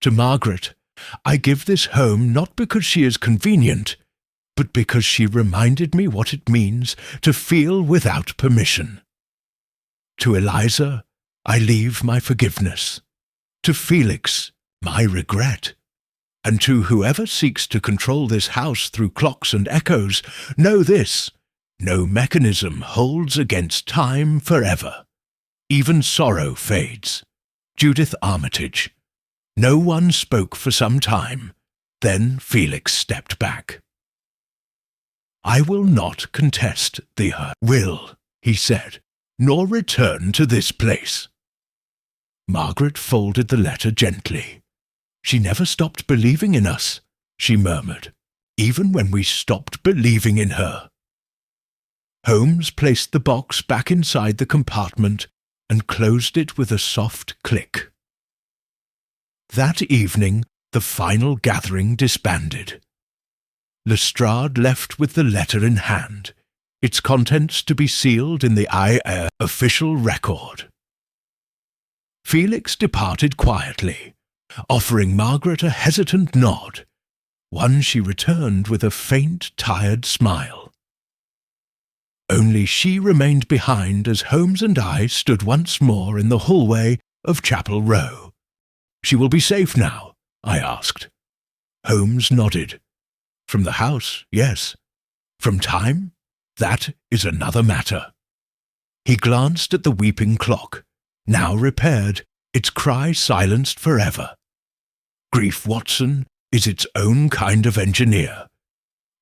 To Margaret, I give this home not because she is convenient, but because she reminded me what it means to feel without permission. To Eliza, I leave my forgiveness. To Felix, my regret. And to whoever seeks to control this house through clocks and echoes, know this: no mechanism holds against time forever. Even sorrow fades. Judith Armitage. No one spoke for some time. Then Felix stepped back. I will not contest the will, he said, nor return to this place. Margaret folded the letter gently. She never stopped believing in us, she murmured, even when we stopped believing in her. Holmes placed the box back inside the compartment and closed it with a soft click. That evening, the final gathering disbanded. Lestrade left with the letter in hand, its contents to be sealed in the IR official record. Felix departed quietly, offering Margaret a hesitant nod, one she returned with a faint, tired smile. Only she remained behind as Holmes and I stood once more in the hallway of Chapel Row. She will be safe now, I asked. Holmes nodded. From the house, yes. From time, that is another matter. He glanced at the weeping clock, now repaired, its cry silenced forever. Grief Watson is its own kind of engineer,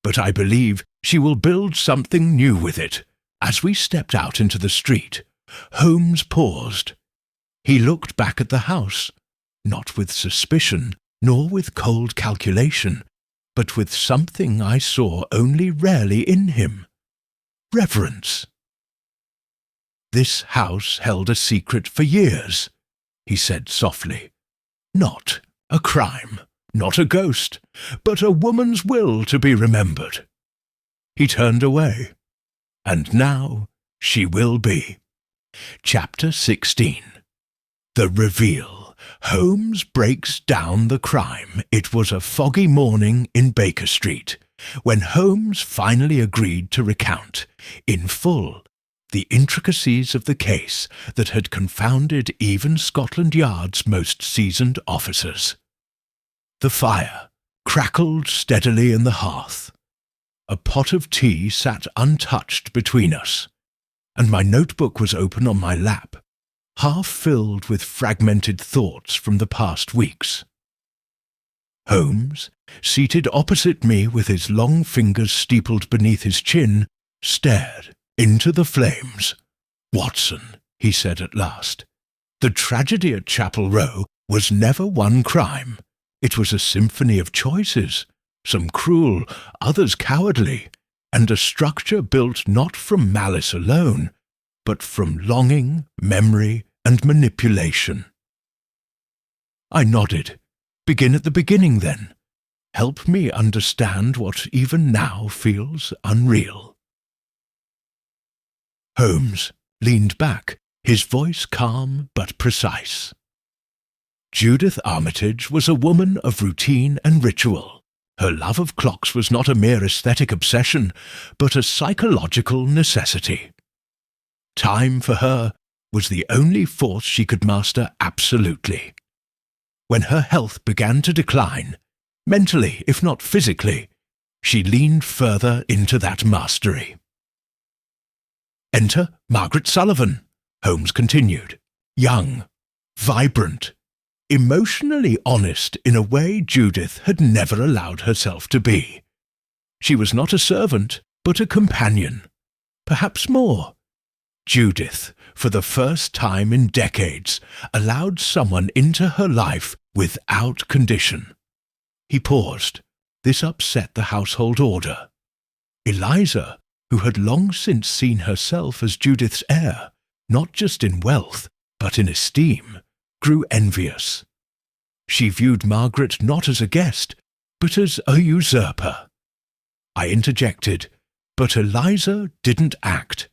but I believe she will build something new with it. As we stepped out into the street, Holmes paused. He looked back at the house, not with suspicion, nor with cold calculation, but with something I saw only rarely in him: reverence. This house held a secret for years, he said softly. Not a crime, not a ghost, but a woman's will to be remembered. He turned away. And now she will be. Chapter 16. The Reveal. Holmes breaks down the crime. It was a foggy morning in Baker Street, when Holmes finally agreed to recount, in full, the intricacies of the case that had confounded even Scotland Yard's most seasoned officers. The fire crackled steadily in the hearth. A pot of tea sat untouched between us, and my notebook was open on my lap, half filled with fragmented thoughts from the past weeks. Holmes, seated opposite me with his long fingers steepled beneath his chin, stared into the flames. "Watson," he said at last, "the tragedy at Chapel Row was never one crime. It was a symphony of choices, some cruel, others cowardly, and a structure built not from malice alone, but from longing, memory, and manipulation." I nodded. "Begin at the beginning, then. Help me understand what even now feels unreal." Holmes leaned back, his voice calm but precise. Judith Armitage was a woman of routine and ritual. Her love of clocks was not a mere aesthetic obsession, but a psychological necessity. Time for her was the only force she could master absolutely. When her health began to decline, mentally if not physically, she leaned further into that mastery. "Enter Margaret Sullivan," Holmes continued. Young, vibrant, emotionally honest in a way Judith had never allowed herself to be. She was not a servant, but a companion. Perhaps more. Judith, for the first time in decades, allowed someone into her life without condition. He paused. This upset the household order. Eliza, who had long since seen herself as Judith's heir, not just in wealth, but in esteem, grew envious. She viewed Margaret not as a guest, but as a usurper. I interjected, but Eliza didn't act.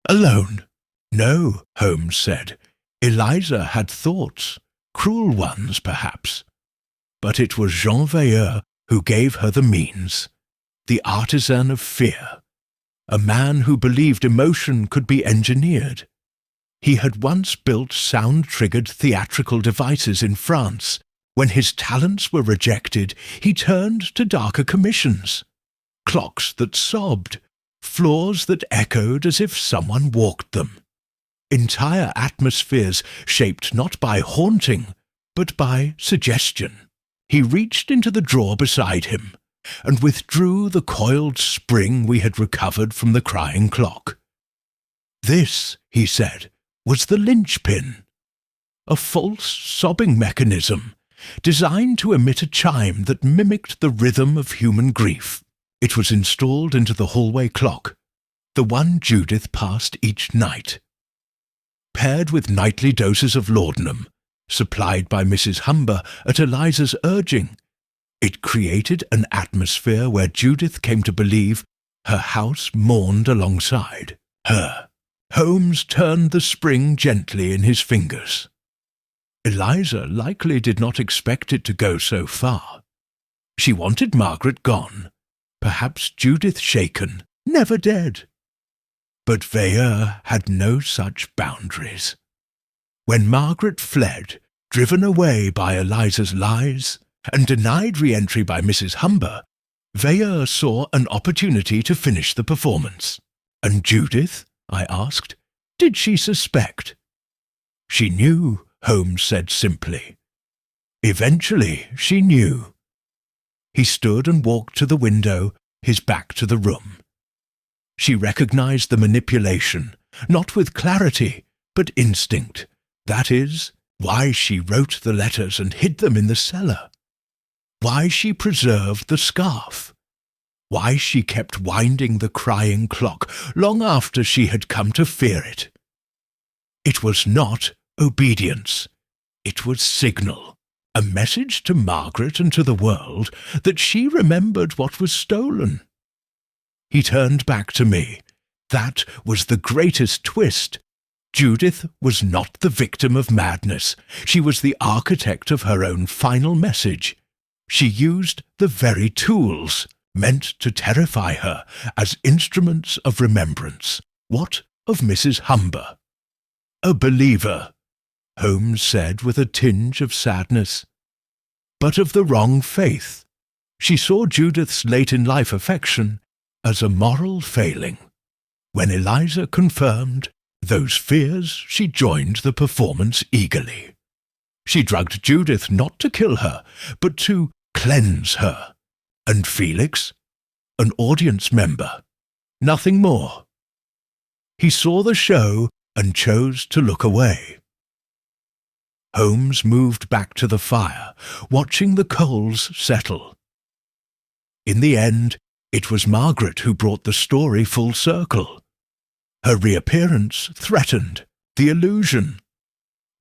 Alone. No, Holmes said. Eliza had thoughts, cruel ones perhaps. But it was Jean Veilleur who gave her the means, the artisan of fear, a man who believed emotion could be engineered. He had once built sound-triggered theatrical devices in France. When his talents were rejected, he turned to darker commissions. Clocks that sobbed, floors that echoed as if someone walked them. Entire atmospheres shaped not by haunting, but by suggestion. He reached into the drawer beside him and withdrew the coiled spring we had recovered from the crying clock. This, he said, was the linchpin, a false sobbing mechanism designed to emit a chime that mimicked the rhythm of human grief. It was installed into the hallway clock, the one Judith passed each night. Paired with nightly doses of laudanum, supplied by Mrs. Humber at Eliza's urging, it created an atmosphere where Judith came to believe her house mourned alongside her. Holmes turned the spring gently in his fingers. Eliza likely did not expect it to go so far. She wanted Margaret gone, perhaps Judith shaken, never dead. But Veilleur had no such boundaries. When Margaret fled, driven away by Eliza's lies, and denied re-entry by Mrs. Humber, Veilleur saw an opportunity to finish the performance. And Judith, I asked, did she suspect? She knew, Holmes said simply. Eventually she knew. He stood and walked to the window, his back to the room. She recognized the manipulation, not with clarity, but instinct. That is, why she wrote the letters and hid them in the cellar. Why she preserved the scarf. Why she kept winding the crying clock long after she had come to fear it. It was not obedience. It was signal, a message to Margaret and to the world that she remembered what was stolen. He turned back to me. That was the greatest twist. Judith was not the victim of madness. She was the architect of her own final message. She used the very tools meant to terrify her as instruments of remembrance. What of Mrs. Humber? A believer, Holmes said with a tinge of sadness. But of the wrong faith. She saw Judith's late-in-life affection as a moral failing. When Eliza confirmed those fears, she joined the performance eagerly. She drugged Judith not to kill her, but to cleanse her. And Felix? An audience member. Nothing more. He saw the show and chose to look away. Holmes moved back to the fire, watching the coals settle. In the end, it was Margaret who brought the story full circle. Her reappearance threatened the illusion.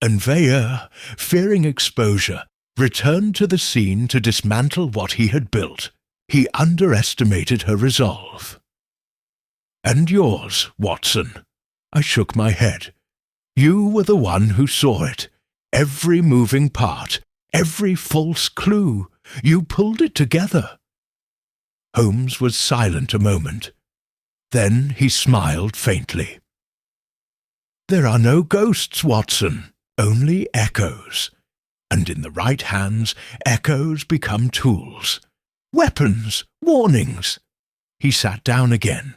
And Veilleur, fearing exposure, returned to the scene to dismantle what he had built. He underestimated her resolve. And yours, Watson. I shook my head. You were the one who saw it. Every moving part, every false clue. You pulled it together. Holmes was silent a moment. Then he smiled faintly. There are no ghosts, Watson, only echoes. And in the right hands, echoes become tools. Weapons, warnings. He sat down again,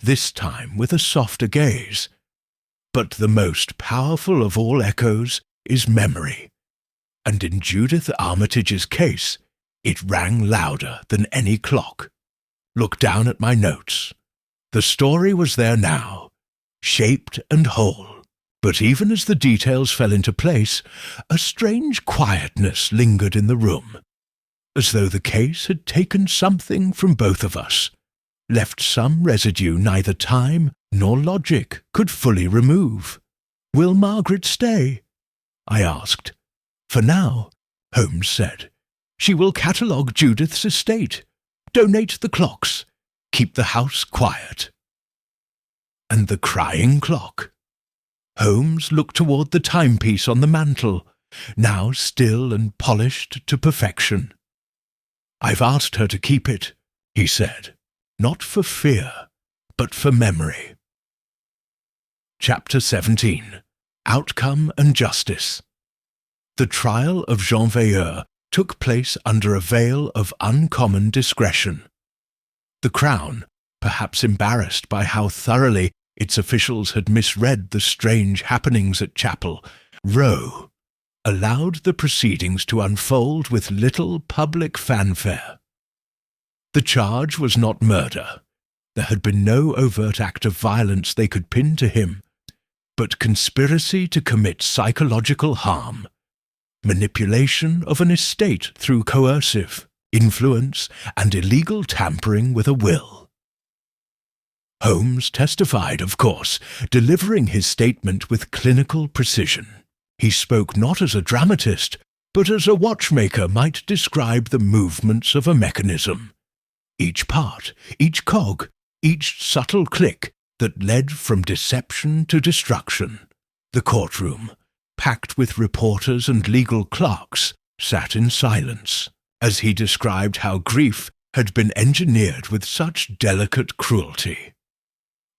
this time with a softer gaze. But the most powerful of all echoes is memory. And in Judith Armitage's case, it rang louder than any clock. Look down at my notes. The story was there now, shaped and whole. But even as the details fell into place, a strange quietness lingered in the room, as though the case had taken something from both of us, left some residue neither time nor logic could fully remove. Will Margaret stay? I asked. For now, Holmes said. She will catalogue Judith's estate, donate the clocks, keep the house quiet. And the crying clock. Holmes looked toward the timepiece on the mantel, now still and polished to perfection. "I've asked her to keep it," he said, "not for fear, but for memory." Chapter 17. Outcome and Justice. The trial of Jean Veilleur took place under a veil of uncommon discretion. The Crown, perhaps embarrassed by how thoroughly its officials had misread the strange happenings at Chapel Row, allowed the proceedings to unfold with little public fanfare. The charge was not murder. There had been no overt act of violence they could pin to him, but conspiracy to commit psychological harm, manipulation of an estate through coercive influence, and illegal tampering with a will. Holmes testified, of course, delivering his statement with clinical precision. He spoke not as a dramatist, but as a watchmaker might describe the movements of a mechanism. Each part, each cog, each subtle click that led from deception to destruction. The courtroom, packed with reporters and legal clerks, sat in silence, as he described how grief had been engineered with such delicate cruelty.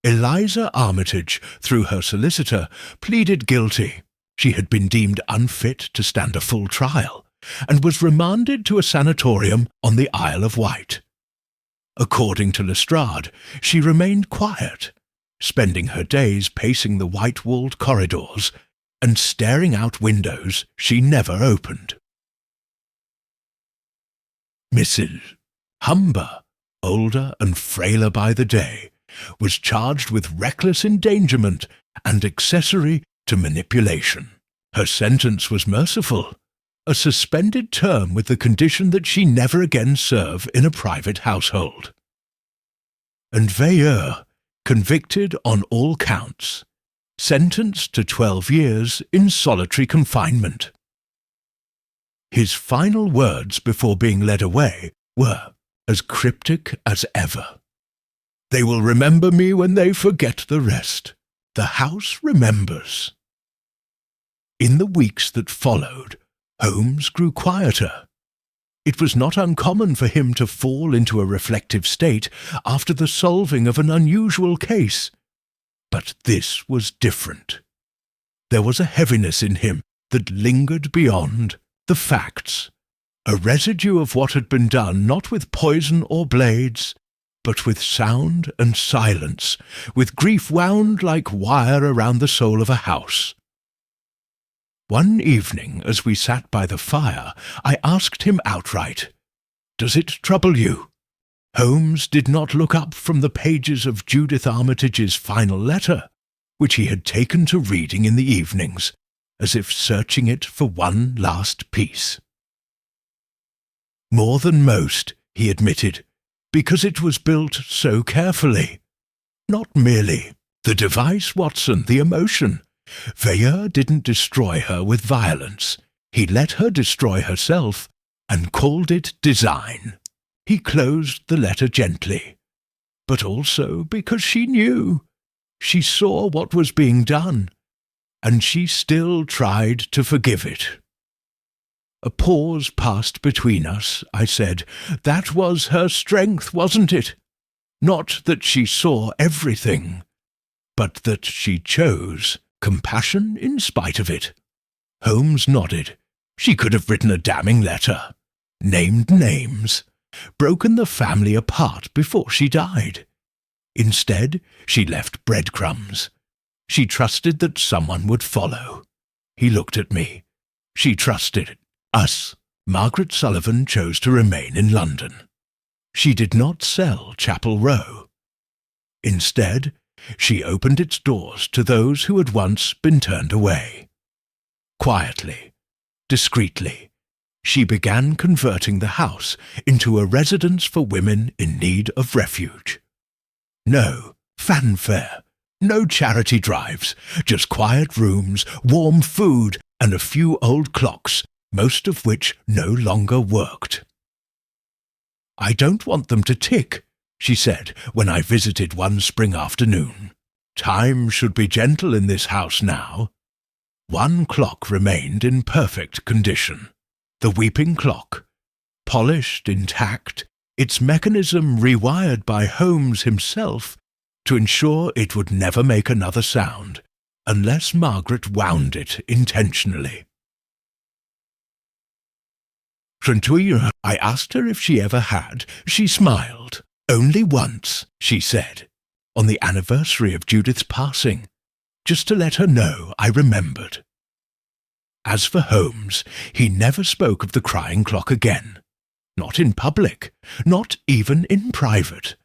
Eliza Armitage, through her solicitor, pleaded guilty. She had been deemed unfit to stand a full trial, and was remanded to a sanatorium on the Isle of Wight. According to Lestrade, she remained quiet, spending her days pacing the white-walled corridors and staring out windows she never opened. Mrs. Humber, older and frailer by the day, was charged with reckless endangerment and accessory to manipulation. Her sentence was merciful, a suspended term with the condition that she never again serve in a private household. And Veilleur, convicted on all counts, sentenced to 12 years in solitary confinement. His final words before being led away were as cryptic as ever. "They will remember me when they forget the rest. The House remembers." In the weeks that followed, Holmes grew quieter. It was not uncommon for him to fall into a reflective state after the solving of an unusual case. But this was different. There was a heaviness in him that lingered beyond the facts, a residue of what had been done not with poison or blades, but with sound and silence, with grief wound like wire around the soul of a house. One evening, as we sat by the fire, I asked him outright, "Does it trouble you?" Holmes did not look up from the pages of Judith Armitage's final letter, which he had taken to reading in the evenings, as if searching it for one last piece. "More than most," he admitted, "because it was built so carefully. Not merely the device, Watson, the emotion. Veilleur didn't destroy her with violence. He let her destroy herself and called it design." He closed the letter gently, but also because she knew. She saw what was being done, and she still tried to forgive it. A pause passed between us. I said, "That was her strength, wasn't it? Not that she saw everything, but that she chose compassion in spite of it." Holmes nodded. She could have written a damning letter, named names, broken the family apart before she died. Instead, she left breadcrumbs. She trusted that someone would follow. He looked at me. She trusted us. Margaret Sullivan chose to remain in London. She did not sell Chapel Row. Instead, she opened its doors to those who had once been turned away. Quietly, discreetly, she began converting the house into a residence for women in need of refuge. No fanfare, no charity drives, just quiet rooms, warm food, and a few old clocks, most of which no longer worked. "I don't want them to tick," she said when I visited one spring afternoon. Time should be gentle in this house now. One clock remained in perfect condition. The weeping clock, polished, intact, its mechanism rewired by Holmes himself to ensure it would never make another sound, unless Margaret wound it intentionally. I asked her if she ever had. She smiled. Only once, she said, on the anniversary of Judith's passing, just to let her know I remembered. As for Holmes, he never spoke of the crying clock again. Not in public, not even in private.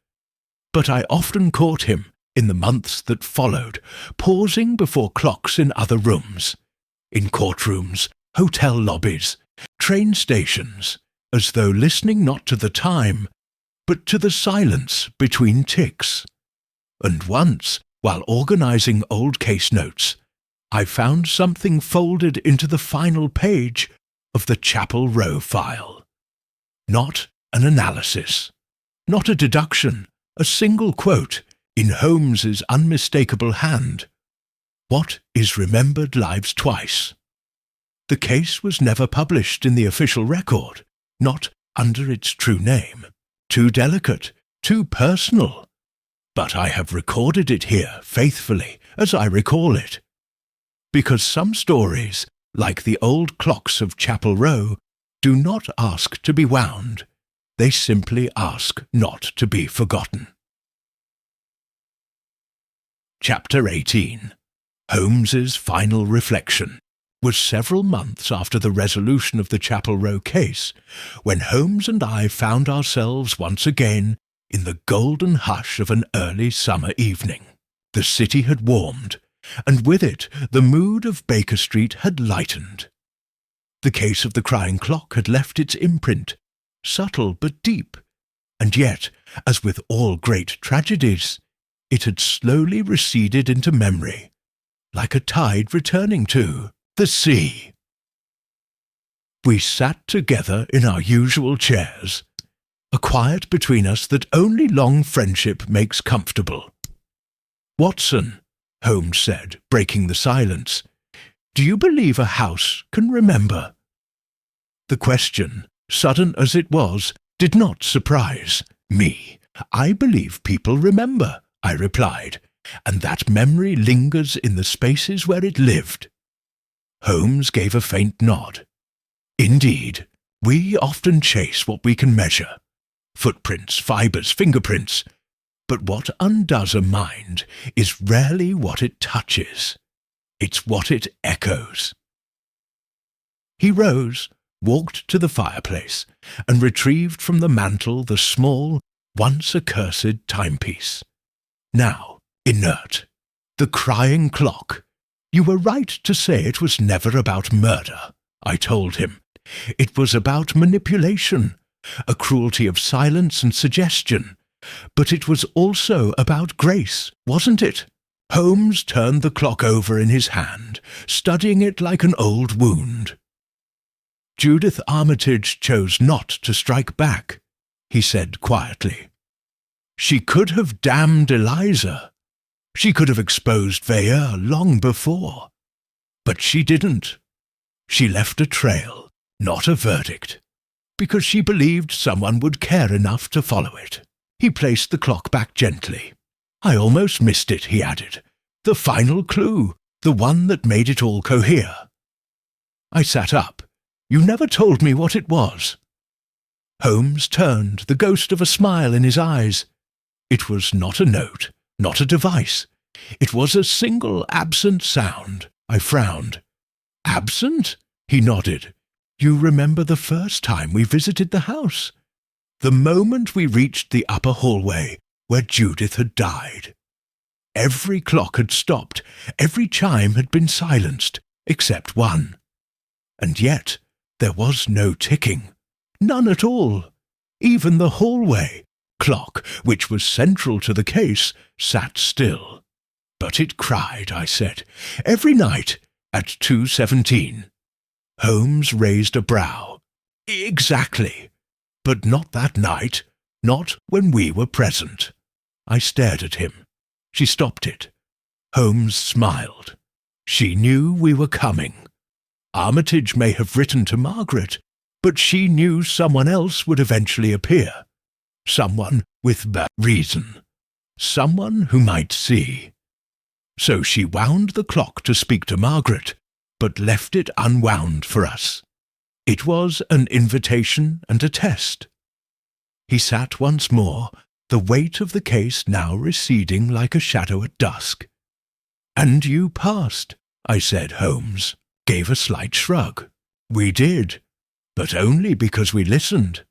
But I often caught him, in the months that followed, pausing before clocks in other rooms, in courtrooms, hotel lobbies, train stations, as though listening not to the time, but to the silence between ticks. And once, while organizing old case notes, I found something folded into the final page of the Chapel Row file. Not an analysis, not a deduction, a single quote in Holmes's unmistakable hand. What is remembered lives twice. The case was never published in the official record, not under its true name. Too delicate, too personal. But I have recorded it here faithfully, as I recall it. Because some stories, like the old clocks of Chapel Row, do not ask to be wound. They simply ask not to be forgotten. Chapter 18. Holmes's final reflection was several months after the resolution of the Chapel Row case, when Holmes and I found ourselves once again in the golden hush of an early summer evening. The city had warmed, and with it the mood of Baker Street had lightened. The case of the crying clock had left its imprint, subtle but deep, and yet, as with all great tragedies, it had slowly receded into memory, like a tide returning to the sea. We sat together in our usual chairs, a quiet between us that only long friendship makes comfortable. "Watson," Holmes said, breaking the silence, "do you believe a house can remember?" The question, sudden as it was, did not surprise me. "I believe people remember," I replied, "and that memory lingers in the spaces where it lived." Holmes gave a faint nod. "Indeed, we often chase what we can measure. Footprints, fibres, fingerprints. But what undoes a mind is rarely what it touches. It's what it echoes." He rose, walked to the fireplace, and retrieved from the mantel the small, once accursed timepiece. Now inert. The crying clock. "You were right to say it was never about murder," I told him. "It was about manipulation, a cruelty of silence and suggestion. But it was also about grace, wasn't it?" Holmes turned the clock over in his hand, studying it like an old wound. "Judith Armitage chose not to strike back," he said quietly. "She could have damned Eliza. She could have exposed Veilleur long before. But she didn't. She left a trail, not a verdict, because she believed someone would care enough to follow it." He placed the clock back gently. "I almost missed it," he added. "The final clue, the one that made it all cohere." I sat up. "You never told me what it was." Holmes turned, the ghost of a smile in his eyes. "It was not a note, not a device. It was a single absent sound." I frowned. "Absent?" He nodded. "You remember the first time we visited the house? The moment we reached the upper hallway where Judith had died. Every clock had stopped, every chime had been silenced, except one. And yet there was no ticking, none at all. Even the hallway clock, which was central to the case, sat still. "But it cried," I said, "every night at 2:17. Holmes raised a brow. "Exactly. But not that night, not when we were present." I stared at him. She stopped it. Holmes smiled. She knew we were coming. Armitage may have written to Margaret, but she knew someone else would eventually appear. Someone with bad reason. Someone who might see. So she wound the clock to speak to Margaret, but left it unwound for us. It was an invitation and a test. He sat once more, the weight of the case now receding like a shadow at dusk. "And you passed," I said. Holmes gave a slight shrug. "We did, but only because we listened."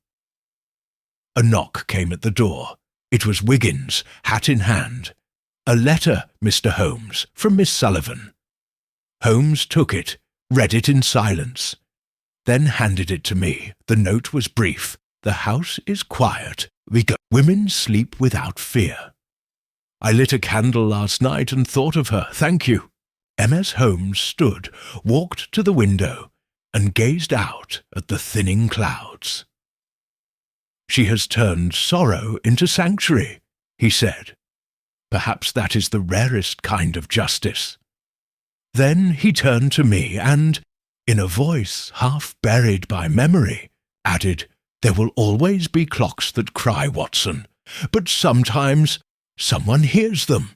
A knock came at the door. It was Wiggins, hat in hand. "A letter, Mr. Holmes, from Miss Sullivan." Holmes took it, read it in silence, then handed it to me. The note was brief. "The house is quiet. We go. Women sleep without fear. I lit a candle last night and thought of her. Thank you." M.S. Holmes stood, walked to the window, and gazed out at the thinning clouds. "She has turned sorrow into sanctuary," he said. "Perhaps that is the rarest kind of justice." Then he turned to me and, in a voice half buried by memory, added, "There will always be clocks that cry, Watson, but sometimes someone hears them."